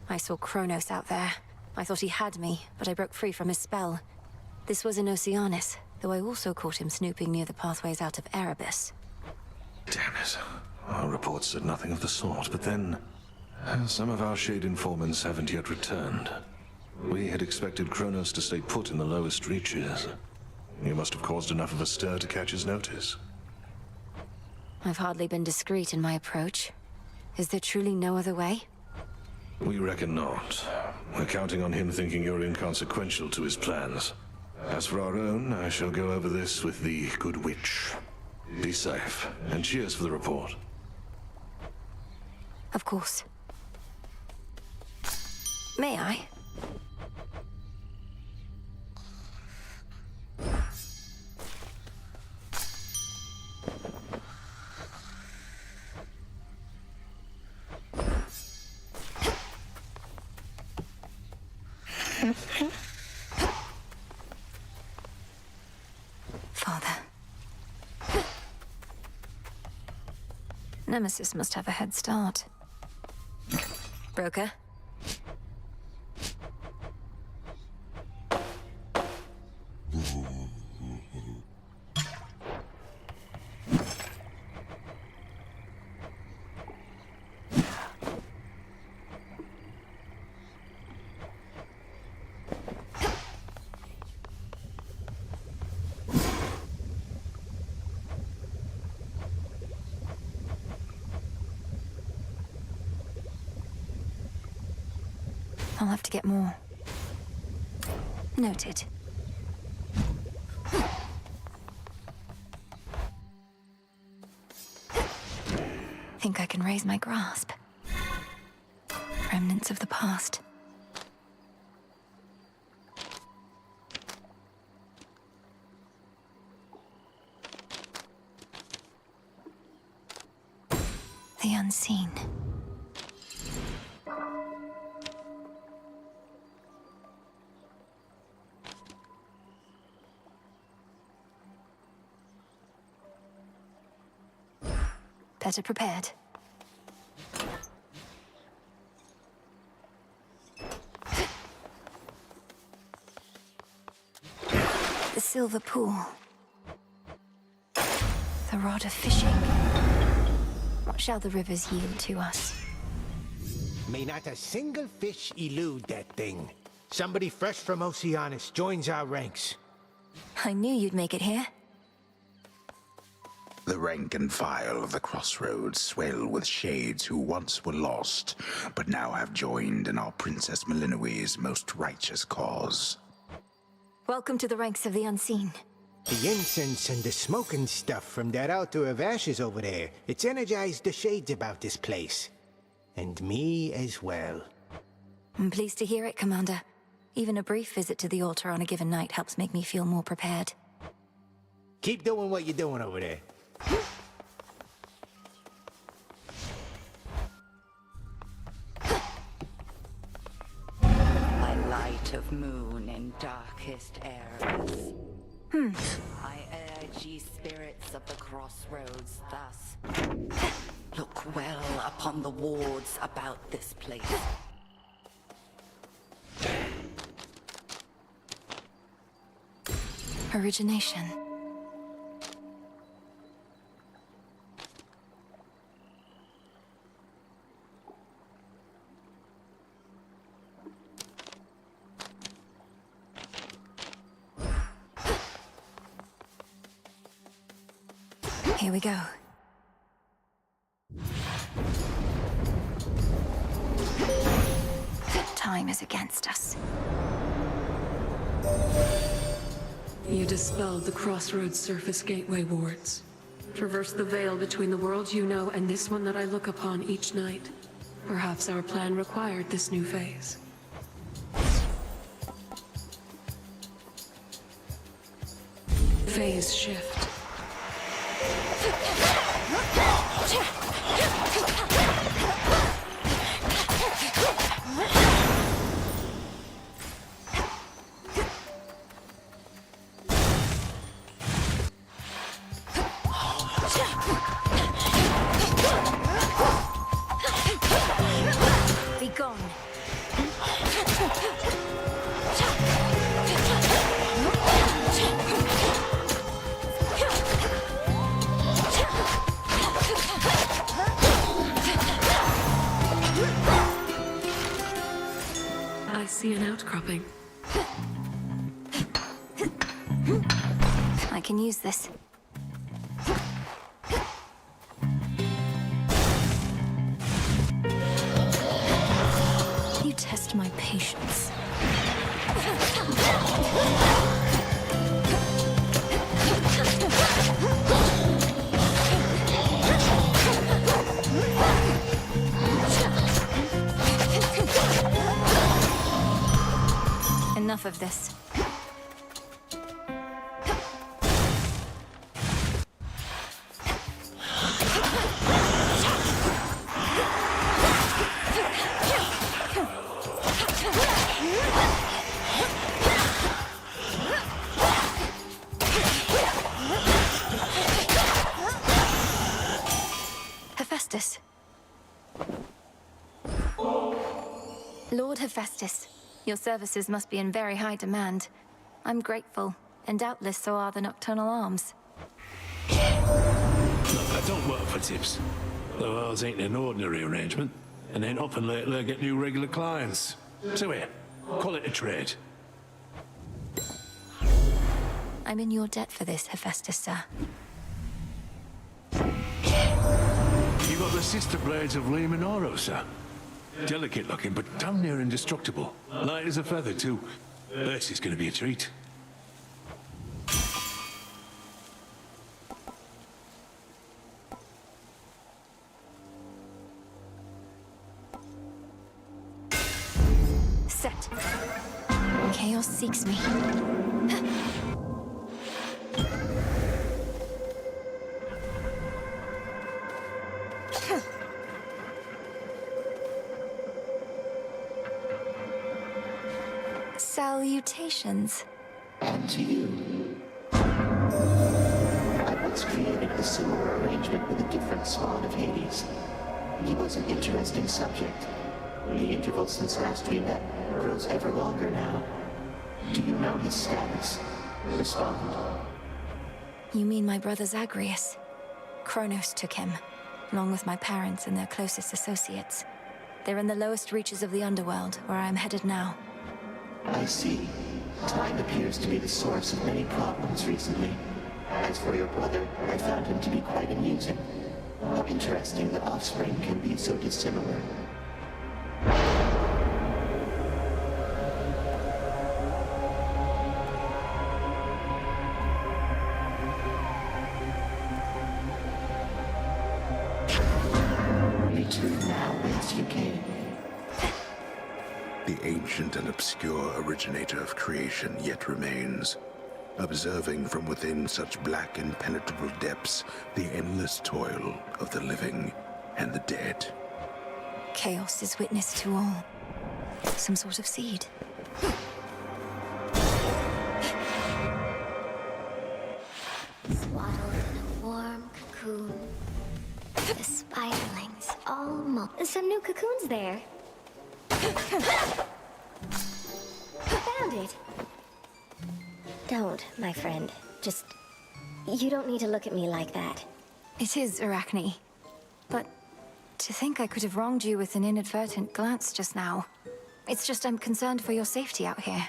I saw Kronos out there. I thought he had me, but I broke free from his spell. This was in Oceanus, though I also caught him snooping near the pathways out of Erebus. Damn it. Our reports said nothing of the sort, but then... some of our shade informants haven't yet returned. We had expected Kronos to stay put in the lowest reaches. You must have caused enough of a stir to catch his notice. I've hardly been discreet in my approach. Is there truly no other way? We reckon not. We're counting on him thinking you're inconsequential to his plans. As for our own, I shall go over this with the good witch. Be safe, and cheers for the report. Of course. May I? Father. Nemesis must have a head start. Broker? I'll have to get more. Noted. Think I can raise my grasp. Remnants of the past. The unseen. Better prepared. The silver pool. The rod of fishing. What shall the rivers yield to us? May not a single fish elude that thing. Somebody fresh from Oceanus joins our ranks. I knew you'd make it here. The rank and file of the crossroads swell with shades who once were lost, but now have joined in our Princess Malinois's most righteous cause. Welcome to the ranks of the unseen. The incense and the smoking stuff from that altar of ashes over there, it's energized the shades about this place. And me as well. I'm pleased to hear it, Commander. Even a brief visit to the altar on a given night helps make me feel more prepared. Keep doing what you're doing over there. By light of moon in darkest Erebus. I urge ye spirits of the crossroads thus. Look well upon the wards about this place. Origination. Here we go. Time is against us. You dispelled the Crossroads Surface Gateway wards. Traverse the veil between the worlds you know and this one that I look upon each night. Perhaps our plan required this new phase. Phase shift. Be gone. I see an outcropping. I can use this. You test my patience. Enough of this. Hephaestus. Lord Hephaestus, your services must be in very high demand. I'm grateful, and doubtless so are the nocturnal arms. Look, I don't work for tips. Though ours ain't an ordinary arrangement, and then often lately I get new regular clients. So here, call it a trade. I'm in your debt for this, Hephaestus, sir. You got the sister blades of Limonoro, sir. Delicate looking, but damn near indestructible. Light as a feather, too. This is gonna be a treat. Set. Chaos seeks me. Salutations. And to you. I once created a similar arrangement with a different spawn of Hades. He was an interesting subject. The interval since last we met grows ever longer now. Do you know his status? Respond. You mean my brother Zagreus? Kronos took him, along with my parents and their closest associates. They're in the lowest reaches of the underworld, where I am headed now. I see. Time appears to be the source of many problems recently. As for your brother, I found him to be quite amusing. How interesting that offspring can be so dissimilar. Return now whence you came. The ancient and obscure originator of creation yet remains, observing from within such black impenetrable depths the endless toil of the living and the dead. Chaos is witness to all. Some sort of seed. Swaddled in a warm cocoon. The spiderlings all some new cocoons there. Found it. Don't, my friend. Just... You don't need to look at me like that. It is Arachne. But to think I could have wronged you with an inadvertent glance just now. It's just I'm concerned for your safety out here.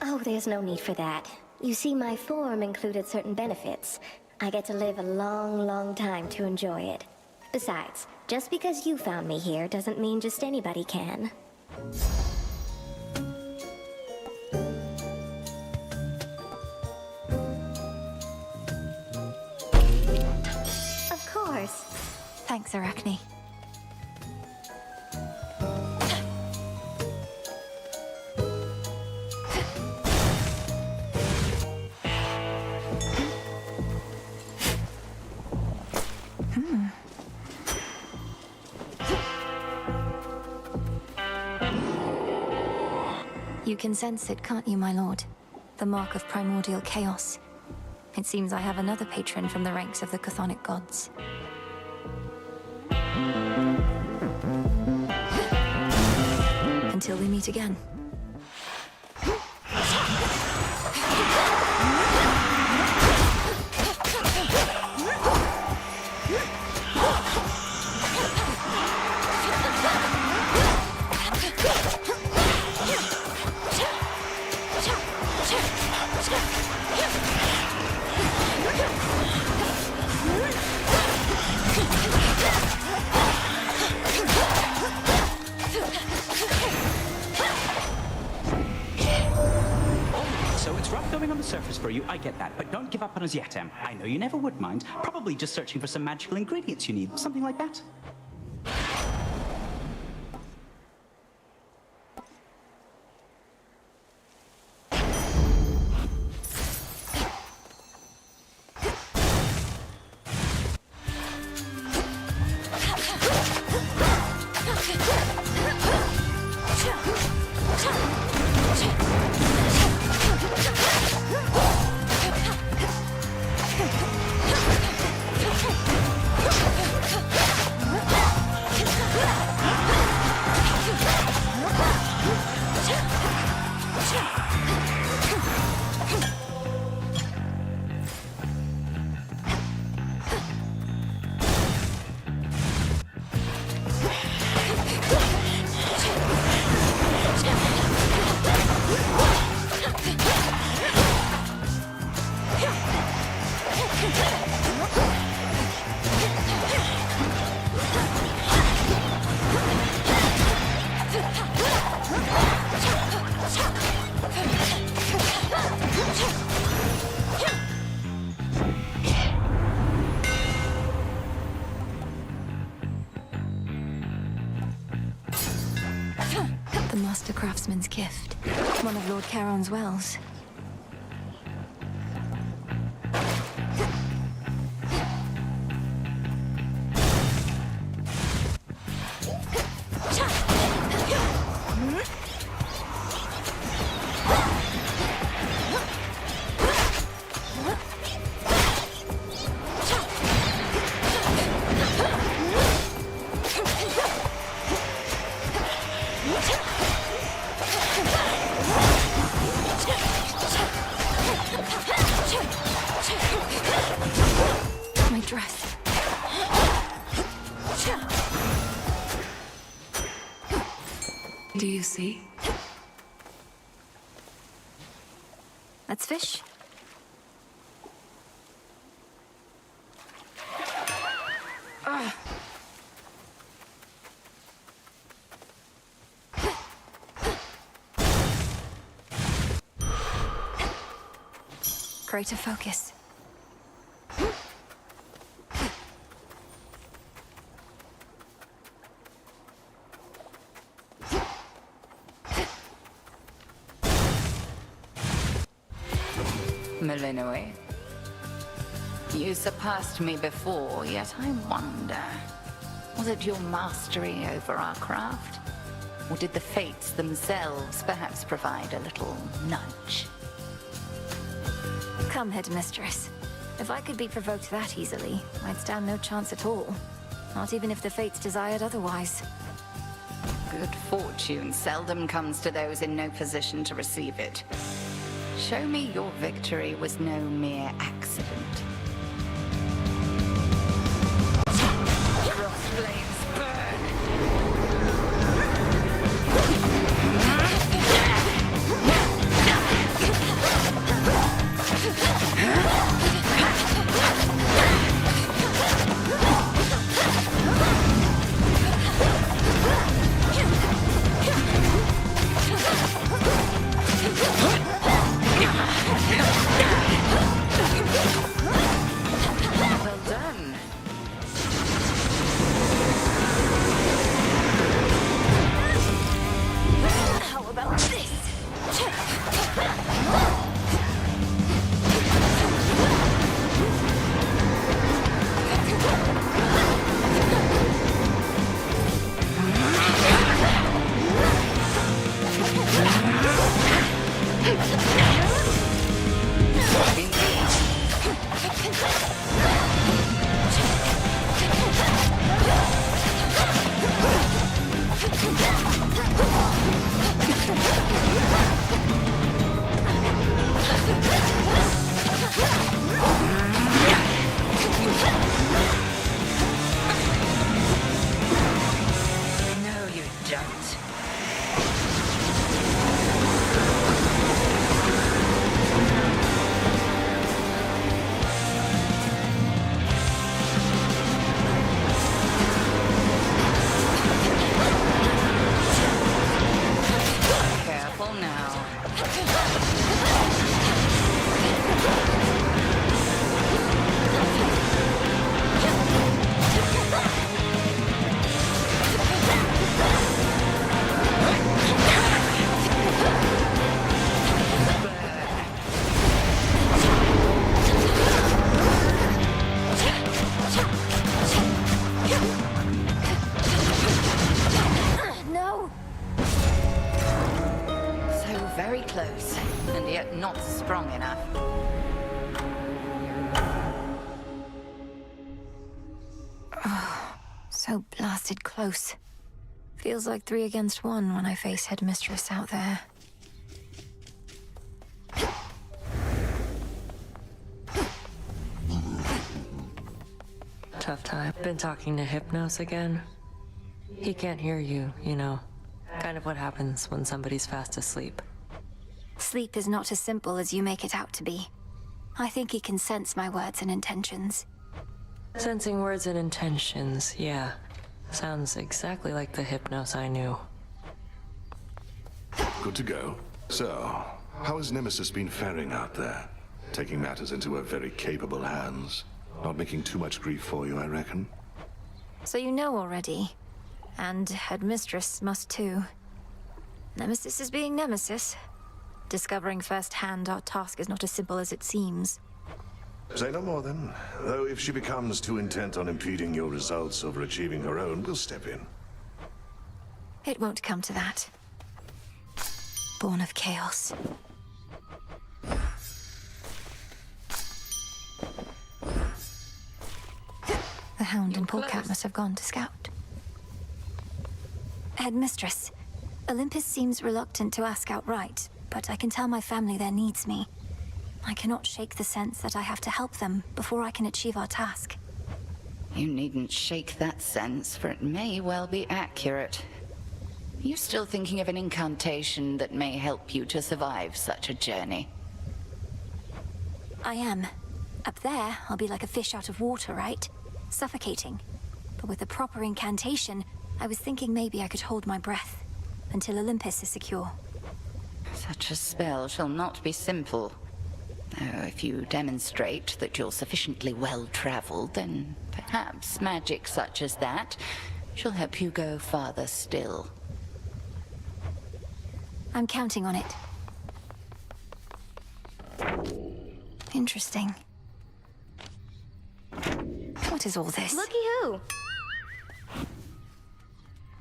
Oh, there's no need for that. You see, my form included certain benefits. I get to live a long, long time to enjoy it. Besides, just because you found me here doesn't mean just anybody can. Of course. Thanks, Arachne. You can sense it, can't you, my lord? The mark of primordial chaos. It seems I have another patron from the ranks of the chthonic gods. Until we meet again. Surface for you, I get that, but don't give up on us yet, Em. I know you never would mind. Probably just searching for some magical ingredients you need, something like that. The Master Craftsman's gift. One of Lord Charon's wells. My dress. Do you see? Let's fish. Greater focus. Malinoi. You surpassed me before, yet I wonder, was it your mastery over our craft? Or did the fates themselves perhaps provide a little nudge? Come, Headmistress. If I could be provoked that easily, I'd stand no chance at all. Not even if the fates desired otherwise. Good fortune seldom comes to those in no position to receive it. Show me your victory was no mere accident. Cross flames burn! Well done. How about this? No, you don't. Careful now. No! So very close, and yet not strong enough. So blasted close. Feels like 3 against 1 when I face Headmistress out there. Tough time. Been talking to Hypnos again. He can't hear you, you know. Kind of what happens when somebody's fast asleep. Sleep is not as simple as you make it out to be. I think he can sense my words and intentions. Sensing words and intentions, yeah. Sounds exactly like the Hypnos I knew. Good to go. So, how has Nemesis been faring out there? Taking matters into her very capable hands. Not making too much grief for you, I reckon. So you know already. And Headmistress must too. Nemesis is being Nemesis. Discovering firsthand our task is not as simple as it seems. Say no more then. Though if she becomes too intent on impeding your results over achieving her own, we'll step in. It won't come to that. Born of chaos. The Hound and Polecat must have gone to scout. Headmistress, Olympus seems reluctant to ask outright, but I can tell my family there needs me. I cannot shake the sense that I have to help them before I can achieve our task. You needn't shake that sense, for it may well be accurate. Are you still thinking of an incantation that may help you to survive such a journey? I am. Up there, I'll be like a fish out of water, right? Suffocating. But with a proper incantation, I was thinking maybe I could hold my breath until Olympus is secure. Such a spell shall not be simple. Though if you demonstrate that you're sufficiently well-traveled, then perhaps magic such as that shall help you go farther still. I'm counting on it. Interesting. What is all this? Looky who!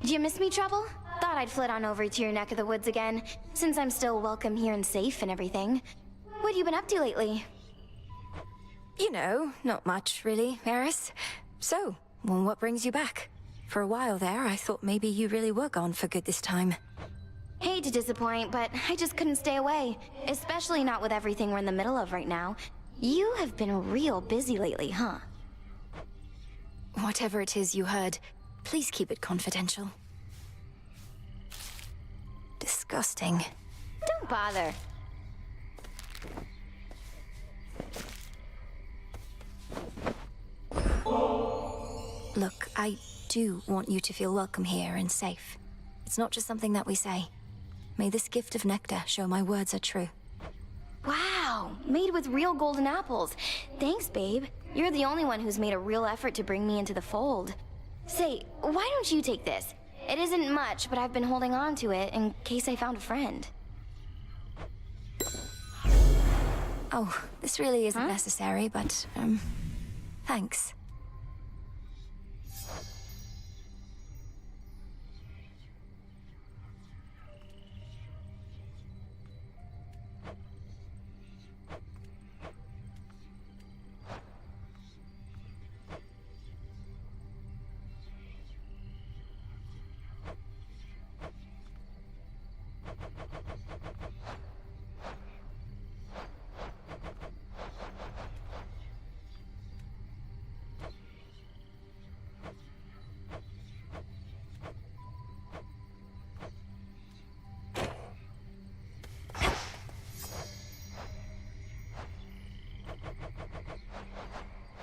Do you miss me, Trouble? Thought I'd flit on over to your neck of the woods again, since I'm still welcome here and safe and everything. What have you been up to lately? You know, not much, really, Eris. So, well, what brings you back? For a while there, I thought maybe you really were gone for good this time. Hate to disappoint, but I just couldn't stay away. Especially not with everything we're in the middle of right now. You have been real busy lately, huh? Whatever it is you heard, please keep it confidential. Disgusting. Don't bother. Look, I do want you to feel welcome here and safe. It's not just something that we say. May this gift of nectar show my words are true. Wow, made with real golden apples. Thanks, babe. You're the only one who's made a real effort to bring me into the fold. Say, why don't you take this? It isn't much, but I've been holding on to it in case I found a friend. Oh, this really isn't necessary, but, thanks.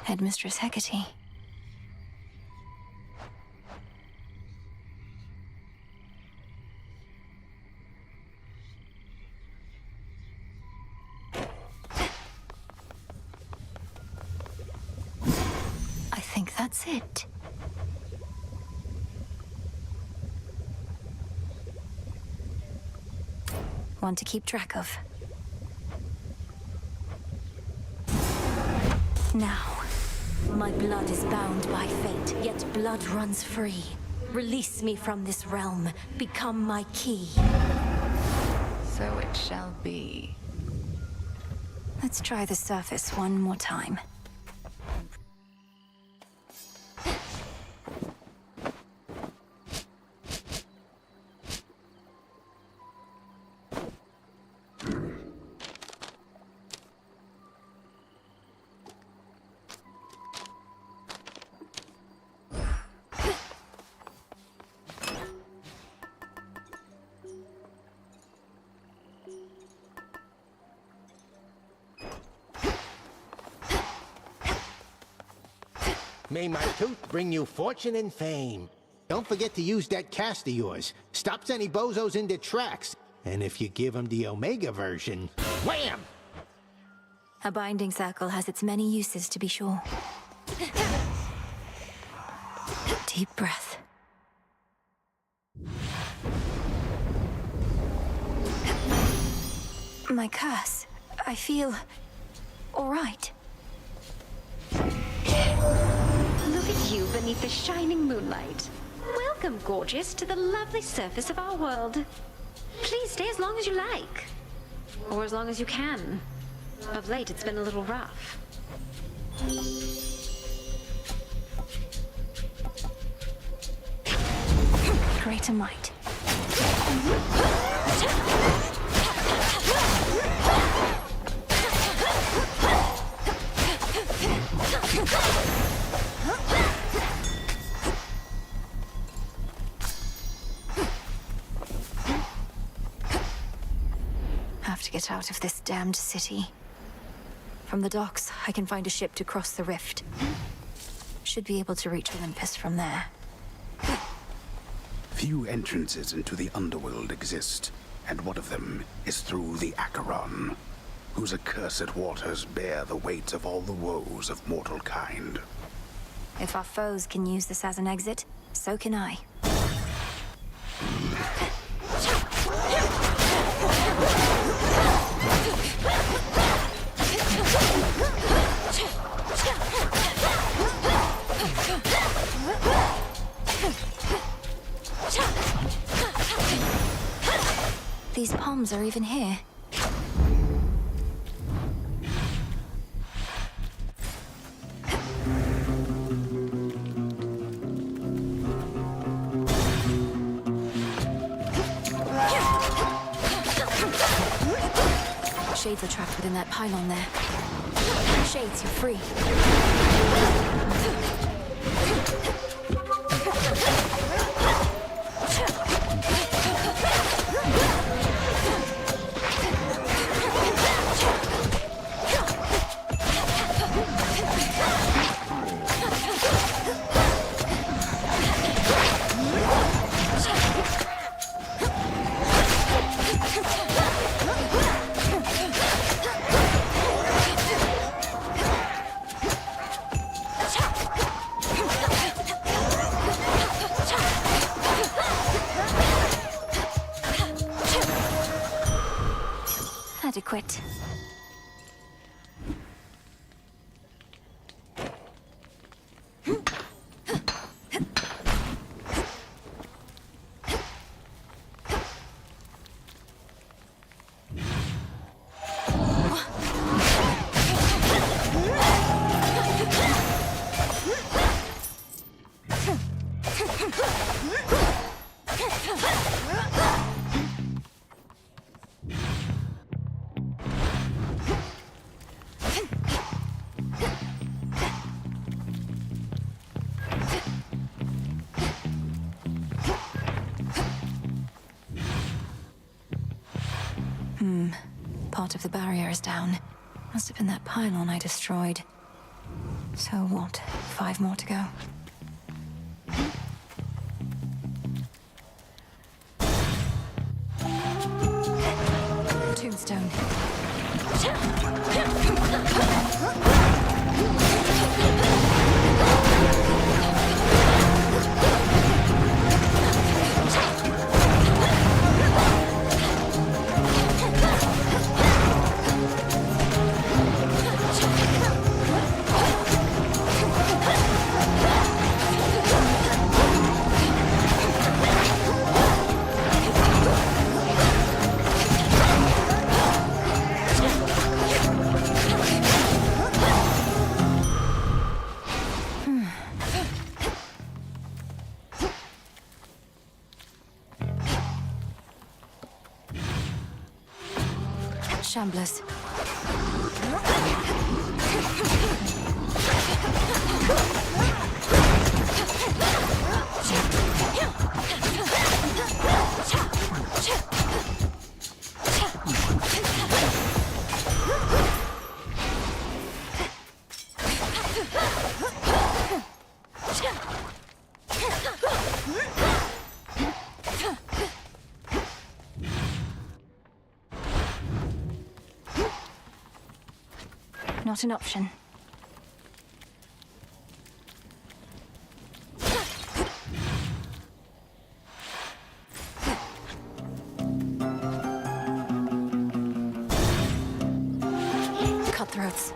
Headmistress Hecate. I think that's it. One to keep track of. Now. My blood is bound by fate, yet blood runs free. Release me from this realm. Become my key. So it shall be. Let's try the surface one more time. May my tooth bring you fortune and fame. Don't forget to use that cast of yours. Stops any bozos in their tracks. And if you give them the Omega version, wham! A binding circle has its many uses, to be sure. Deep breath. My curse. I feel all right. Look at you beneath the shining moonlight. Welcome, gorgeous, to the lovely surface of our world. Please stay as long as you like. Or as long as you can. Of late, it's been a little rough. Greater might. Have to get out of this damned city. From the docks, I can find a ship to cross the rift. Should be able to reach Olympus from there. Few entrances into the underworld exist, and one of them is through the Acheron, whose accursed waters bear the weight of all the woes of mortal kind. If our foes can use this as an exit, so can I. These palms are even here. Shades are trapped within that pylon there. Shades, you're free. Adequate. Part of the barrier is down. Must have been that pylon I destroyed. So what? 5 more to go. Tombstone. Shamblers. Not an option. Cutthroats.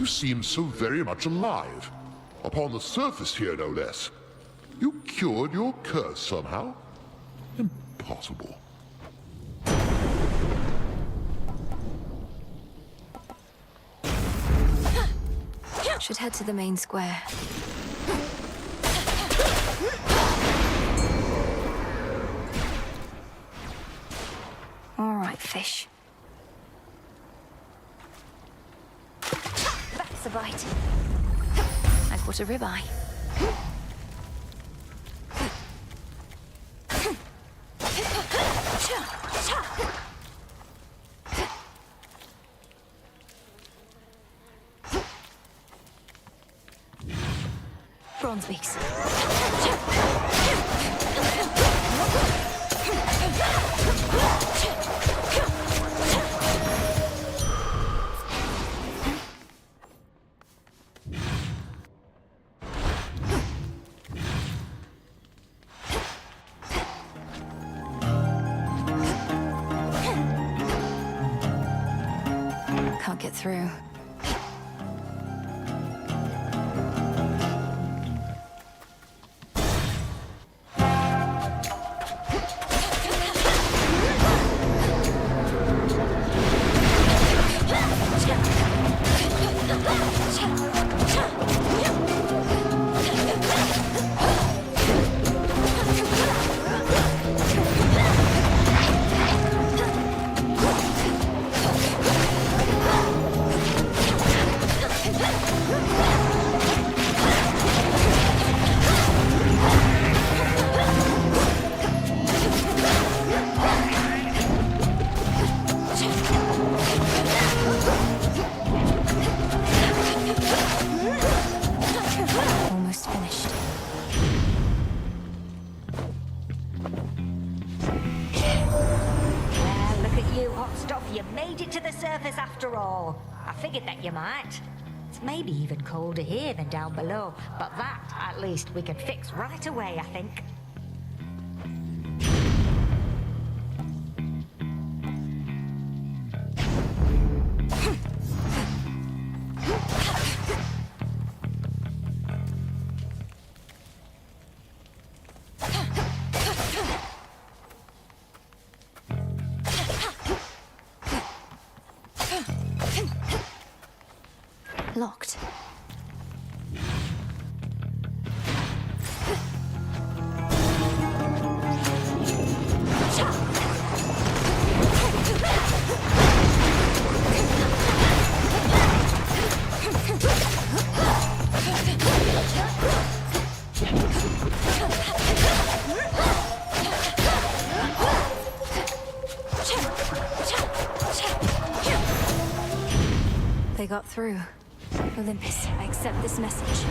Seems so very much alive. Upon the surface here, no less. You cured your curse somehow? Impossible. Should head to the main square. All right, fish. That's a bite. I caught a ribeye. Bronze beaks. Can't get through. Almost finished. Well, look at you, hot stuff. You made it to the surface after all. I figured that you might. It's maybe even colder here than down below, but that, at least, we can fix right away, I think. Locked. They got through. Olympus, I accept this message.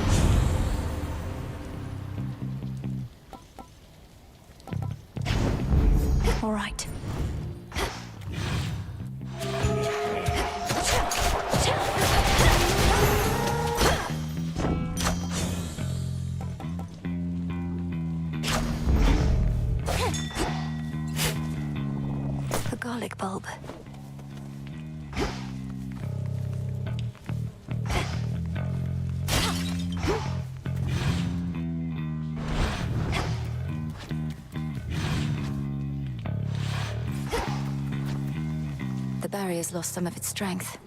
All right. The garlic bulb. The barrier's lost some of its strength.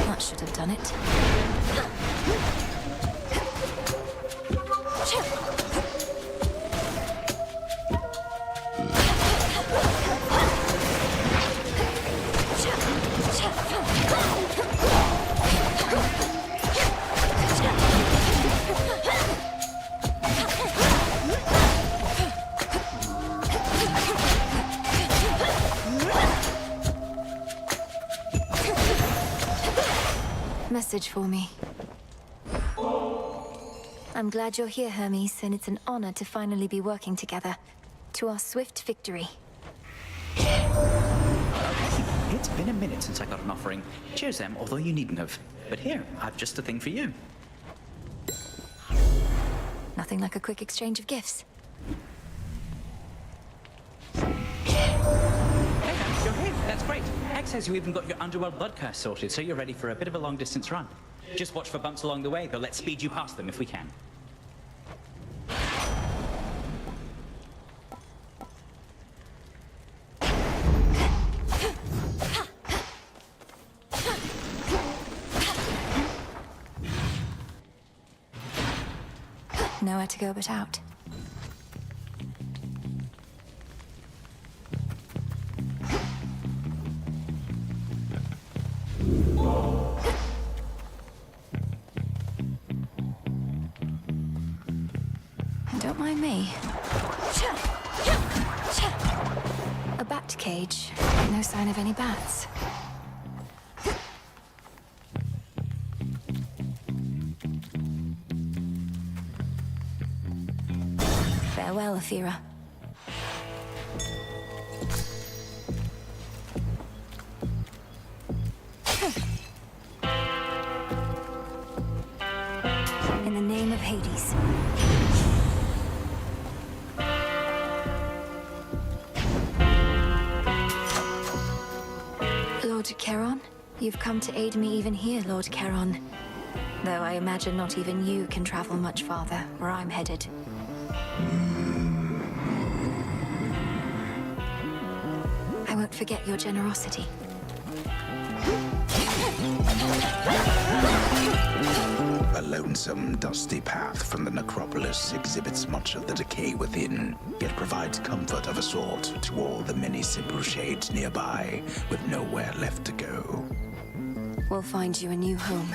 That should have done it. Message for me. I'm glad you're here, Hermes, and it's an honor to finally be working together. To our swift victory. It's been a minute since I got an offering. Cheers, Em, although you needn't have. But here, I've just a thing for you. Nothing like a quick exchange of gifts. You're here. That's great. Heck says you even got your underworld blood curse sorted, so you're ready for a bit of a long-distance run. Just watch for bumps along the way, though let's speed you past them if we can. Nowhere to go but out. Don't mind me. A bat cage. No sign of any bats. Farewell, Athera. In the name of Hades. Lord Charon, you've come to aid me even here, Lord Charon. Though I imagine not even you can travel much farther where I'm headed. I won't forget your generosity. A lonesome, dusty path from the necropolis exhibits much of the decay within, yet provides comfort of a sort to all the many simple shades nearby, with nowhere left to go. We'll find you a new home.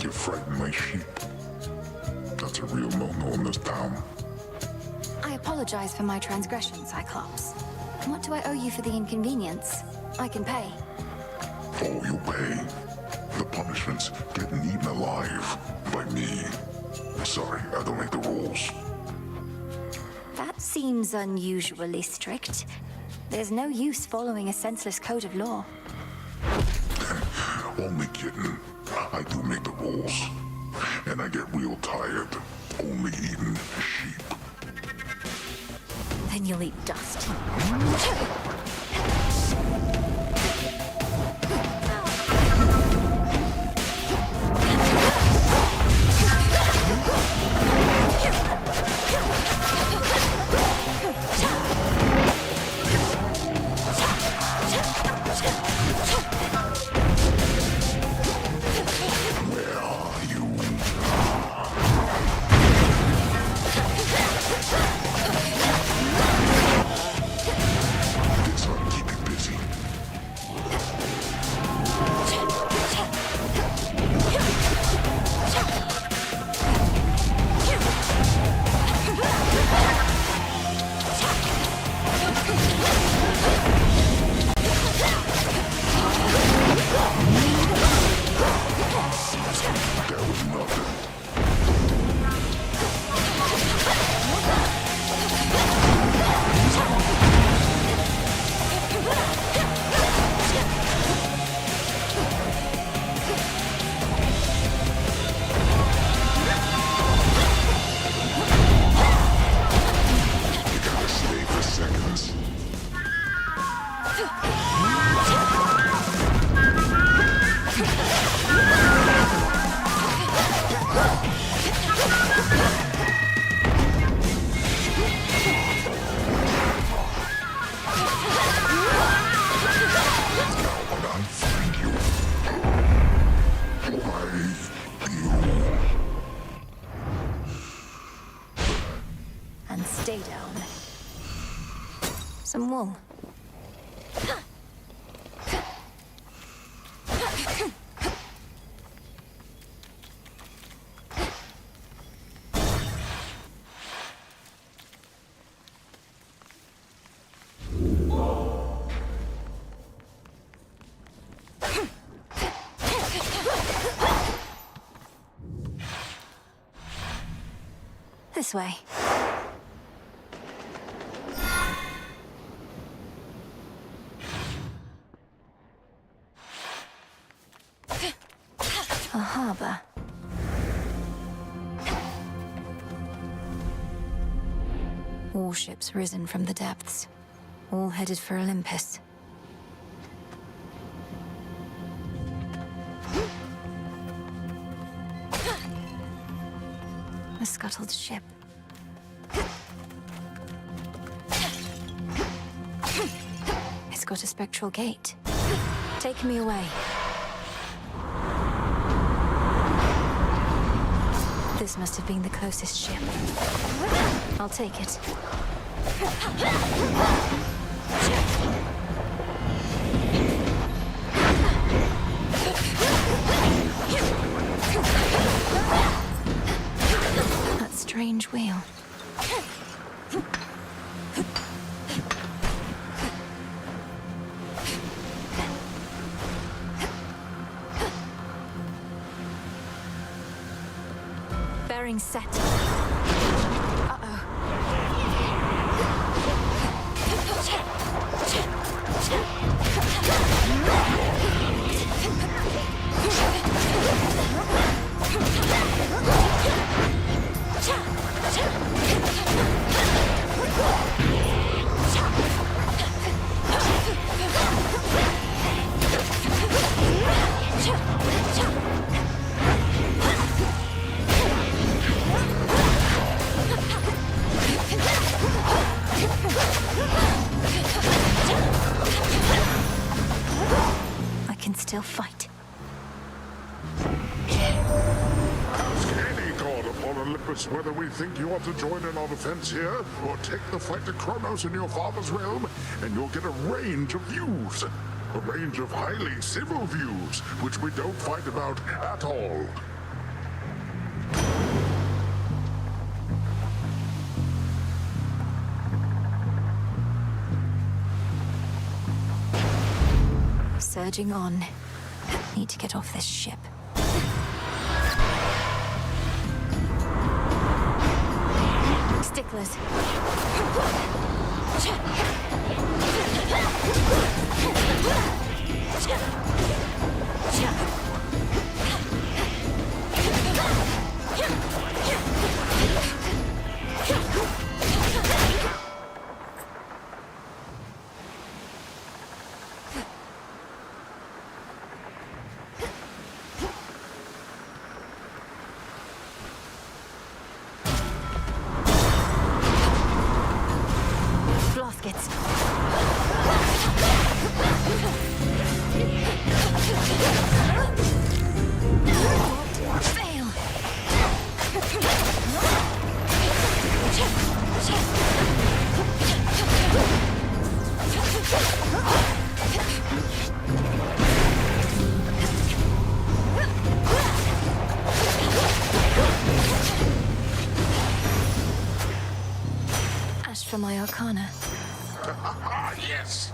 You frighten my sheep. That's a real no-no in this town. I apologize for my transgression, Cyclops. What do I owe you for the inconvenience? I can pay. Oh, you pay. The punishment's getting eaten alive by me. Sorry, I don't make the rules. That seems unusually strict. There's no use following a senseless code of law. Only kidding. I do make the rules. And I get real tired only eating sheep. Then you'll eat dust. And stay down. Some wool. This way. A harbor. Warships risen from the depths, all headed for Olympus. A scuttled ship. It's got a spectral gate. Take me away. This must have been the closest ship. I'll take it. mooring set. Uh-oh. I can still fight. Ask any god upon Olympus whether we think you ought to join in our defense here, or take the fight to Kronos in your father's realm, and you'll get a range of views. A range of highly civil views, which we don't fight about at all. Surging on. Need to get off this ship. Sticklers. Blaskets. Fail. Ash for my arcana. Yes!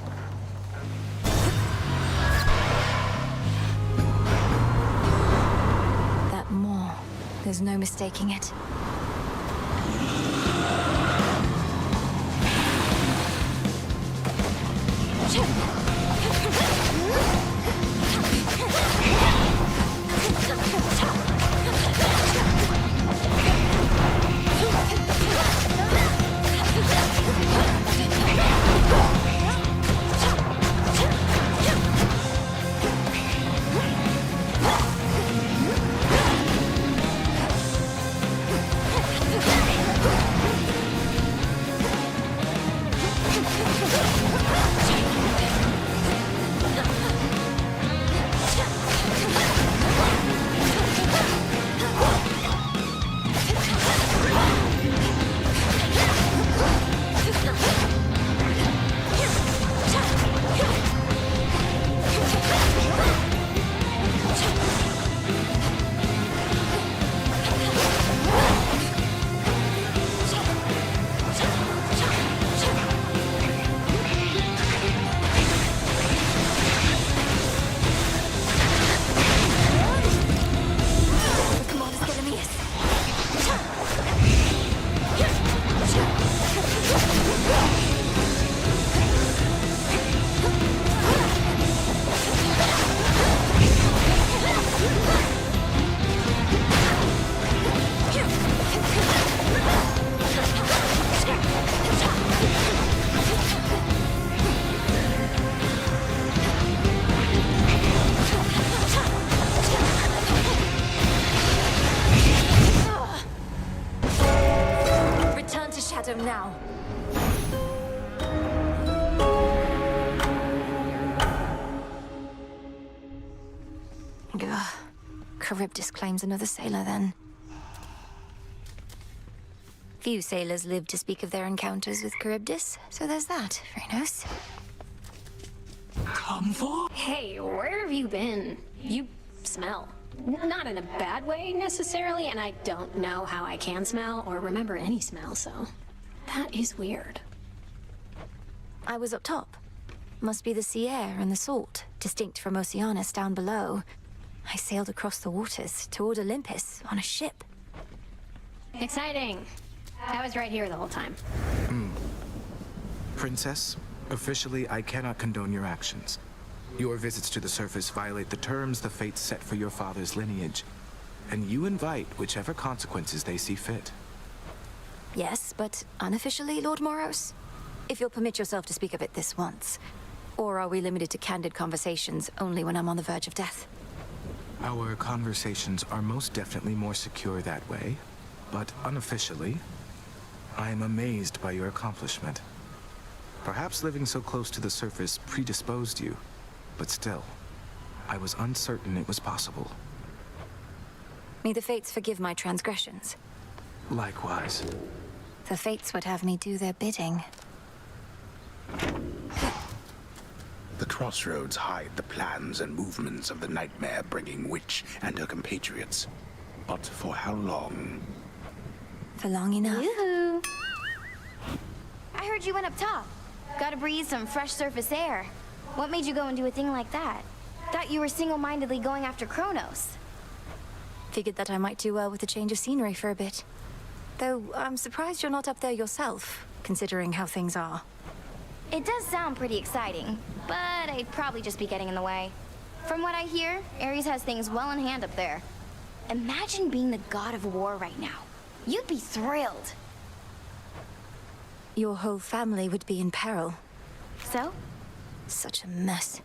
That maw. There's no mistaking it. Now. Ugh. Charybdis claims another sailor, then. Few sailors live to speak of their encounters with Charybdis, so there's that, Phrynos. Come for? Hey, where have you been? You smell. Not in a bad way, necessarily, and I don't know how I can smell or remember any smell, so... That is weird. I was up top. Must be the sea air and the salt, distinct from Oceanus down below. I sailed across the waters toward Olympus on a ship. Exciting. I was right here the whole time. Princess, officially, I cannot condone your actions. Your visits to the surface violate the terms the fates set for your father's lineage, and you invite whichever consequences they see fit. Yes, but unofficially, Lord Moros? If you'll permit yourself to speak of it this once. Or are we limited to candid conversations only when I'm on the verge of death? Our conversations are most definitely more secure that way, but unofficially, I am amazed by your accomplishment. Perhaps living so close to the surface predisposed you, but still, I was uncertain it was possible. May the fates forgive my transgressions. Likewise. The fates would have me do their bidding. The crossroads hide the plans and movements of the nightmare-bringing witch and her compatriots. But for how long? For long enough. Yoo-hoo! I heard you went up top. Gotta breathe some fresh surface air. What made you go and do a thing like that? Thought you were single-mindedly going after Kronos. Figured that I might do well with a change of scenery for a bit. Though I'm surprised you're not up there yourself, considering how things are. It does sound pretty exciting, but I'd probably just be getting in the way. From what I hear, Ares has things well in hand up there. Imagine being the god of war right now. You'd be thrilled. Your whole family would be in peril. So? Such a mess.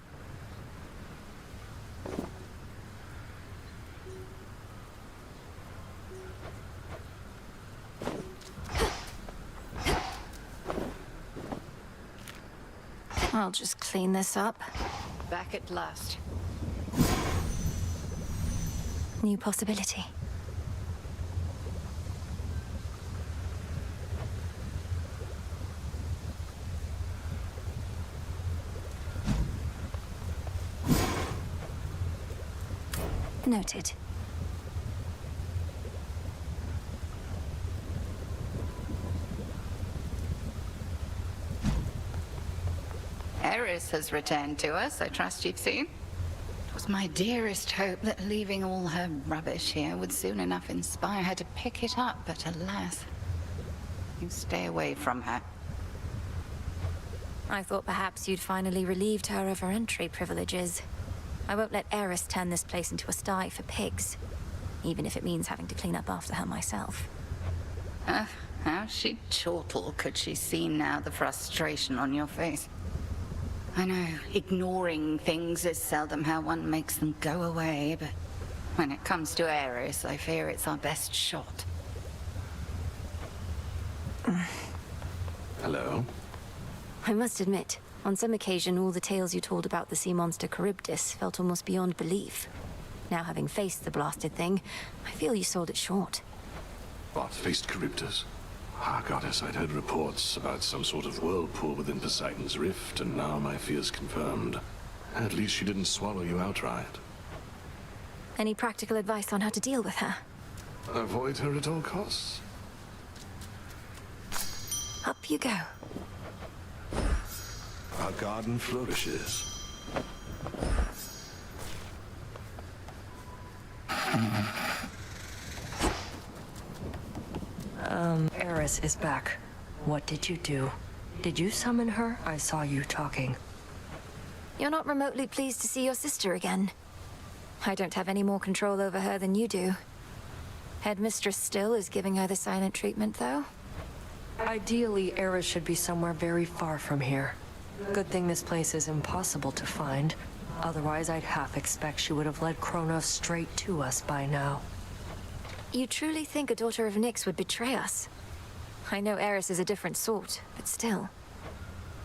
I'll just clean this up. Back at last. New possibility. Noted. Eris has returned to us, I trust you've seen. It was my dearest hope that leaving all her rubbish here would soon enough inspire her to pick it up, but alas, you stay away from her. I thought perhaps you'd finally relieved her of her entry privileges. I won't let Eris turn this place into a sty for pigs, even if it means having to clean up after her myself. How she'd chortle could she see now the frustration on your face. I know, ignoring things is seldom how one makes them go away, but when it comes to Eris, I fear it's our best shot. Hello? I must admit, on some occasion, all the tales you told about the sea monster Charybdis felt almost beyond belief. Now, having faced the blasted thing, I feel you sold it short. What, faced Charybdis? Ah, goddess, I'd heard reports about some sort of whirlpool within Poseidon's Rift, and now my fears confirmed. At least she didn't swallow you outright. Any practical advice on how to deal with her? Avoid her at all costs? Up you go. Our garden flourishes. Eris is back. What did you do? Did you summon her? I saw you talking. You're not remotely pleased to see your sister again. I don't have any more control over her than you do. Headmistress still is giving her the silent treatment, though. Ideally, Eris should be somewhere very far from here. Good thing this place is impossible to find. Otherwise, I'd half expect she would have led Kronos straight to us by now. You truly think a daughter of Nyx would betray us? I know Eris is a different sort, but still.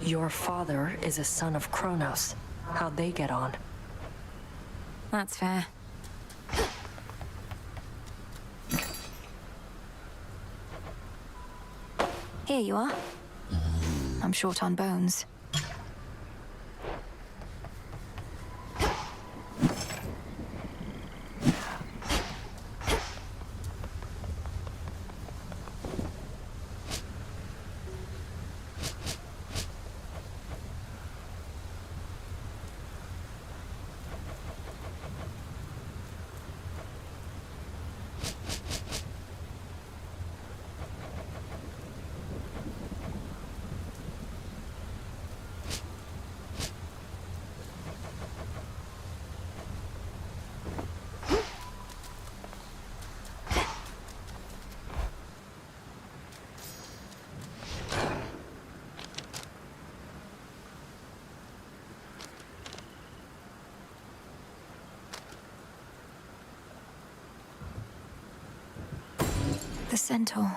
Your father is a son of Kronos. How'd they get on? That's fair. Here you are. I'm short on bones. centaur.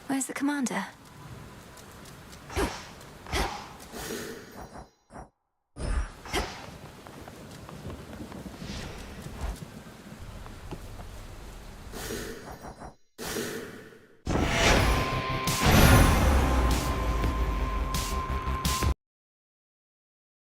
Where's the commander?